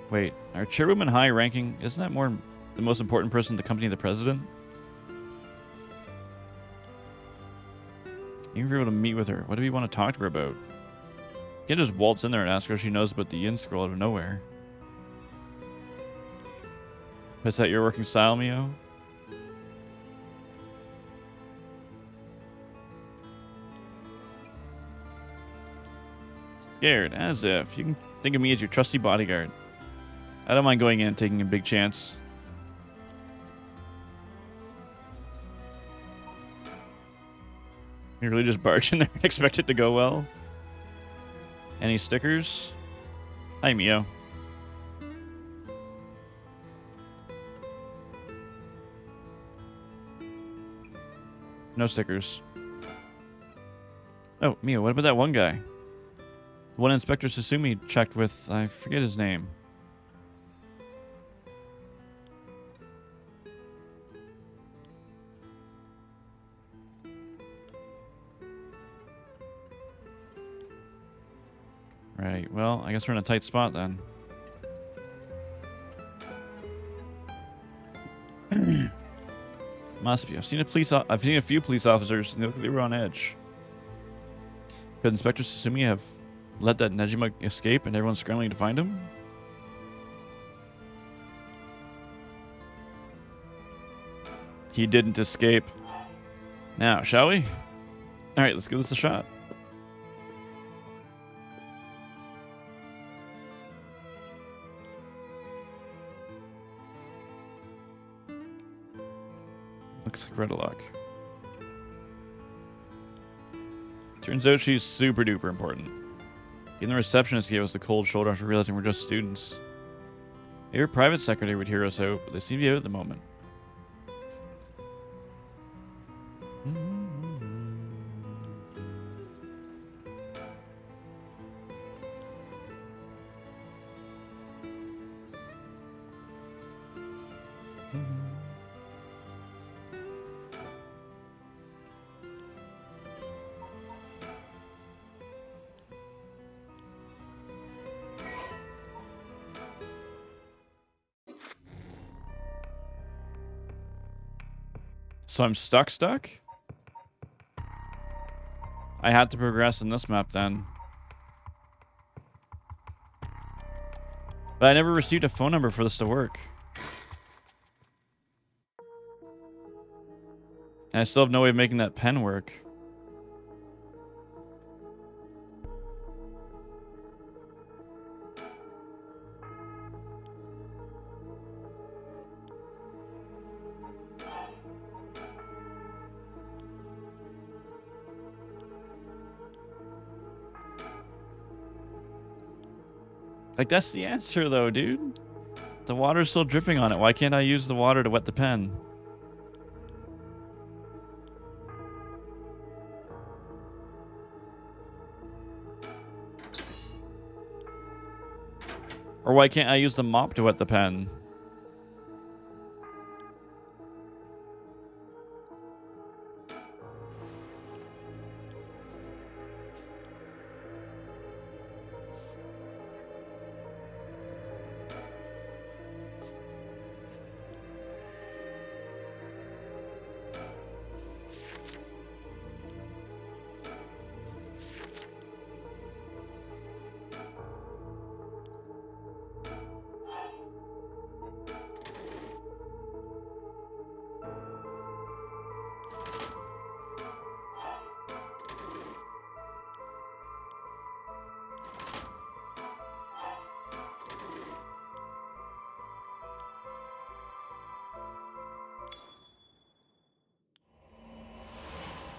[SPEAKER 1] Wait, our chairwoman high-ranking, isn't that more the most important person in the company, the president? Even if you're able to meet with her, what do we want to talk to her about? You can't just waltz in there and ask her if she knows about the Yin Scroll out of nowhere. Is that your working style, Mio? Scared, as if. You can think of me as your trusty bodyguard. I don't mind going in and taking a big chance. You really just barge in there and expect it to go well? Any stickers? Hi, Mio. No stickers. Oh, Mio, what about that one guy? The one Inspector Susumi checked with, I forget his name. Right. Well, I guess we're in a tight spot then. Must be. I've seen a few police officers, and they look like they were on edge. Could Inspector Susumi have let that Nejima escape and everyone's scrambling to find him? He didn't escape. Now, shall we? Alright, let's give this a shot. Looks like Redlock. Turns out she's super duper important. Even the receptionist gave us the cold shoulder after realizing we're just students. Maybe her private secretary would hear us out, but they seem to be out at the moment. So I'm stuck? I had to progress in this map then. But I never received a phone number for this to work. And I still have no way of making that pen work. Like, that's the answer, though, dude. The water's still dripping on it. Why can't I use the water to wet the pen? Or why can't I use the mop to wet the pen?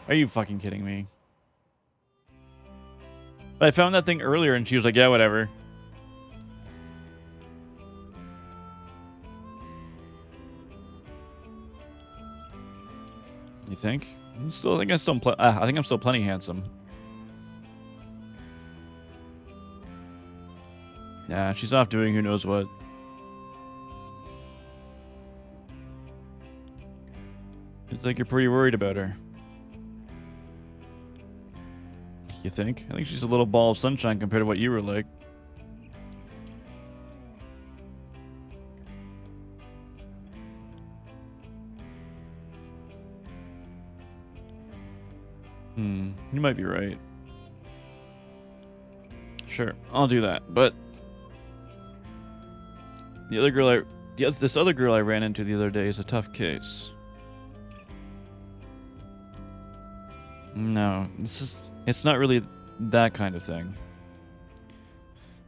[SPEAKER 1] Are you fucking kidding me? But I found that thing earlier and she was like, yeah, whatever. You think? I think I'm still plenty handsome. Yeah, she's off doing who knows what. It's like you're pretty worried about her. You think? I think she's a little ball of sunshine compared to what you were like. You might be right. Sure, I'll do that. But this other girl I ran into the other day is a tough case. No, it's not really that kind of thing.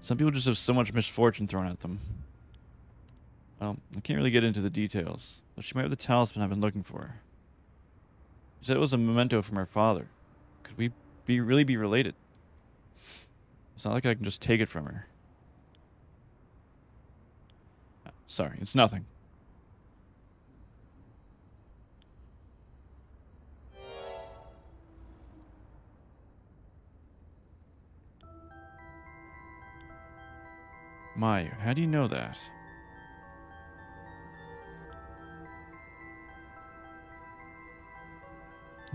[SPEAKER 1] Some people just have so much misfortune thrown at them. Well, I can't really get into the details, but she might have the talisman I've been looking for. She said it was a memento from her father. Could we really be related? It's not like I can just take it from her. Sorry, it's nothing. Mayu, how do you know that?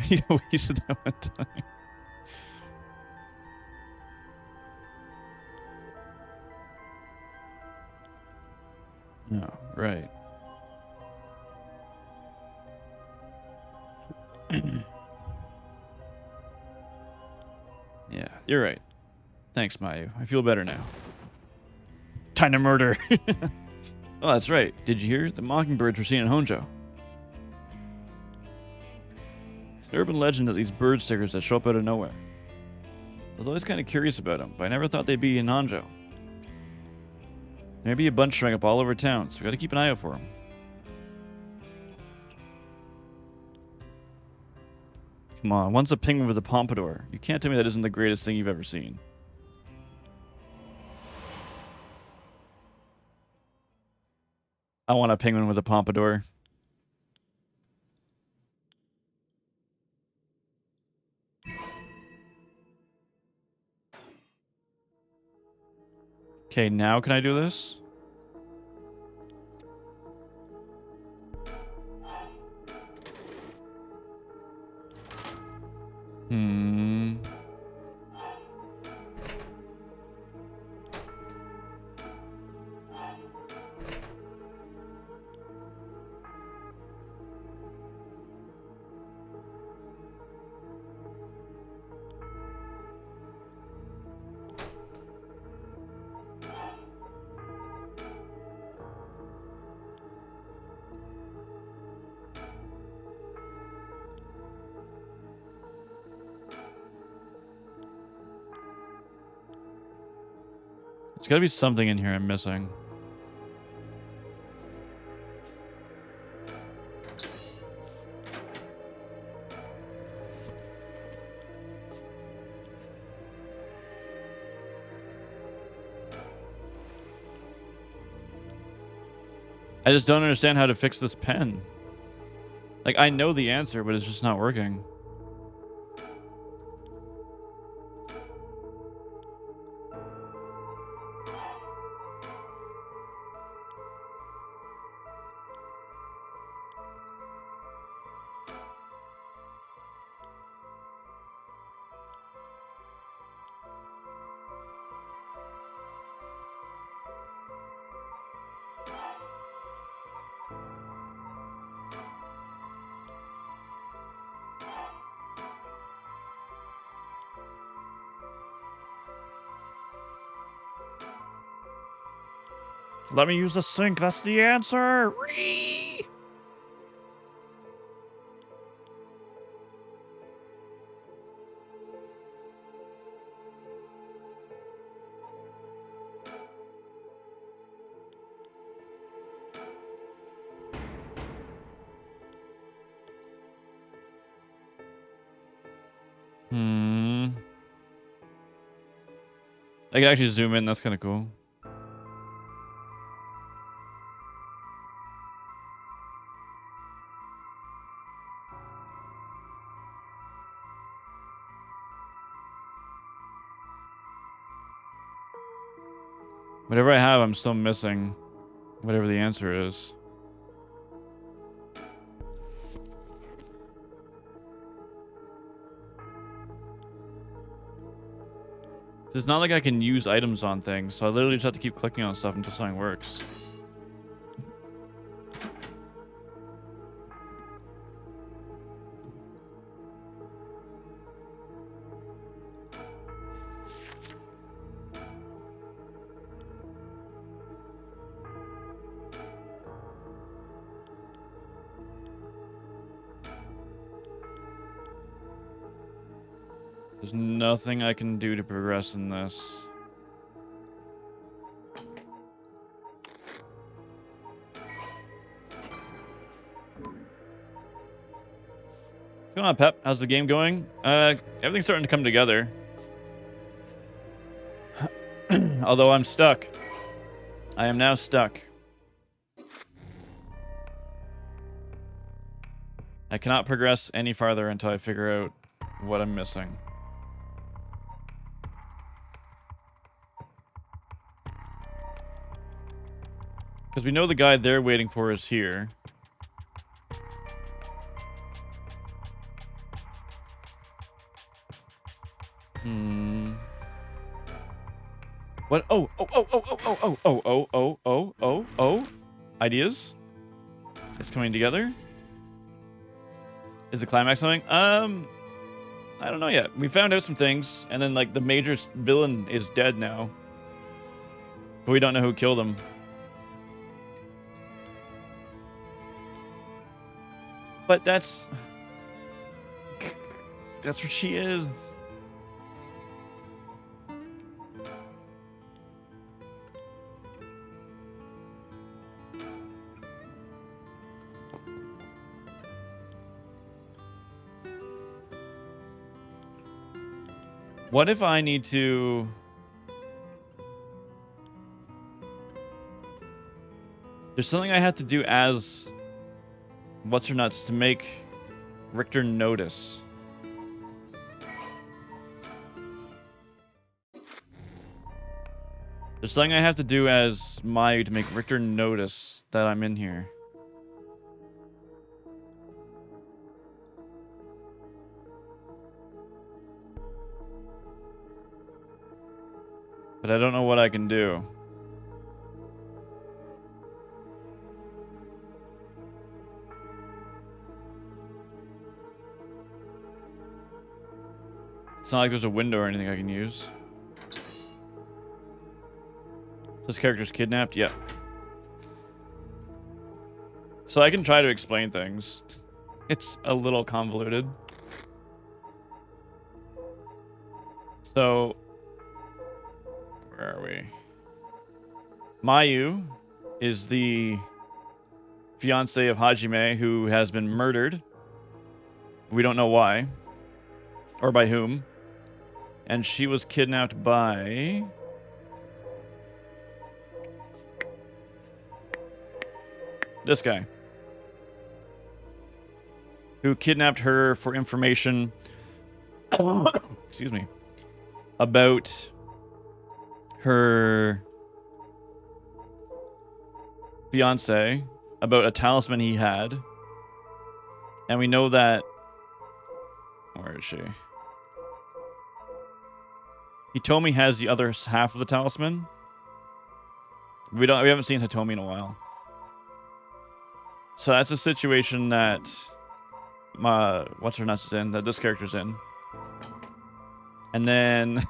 [SPEAKER 1] Yeah, we said that one time. Oh, right. Yeah, you're right. Thanks, Mayu. I feel better now. Time to murder. Oh, that's right. Did you hear? The mockingbirds were seen in Honjo. It's an urban legend that these bird stickers that show up out of nowhere. I was always kind of curious about them, but I never thought they'd be in Honjo. Maybe a bunch showing up all over town, so we gotta keep an eye out for them. Come on, once a penguin with a pompadour. You can't tell me that isn't the greatest thing you've ever seen. I want a penguin with a pompadour. Okay, now can I do this? Hmm. There's gotta be something in here I'm missing. I just don't understand how to fix this pen. Like, I know the answer, but it's just not working. Let me use the sink. That's the answer. Ree! I can actually zoom in. That's kind of cool. Whatever I have, I'm still missing. Whatever the answer is. It's not like I can use items on things, so I literally just have to keep clicking on stuff until something works. There's nothing I can do to progress in this. What's going on, Pep? How's the game going? Everything's starting to come together. Although I'm stuck. I am now stuck. I cannot progress any farther until I figure out what I'm missing. Because we know the guy they're waiting for is here. What? Oh. ideas? It's coming together? Is the climax coming? I don't know yet. We found out some things, and then like the major villain is dead now. But we don't know who killed him. But that's what she is. What if I need to... There's something I have to do as... What's-her-nuts to make Richter notice. There's something I have to do as Mayu to make Richter notice that I'm in here. But I don't know what I can do. It's not like there's a window or anything I can use. This character's kidnapped? Yep. So I can try to explain things. It's a little convoluted. So... Where are we? Mayu is the fiance of Hajime who has been murdered. We don't know why. Or by whom. And she was kidnapped by... this guy. Who kidnapped her for information... excuse me. About... her fiance, about a talisman he had. And we know that... Where is she? Hitomi has the other half of the talisman. We haven't seen Hitomi in a while. So that's a situation that what's-her-nuts is in, that this character's in. And then...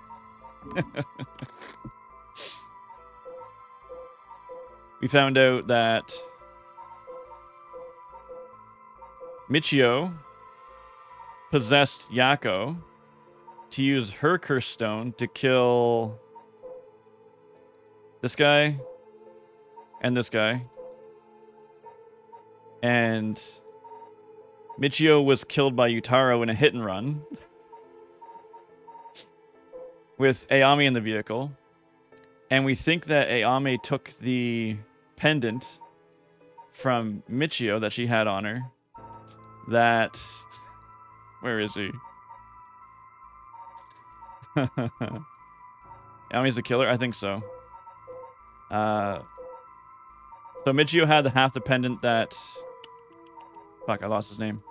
[SPEAKER 1] we found out that Michio possessed Yako to use her curse stone to kill this guy and this guy. And Michio was killed by Yutaro in a hit and run with Ayame in the vehicle. And we think that Ayame took the pendant from Michio that she had on her. That... Where is he? Ayame's the killer? I think so. So Michio had half the pendant that... Fuck, I lost his name.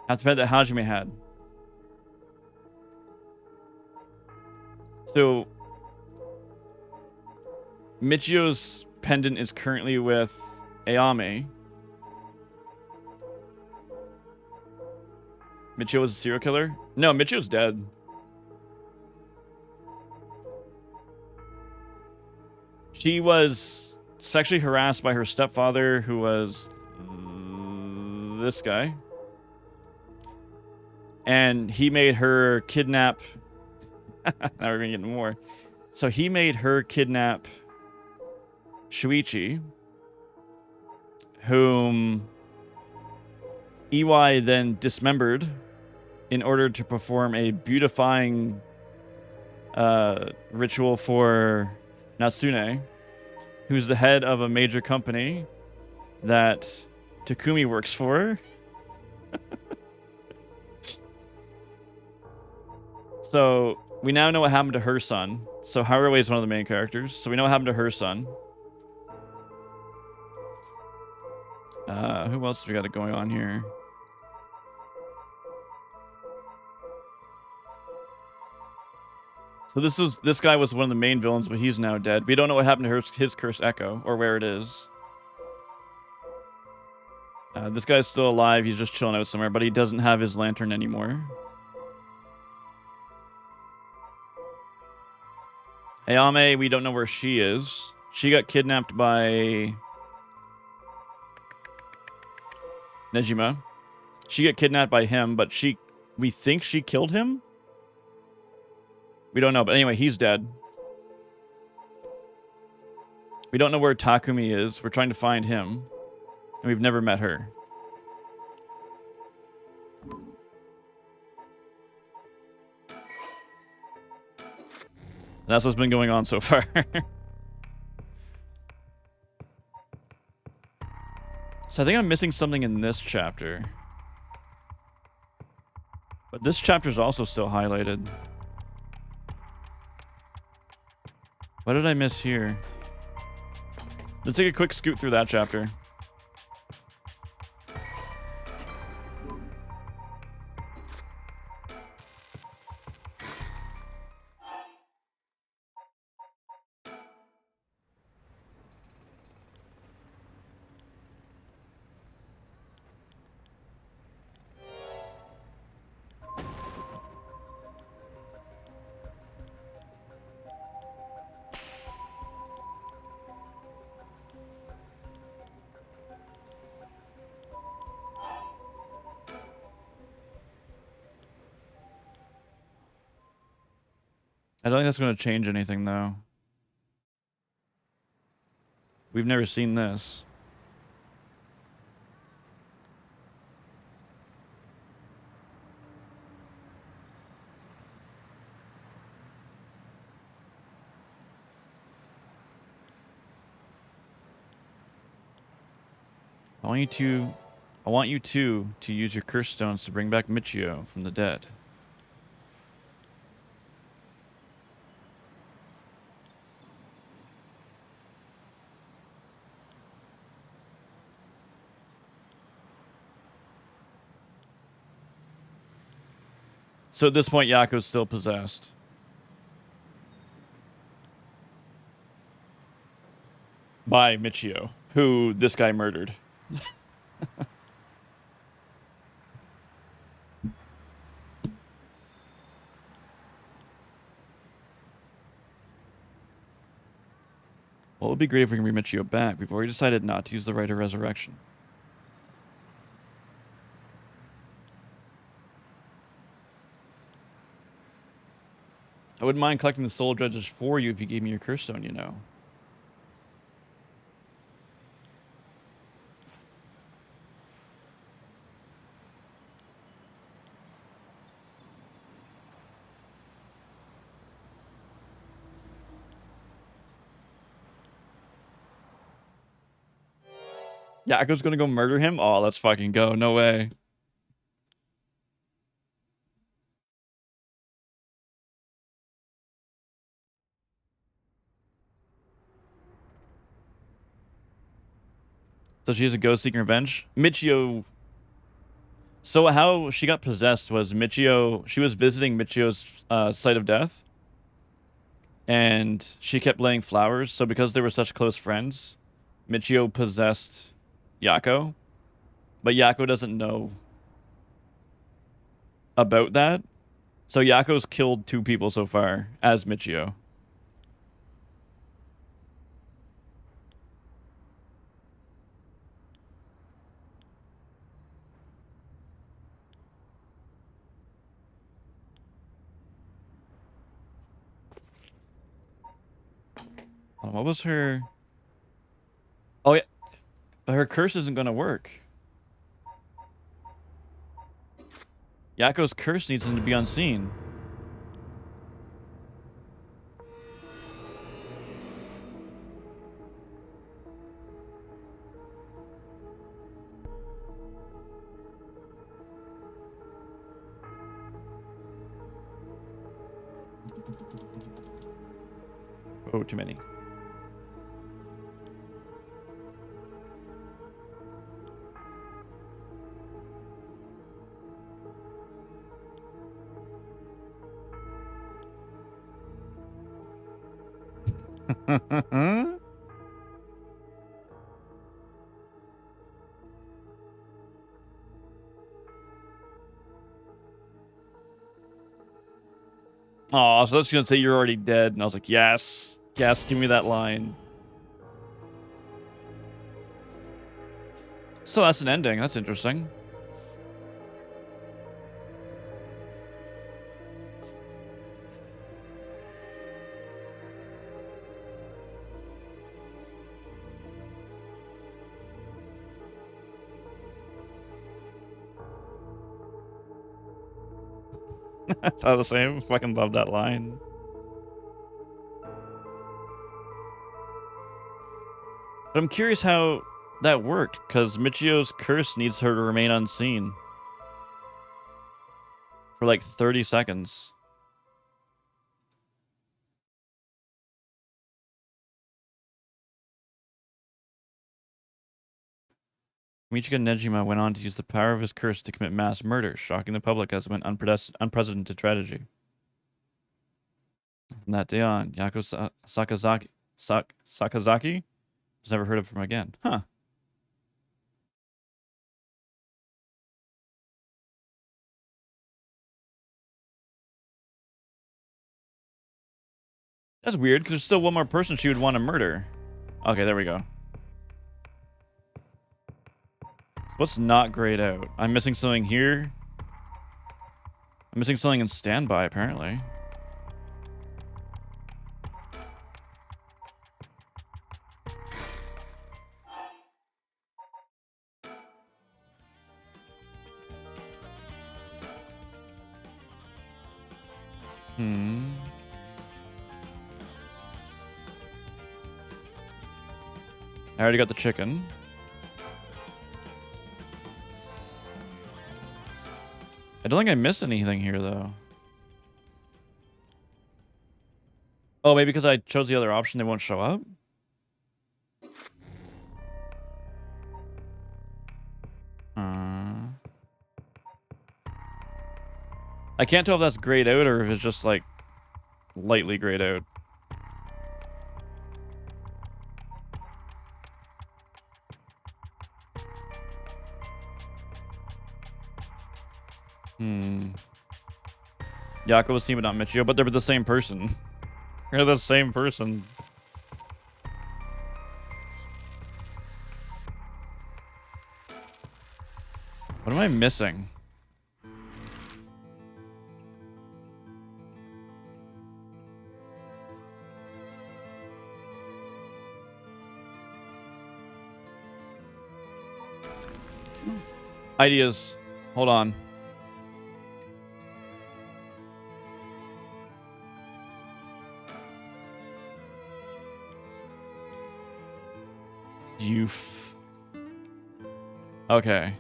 [SPEAKER 1] Half the pendant that Hajime had. So... Michio's pendant is currently with Ayame. Michio was a serial killer? No, Michio's dead. She was sexually harassed by her stepfather, who was this guy. And he made her kidnap... now we're going to get more. So he made her kidnap Shuichi, whom EY then dismembered in order to perform a beautifying ritual for Natsune, who's the head of a major company that Takumi works for. So we now know what happened to her son. So Haruo is one of the main characters. So we know what happened to her son. Who else we got going on here? So this guy was one of the main villains, but he's now dead. We don't know what happened to his curse echo or where it is. This guy's still alive. He's just chilling out somewhere, but he doesn't have his lantern anymore. Ayame, we don't know where she is. She got kidnapped by Nejima. She got kidnapped by him, but we think she killed him? We don't know, but anyway, he's dead. We don't know where Takumi is. We're trying to find him. And we've never met her. And that's what's been going on so far. So I think I'm missing something in this chapter. But this chapter's also still highlighted. What did I miss here? Let's take a quick scoot through that chapter. I don't think that's going to change anything, though. We've never seen this. I want you two to use your curse stones to bring back Michio from the dead. So at this point, Yako's still possessed. By Michio, who this guy murdered. Well, it would be great if we can bring Michio back. We've already decided not to use the Rite of Resurrection. I wouldn't mind collecting the soul dredges for you if you gave me your curse stone, you know. Yako's gonna go murder him? Oh, let's fucking go. No way. So she has a ghost seeking revenge? Michio... So how she got possessed was Michio... She was visiting Michio's site of death. And she kept laying flowers. So because they were such close friends, Michio possessed Yako. But Yako doesn't know about that. So Yako's killed 2 people so far as Michio. What was her... Oh, yeah. But her curse isn't going to work. Yako's curse needs him to be unseen. Oh, too many. Oh, so that's gonna say you're already dead, and I was like, yes, yes, give me that line. So that's an ending. That's interesting. I thought the same. Fucking love that line. But I'm curious how that worked, because Michio's curse needs her to remain unseen for like 30 seconds. Michiko Nejima went on to use the power of his curse to commit mass murder, shocking the public as an unprecedented tragedy. From that day on, Sakazaki was never heard of from again. Huh. That's weird, because there's still one more person she would want to murder. Okay, there we go. So what's not grayed out? I'm missing something here. I'm missing something in standby, apparently. I already got the chicken. I don't think I missed anything here, though. Oh, maybe because I chose the other option, they won't show up? I can't tell if that's grayed out or if it's just, like, lightly grayed out. Yako was seen but not Michio, but they're the same person. They're the same person. What am I missing? Ideas. Hold on. Okay.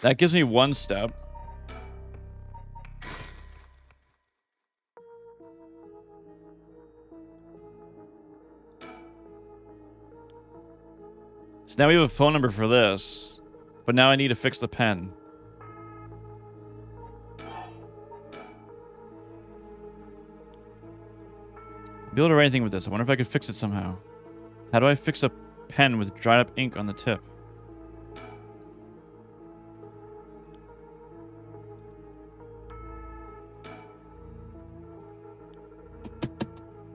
[SPEAKER 1] That gives me one step. So now we have a phone number for this. But now I need to fix the pen. Be able to write anything with this. I wonder if I could fix it somehow. How do I fix a pen with dried up ink on the tip?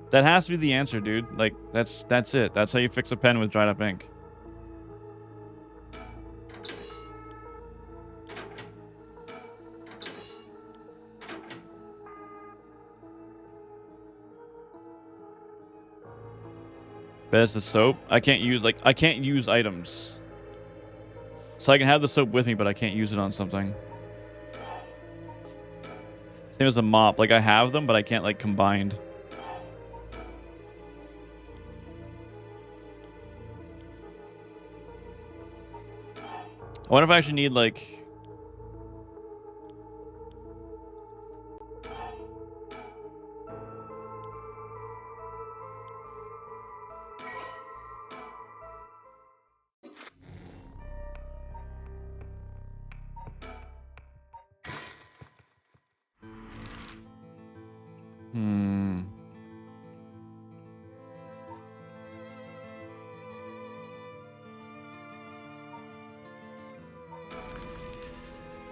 [SPEAKER 1] That has to be the answer, dude. Like, that's it. That's how you fix a pen with dried up ink. But it's the soap. I can't use items. So I can have the soap with me, but I can't use it on something. Same as a mop. Like, I have them, but I can't, like, combined. I wonder if I actually need, like...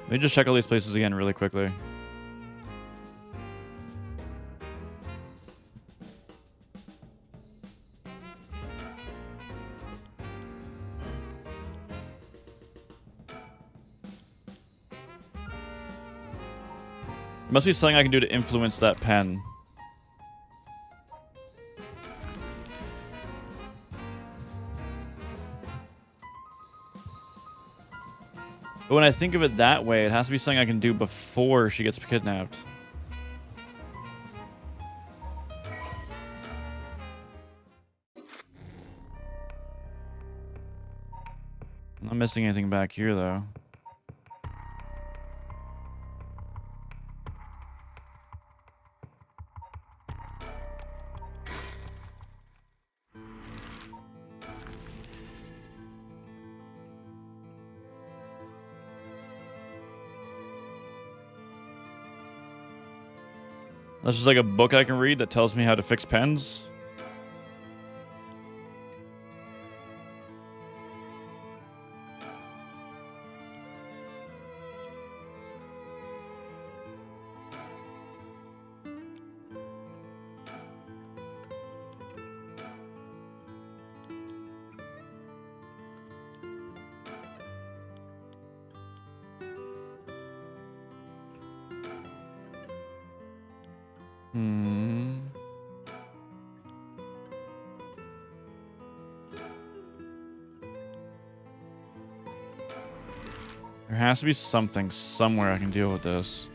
[SPEAKER 1] Let me just check all these places again really quickly. There must be something I can do to influence that pen. But when I think of it that way, it has to be something I can do before she gets kidnapped. I'm not missing anything back here, though. That's just like a book I can read that tells me how to fix pens. There has to be something somewhere I can deal with this.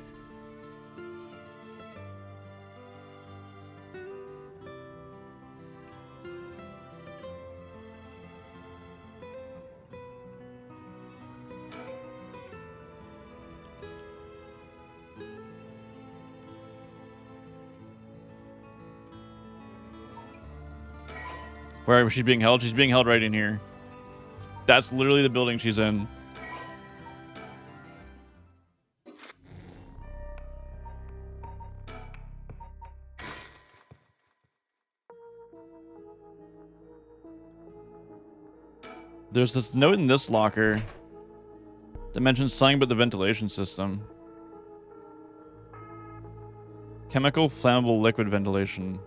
[SPEAKER 1] Where is she being held? She's being held right in here. That's literally the building she's in. There's this note in this locker that mentions something about the ventilation system. Chemical flammable liquid ventilation.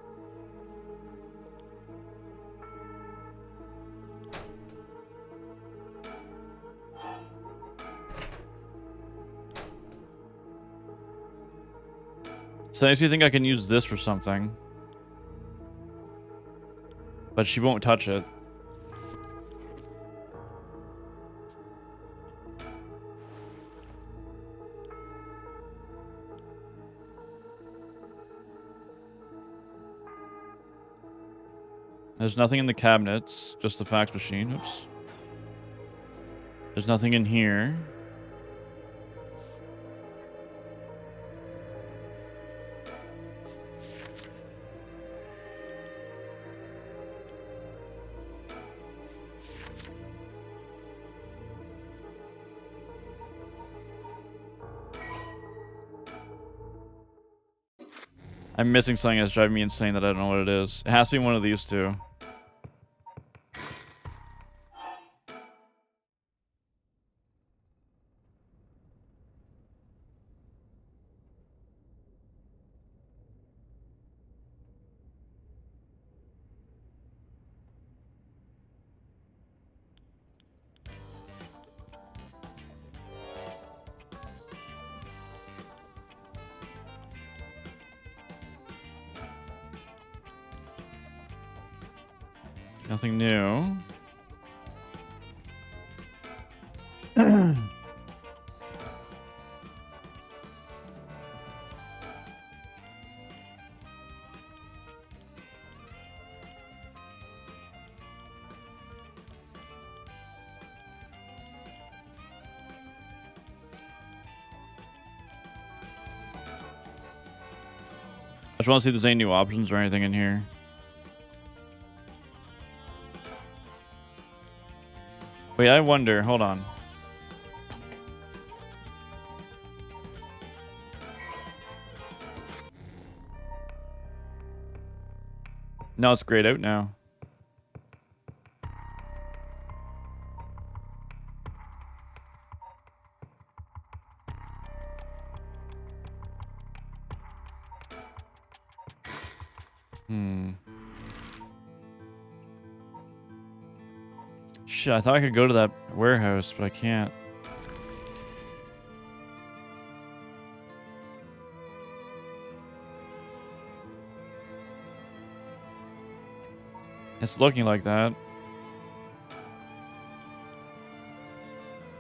[SPEAKER 1] So it makes me think I can use this for something. But she won't touch it. There's nothing in the cabinets, just the fax machine. Oops. There's nothing in here. I'm missing something that's driving me insane that I don't know what it is. It has to be one of these two. Nothing new. I just want to see if there's any new options or anything in here. Wait, I wonder. Hold on. No, it's grayed out now. Shit, I thought I could go to that warehouse, but I can't. It's looking like that.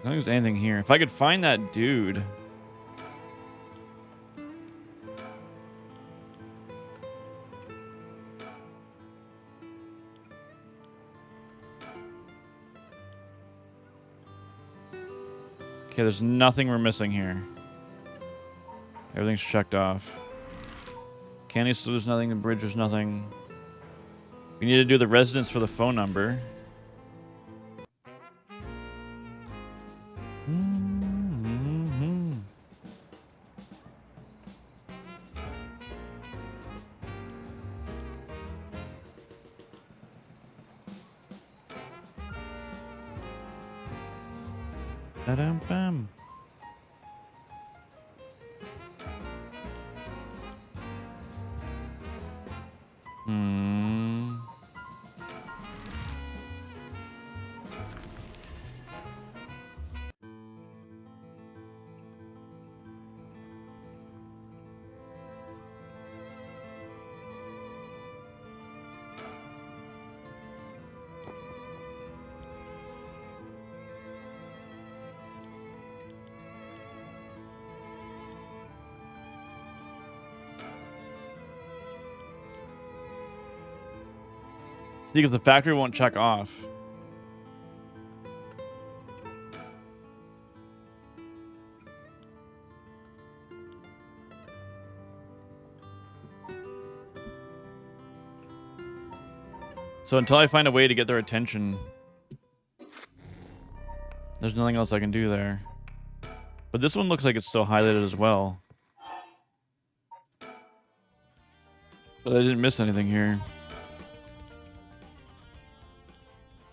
[SPEAKER 1] I don't think there's anything here. If I could find that dude. Okay, there's nothing we're missing here. Everything's checked off. Candy store, there's nothing. The bridge, there's nothing. We need to do the residence for the phone number. Da-dum-bum. See, because the factory won't check off. So until I find a way to get their attention, there's nothing else I can do there. But this one looks like it's still highlighted as well. But I didn't miss anything here.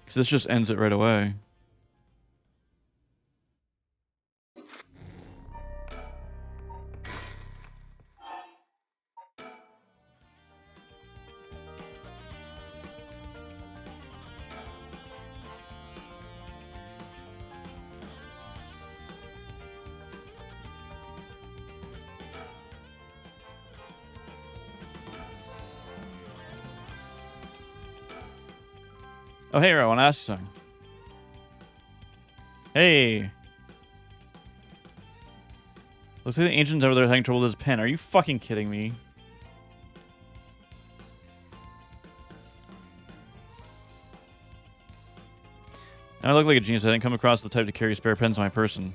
[SPEAKER 1] Because this just ends it right away. Oh, hey, I want to ask you something. Hey. Looks like the ancient's over there having trouble with his pen. Are you fucking kidding me? I look like a genius. I didn't come across the type to carry spare pens on my person.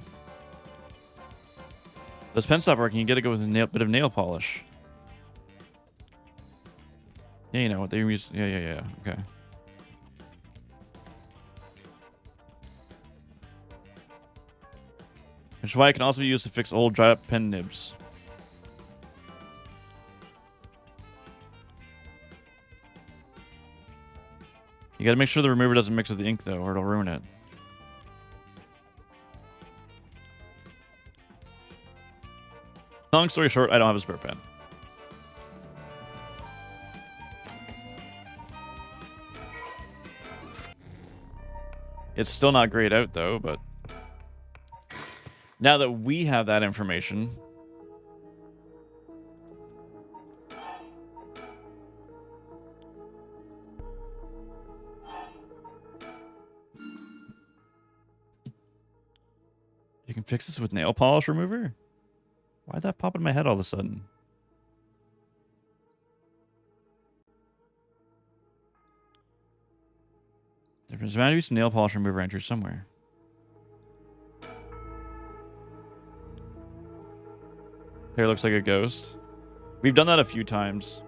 [SPEAKER 1] If this pen stop working, you gotta go with a bit of nail polish. Yeah, you know what they use. Yeah. Okay. Which is why it can also be used to fix old dried up pen nibs. You gotta make sure the remover doesn't mix with the ink though, or it'll ruin it. Long story short, I don't have a spare pen. It's still not grayed out though, but now that we have that information, you can fix this with nail polish remover? Why'd that pop in my head all of a sudden? There's bound to be some nail polish remover entries somewhere. Hair looks like a ghost. We've done that a few times.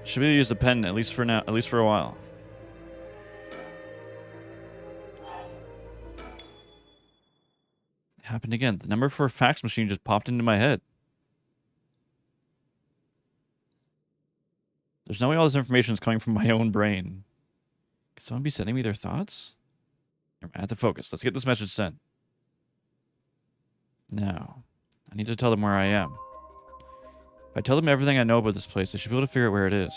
[SPEAKER 1] Should be able to use the pen at least for now, at least for a while. Happened And again, the number for a fax machine just popped into my head. There's no way all this information is coming from my own brain. Could someone be sending me their thoughts? I have to focus. Let's get this message sent. Now, I need to tell them where I am. If I tell them everything I know about this place, they should be able to figure out where it is.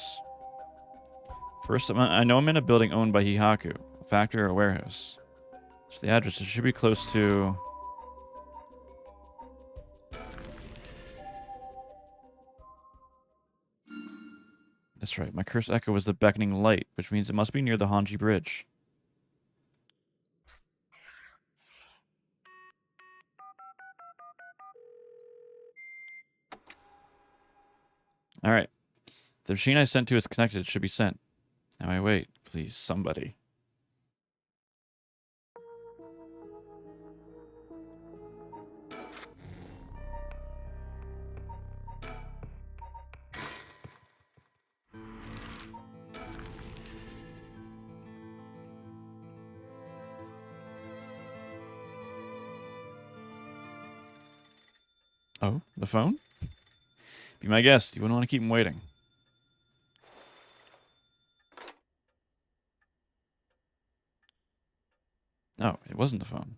[SPEAKER 1] First, I know I'm in a building owned by Hihaku, a factory or a warehouse. So the address, it should be close to... That's right, my curse echo was the beckoning light, which means it must be near the Hanji Bridge. Alright. The machine I sent to is connected. It should be sent. Now I wait. Please, somebody. Oh, the phone? Be my guest. You wouldn't want to keep him waiting. Oh, it wasn't the phone.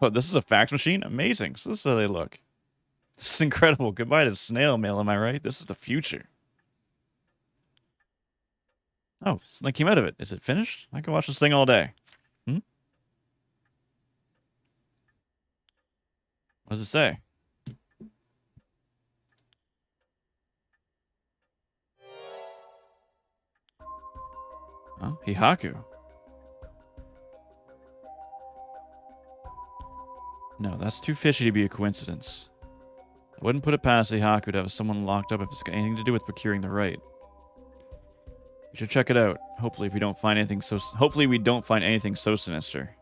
[SPEAKER 1] Oh, this is a fax machine? Amazing. So this is how they look. This is incredible. Goodbye to snail mail, am I right? This is the future. Oh, something came out of it. Is it finished? I can watch this thing all day. What does it say? Oh, Hihaku. No, that's too fishy to be a coincidence. I wouldn't put it past Hihaku to have someone locked up if it's got anything to do with procuring the right. We should check it out. Hopefully, we don't find anything so sinister.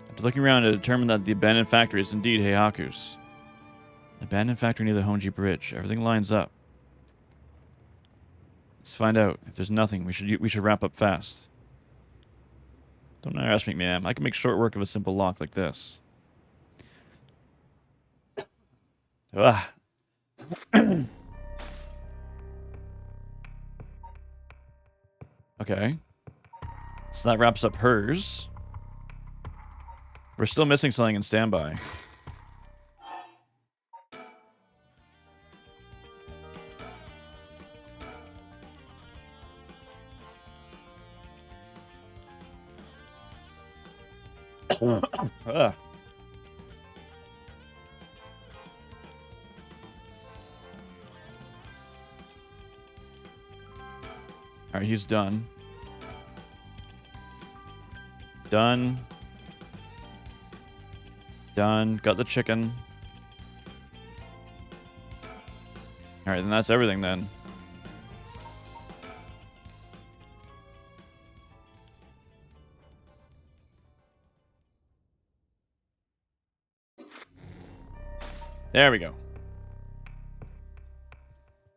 [SPEAKER 1] After looking around, I determined that the abandoned factory is indeed Heihaku's. An abandoned factory near the Honji Bridge. Everything lines up. Let's find out. If there's nothing, we should wrap up fast. Don't underestimate me, ma'am. I can make short work of a simple lock like this. Ah. Okay. So that wraps up hers. We're still missing something in standby. Alright, he's done. Done. Done. Got the chicken. Alright, then that's everything then. There we go.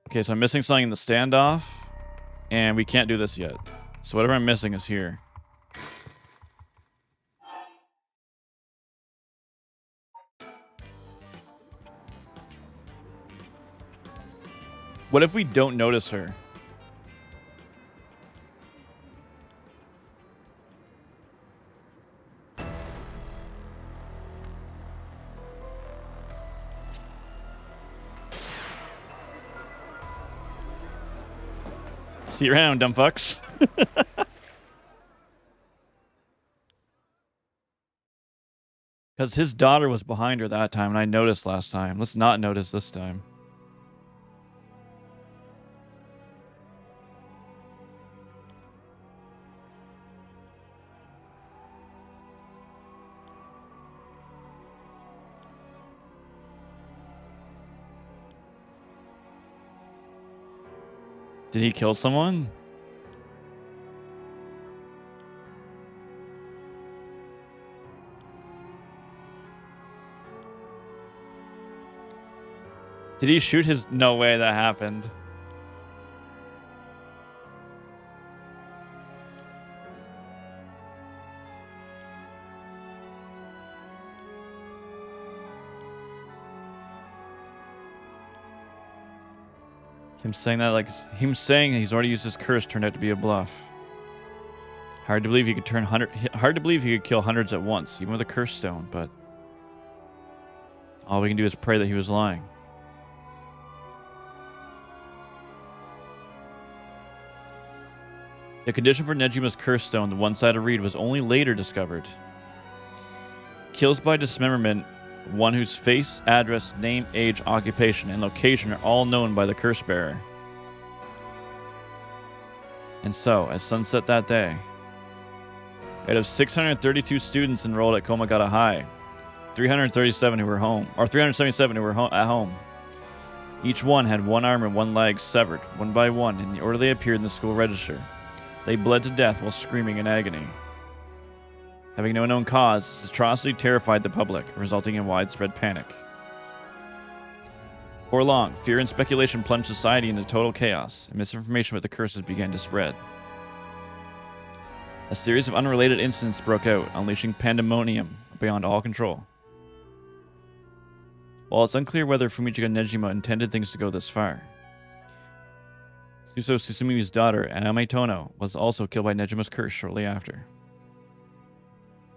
[SPEAKER 1] Okay, so I'm missing something in the standoff. And we can't do this yet. So whatever I'm missing is here. What if we don't notice her? See you around, dumb fucks. Because his daughter was behind her that time, and I noticed last time. Let's not notice this time. Did he kill someone? Did he shoot his... No way that happened. Him saying that, like... Him saying he's already used his curse turned out to be a bluff. Hard to believe he could hard to believe he could kill hundreds at once, even with a curse stone, but... All we can do is pray that he was lying. The condition for Nejima's curse stone, the one-sided reed, was only later discovered. Kills by dismemberment, one whose face, address, name, age, occupation, and location are all known by the curse bearer. And so, at sunset that day, out of 632 students enrolled at Komagata High, 337 who were home, or 377 who were at home. Each one had one arm and one leg severed, one by one, in the order they appeared in the school register. They bled to death while screaming in agony. Having no known cause, this atrocity terrified the public, resulting in widespread panic. Before long, fear and speculation plunged society into total chaos, and misinformation about the curses began to spread. A series of unrelated incidents broke out, unleashing pandemonium beyond all control. While it's unclear whether Fumichika Nejima intended things to go this far, Suso Susumi's daughter, Ayame Tono, was also killed by Nejima's curse shortly after.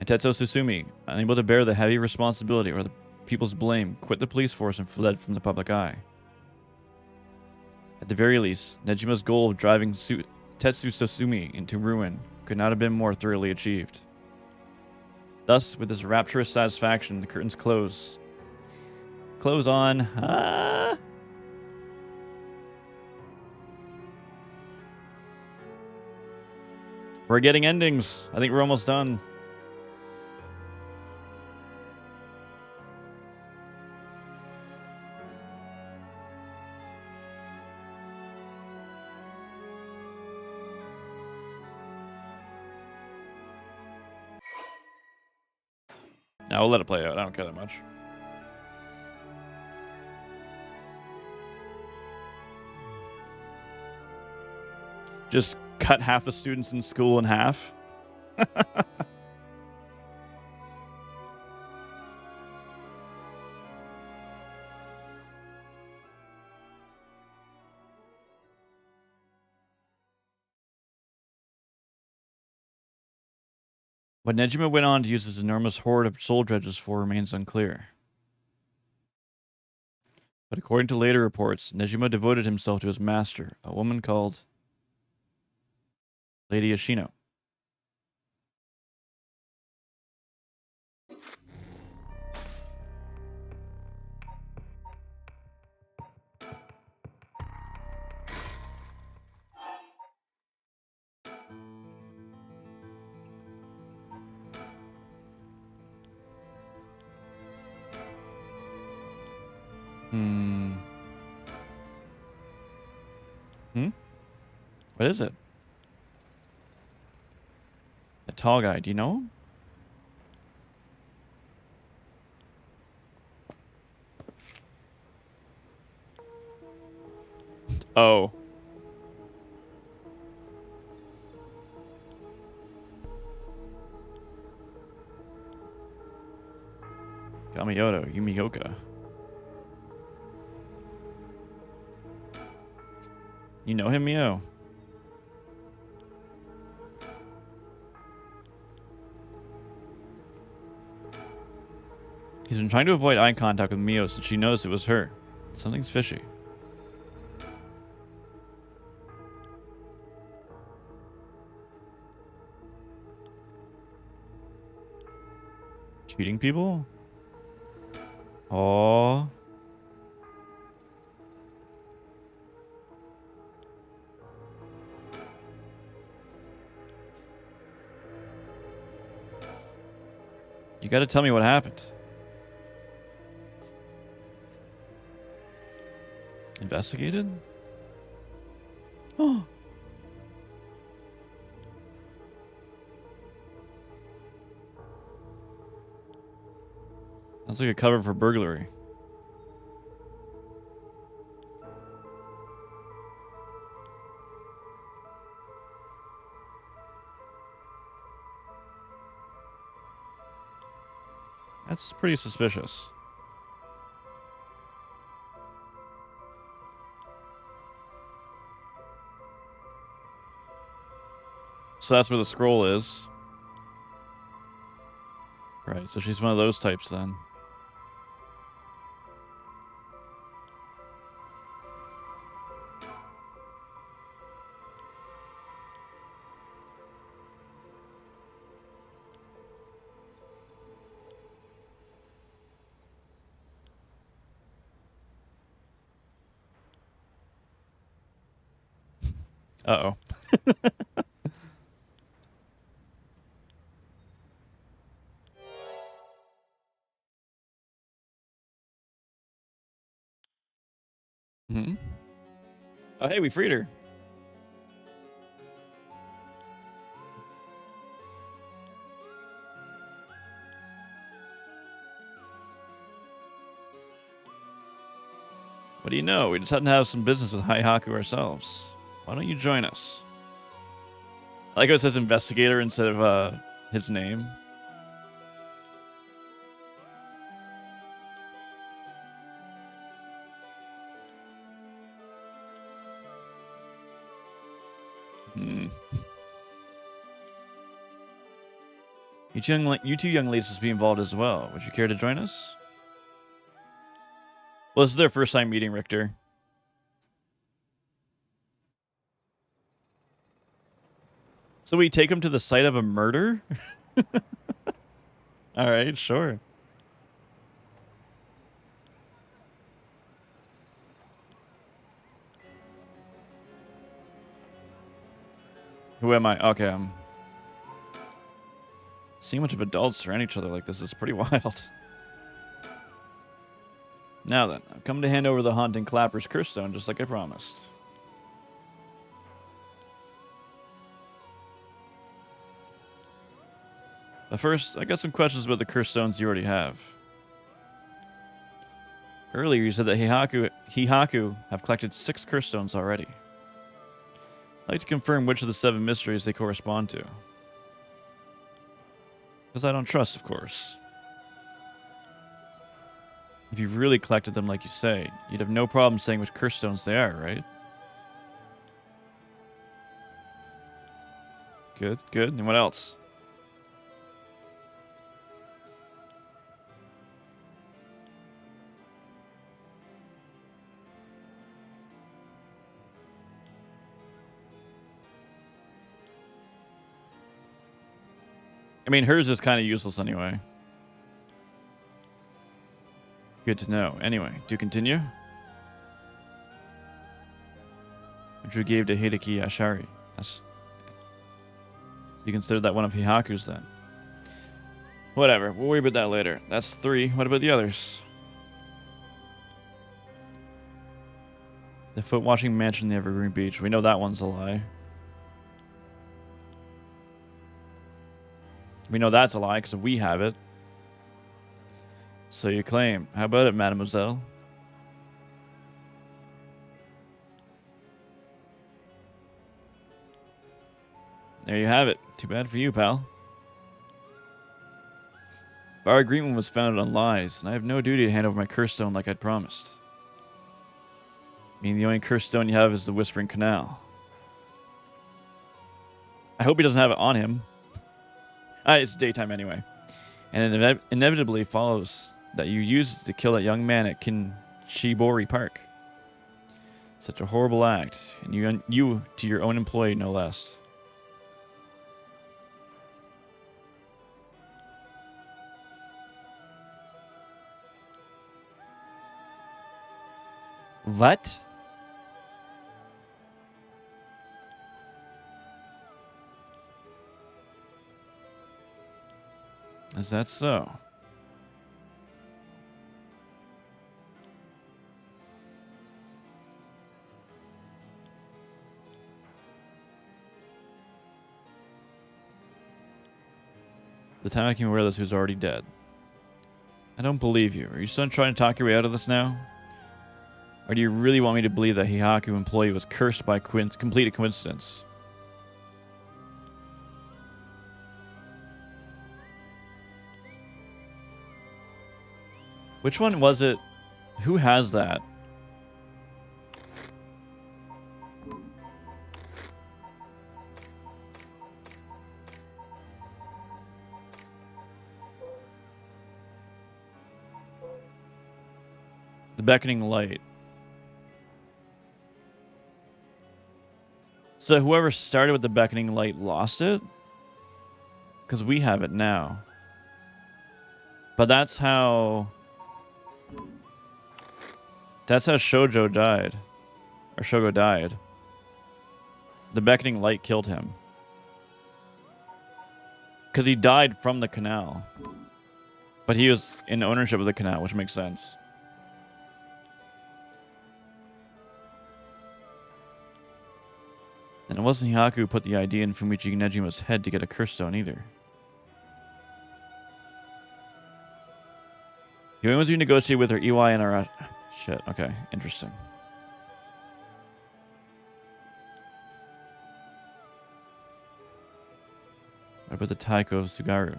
[SPEAKER 1] And Tetsuo Susumi, unable to bear the heavy responsibility or the people's blame, quit the police force and fled from the public eye. At the very least, Nejima's goal of driving Tetsuo Susumi into ruin could not have been more thoroughly achieved. Thus, with this rapturous satisfaction, the curtains close. Close on... We're getting endings. I think we're almost done. Now we'll let it play out. I don't care that much. Just cut half the students in school in half. What Nejima went on to use his enormous horde of soul dredges for remains unclear. But according to later reports, Nejima devoted himself to his master, a woman called Lady Ashino. What is it? A tall guy. Do you know him? Oh. Kamiyoto Yumioka. You know him, Mio? He's been trying to avoid eye contact with Mio since she knows it was her. Something's fishy. Cheating people? Oh. You gotta tell me what happened. Investigated? Oh. Sounds like a cover for burglary. That's pretty suspicious. So that's where the scroll is. Right, so she's one of those types then. Uh-oh. Hmm. Oh, hey, we freed her. What do you know? We just had to have some business with Haihaku ourselves. Why don't you join us? I like how it says investigator instead of his name. You two young ladies must be involved as well. Would you care to join us? Well, this is their first time meeting Richter. So we take him to the site of a murder? All right, sure. Who am I? Okay, seeing a bunch of adults surround each other like this is pretty wild. Now then, I've come to hand over the Haunting Clapper's curse stone just like I promised. But first, I got some questions about the curse stones you already have. Earlier, you said that Hihaku have collected 6 curse stones already. I'd like to confirm which of the 7 mysteries they correspond to. Because I don't trust, of course. If you've really collected them like you say, you'd have no problem saying which curse stones they are, right? Good, good. And what else? I mean, hers is kind of useless anyway. Good to know. Anyway, do continue. Which you gave to Hideki Ashari. So you consider that one of Hihaku's then? Whatever, we'll worry about that later. That's 3. What about the others? The foot washing mansion in the Evergreen Beach. We know that one's a lie. We know that's a lie because we have it. So you claim. How about it, mademoiselle? There you have it. Too bad for you, pal. Our agreement was founded on lies, and I have no duty to hand over my curse stone like I'd promised. I mean, the only curse stone you have is the Whispering Canal. I hope he doesn't have it on him. It's daytime anyway. And it inevitably follows that you used it to kill that young man at Kinshibori Park. Such a horrible act, and you to your own employee, no less. What? Is that so? The time I came aware of this, he was already dead. I don't believe you. Are you still trying to talk your way out of this now? Or do you really want me to believe that Hihaku employee was cursed by complete coincidence? Which one was it? Who has that? The beckoning light. So whoever started with the beckoning light lost it? Because we have it now. But that's how... That's how Shoujo died. Or Shogo died. The beckoning light killed him. Because he died from the canal. But he was in ownership of the canal, which makes sense. And it wasn't Hihaku who put the idea in Fumichi Nejima's head to get a curse stone either. He only wants you to negotiate with her Iwai and our... Shit, okay, interesting. What about the Taiko of Sugaru?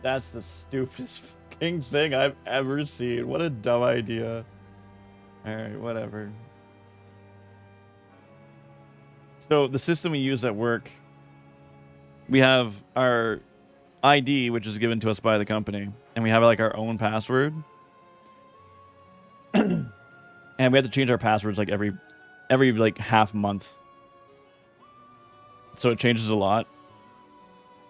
[SPEAKER 1] That's the stupidest fucking thing I've ever seen. What a dumb idea. Alright, whatever. So the system we use at work, we have our ID, which is given to us by the company, and we have like our own password. And we have to change our passwords like every like half month. So it changes a lot.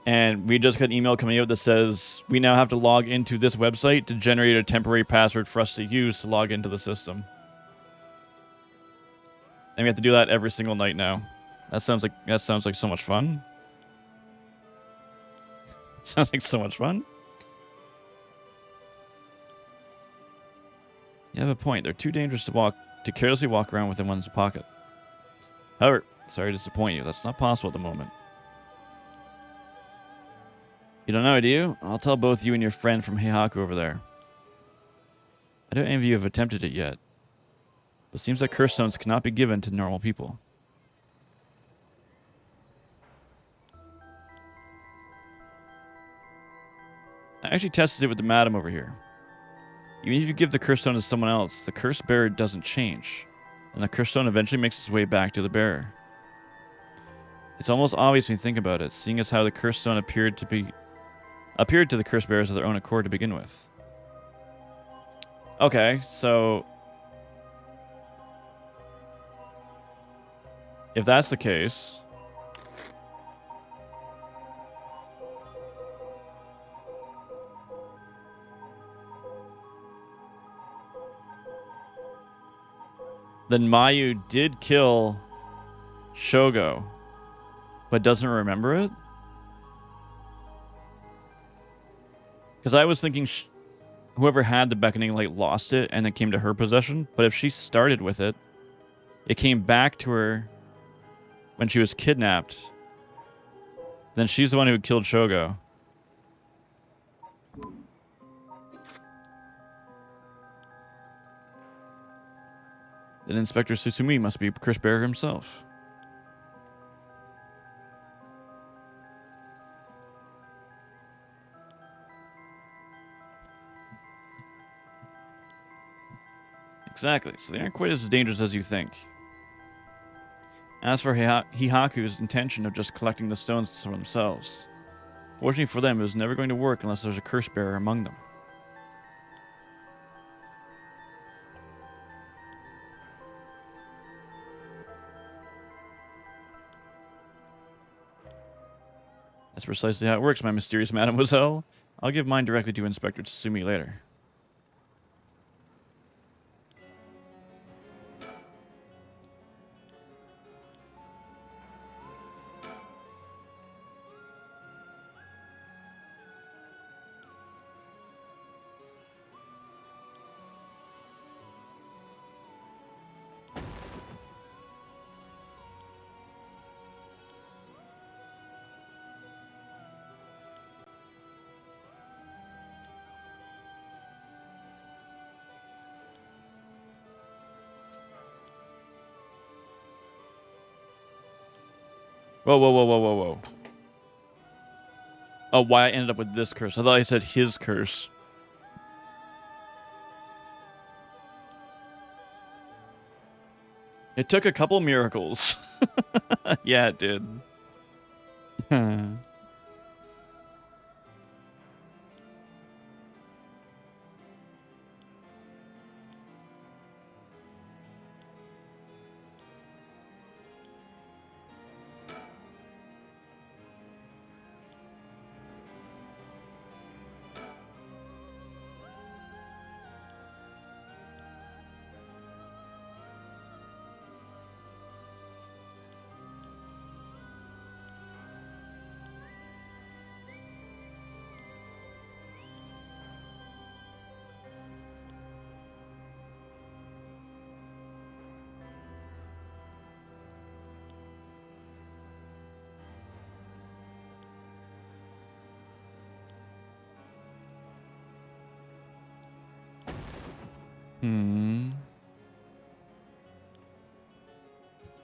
[SPEAKER 1] And we just got an email coming out that says we now have to log into this website to generate a temporary password for us to use to log into the system. And we have to do that every single night now. That sounds like so much fun. Sounds like so much fun. You have a point. They're too dangerous to carelessly walk around within one's pocket. However, sorry to disappoint you. That's not possible at the moment. You don't know, do you? I'll tell both you and your friend from Heihaku over there. I don't envy you have attempted it yet. But it seems like curse stones cannot be given to normal people. I actually tested it with the madam over here. Even if you give the curse stone to someone else, the curse bearer doesn't change. And the curse stone eventually makes its way back to the bearer. It's almost obvious when you think about it, seeing as how the curse stone appeared to the curse bearers of their own accord to begin with. Okay, so if that's the case, then Mayu did kill Shogo, but doesn't remember it? Because I was thinking whoever had the beckoning light lost it and it came to her possession. But if she started with it, it came back to her when she was kidnapped. Then she's the one who killed Shogo. Then Inspector Susumi must be Curse Bearer himself. Exactly, so they aren't quite as dangerous as you think. As for Hihaku's intention of just collecting the stones for themselves, fortunately for them, it was never going to work unless there's a curse bearer among them. That's precisely how it works, my mysterious mademoiselle. I'll give mine directly to Inspector Tsumi later. Whoa, whoa, whoa, whoa, whoa, whoa. Oh, why I ended up with this curse. I thought I said his curse. It took a couple miracles. Yeah, it did.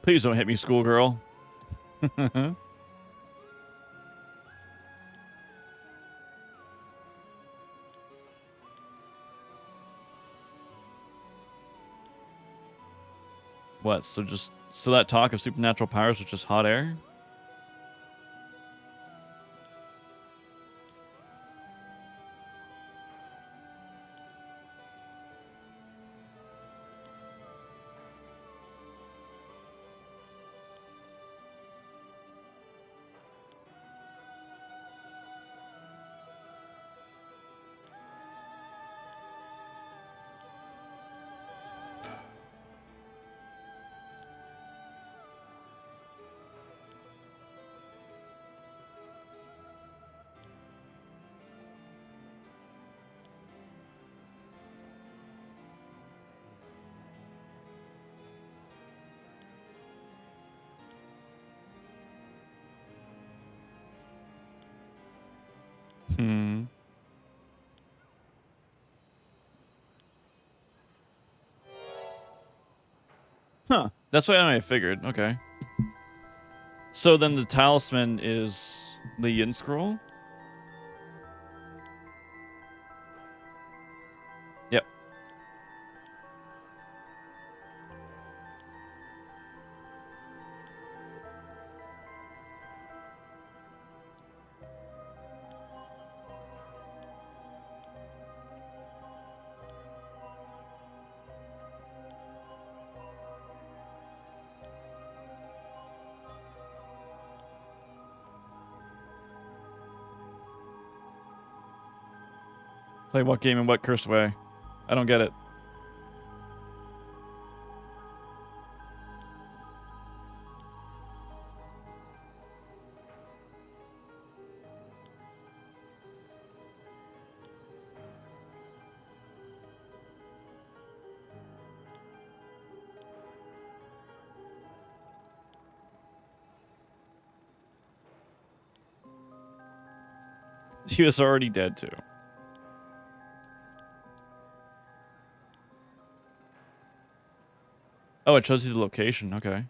[SPEAKER 1] Please don't hit me, schoolgirl. What? So that talk of supernatural powers was just hot air? Huh. That's what I figured. Okay. So then the talisman is the Yin scroll? Yep. Play what game in what cursed way? I don't get it. He was already dead too. Oh, it shows you the location. Okay.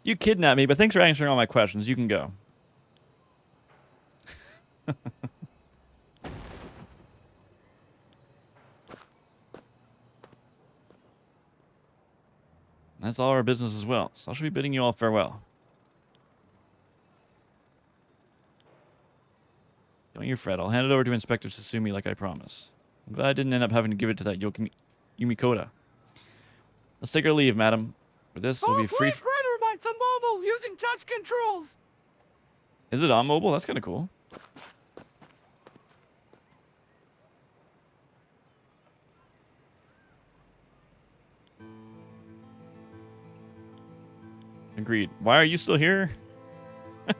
[SPEAKER 1] You kidnapped me, but thanks for answering all my questions. You can go. That's all our business as well. So I should be bidding you all farewell. Don't you fret. I'll hand it over to Inspector Sasumi like I promised. I'm glad I didn't end up having to give it to that Yumikoda. Let's take our leave, madam. For this, we'll be free.
[SPEAKER 2] Paranormasight on mobile using touch controls.
[SPEAKER 1] Is it on mobile? That's kind of cool. Agreed. Why are you still here? Can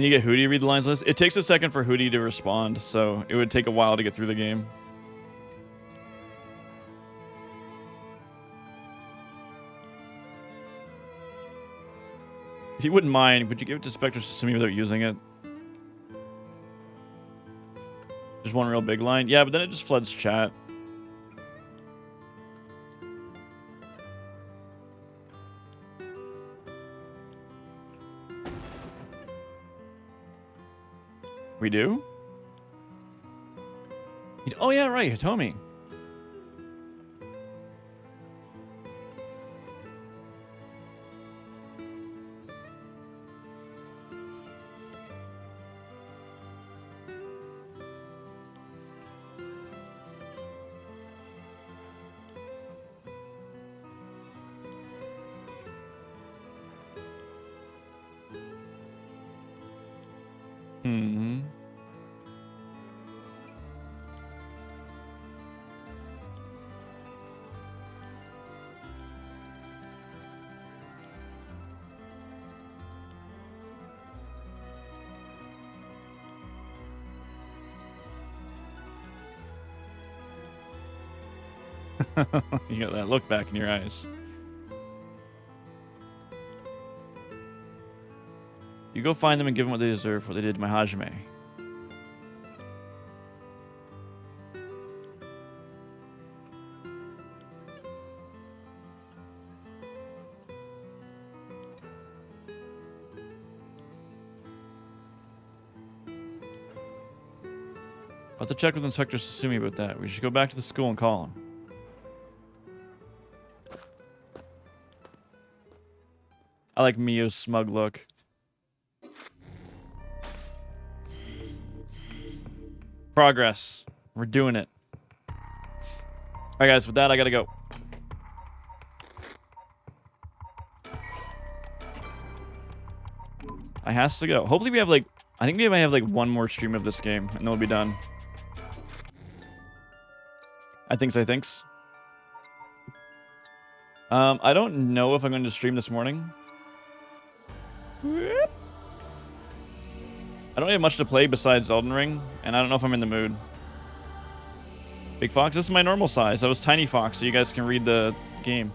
[SPEAKER 1] you get Hootie to read the lines list? It takes a second for Hootie to respond, so it would take a while to get through the game. you wouldn't mind, would you give it to Spectre Sasumi without using it? Just one real big line? Yeah, but then it just floods chat. We do? Oh yeah, right, Hitomi. Hmm. You got that look back in your eyes. You go find them and give them what they deserve for what they did to my Hajime. I'll have to check with Inspector Sasumi about that. We should go back to the school and call him. I like Mio's smug look. Progress. We're doing it. Alright guys, with that I gotta go. I has to go. Hopefully we have like, I think we might have like one more stream of this game and then we'll be done. I thinks. I don't know if I'm going to stream this morning. I don't have much to play besides Elden Ring, and I don't know if I'm in the mood. Big Fox, this is my normal size. I was Tiny Fox, so you guys can read the game.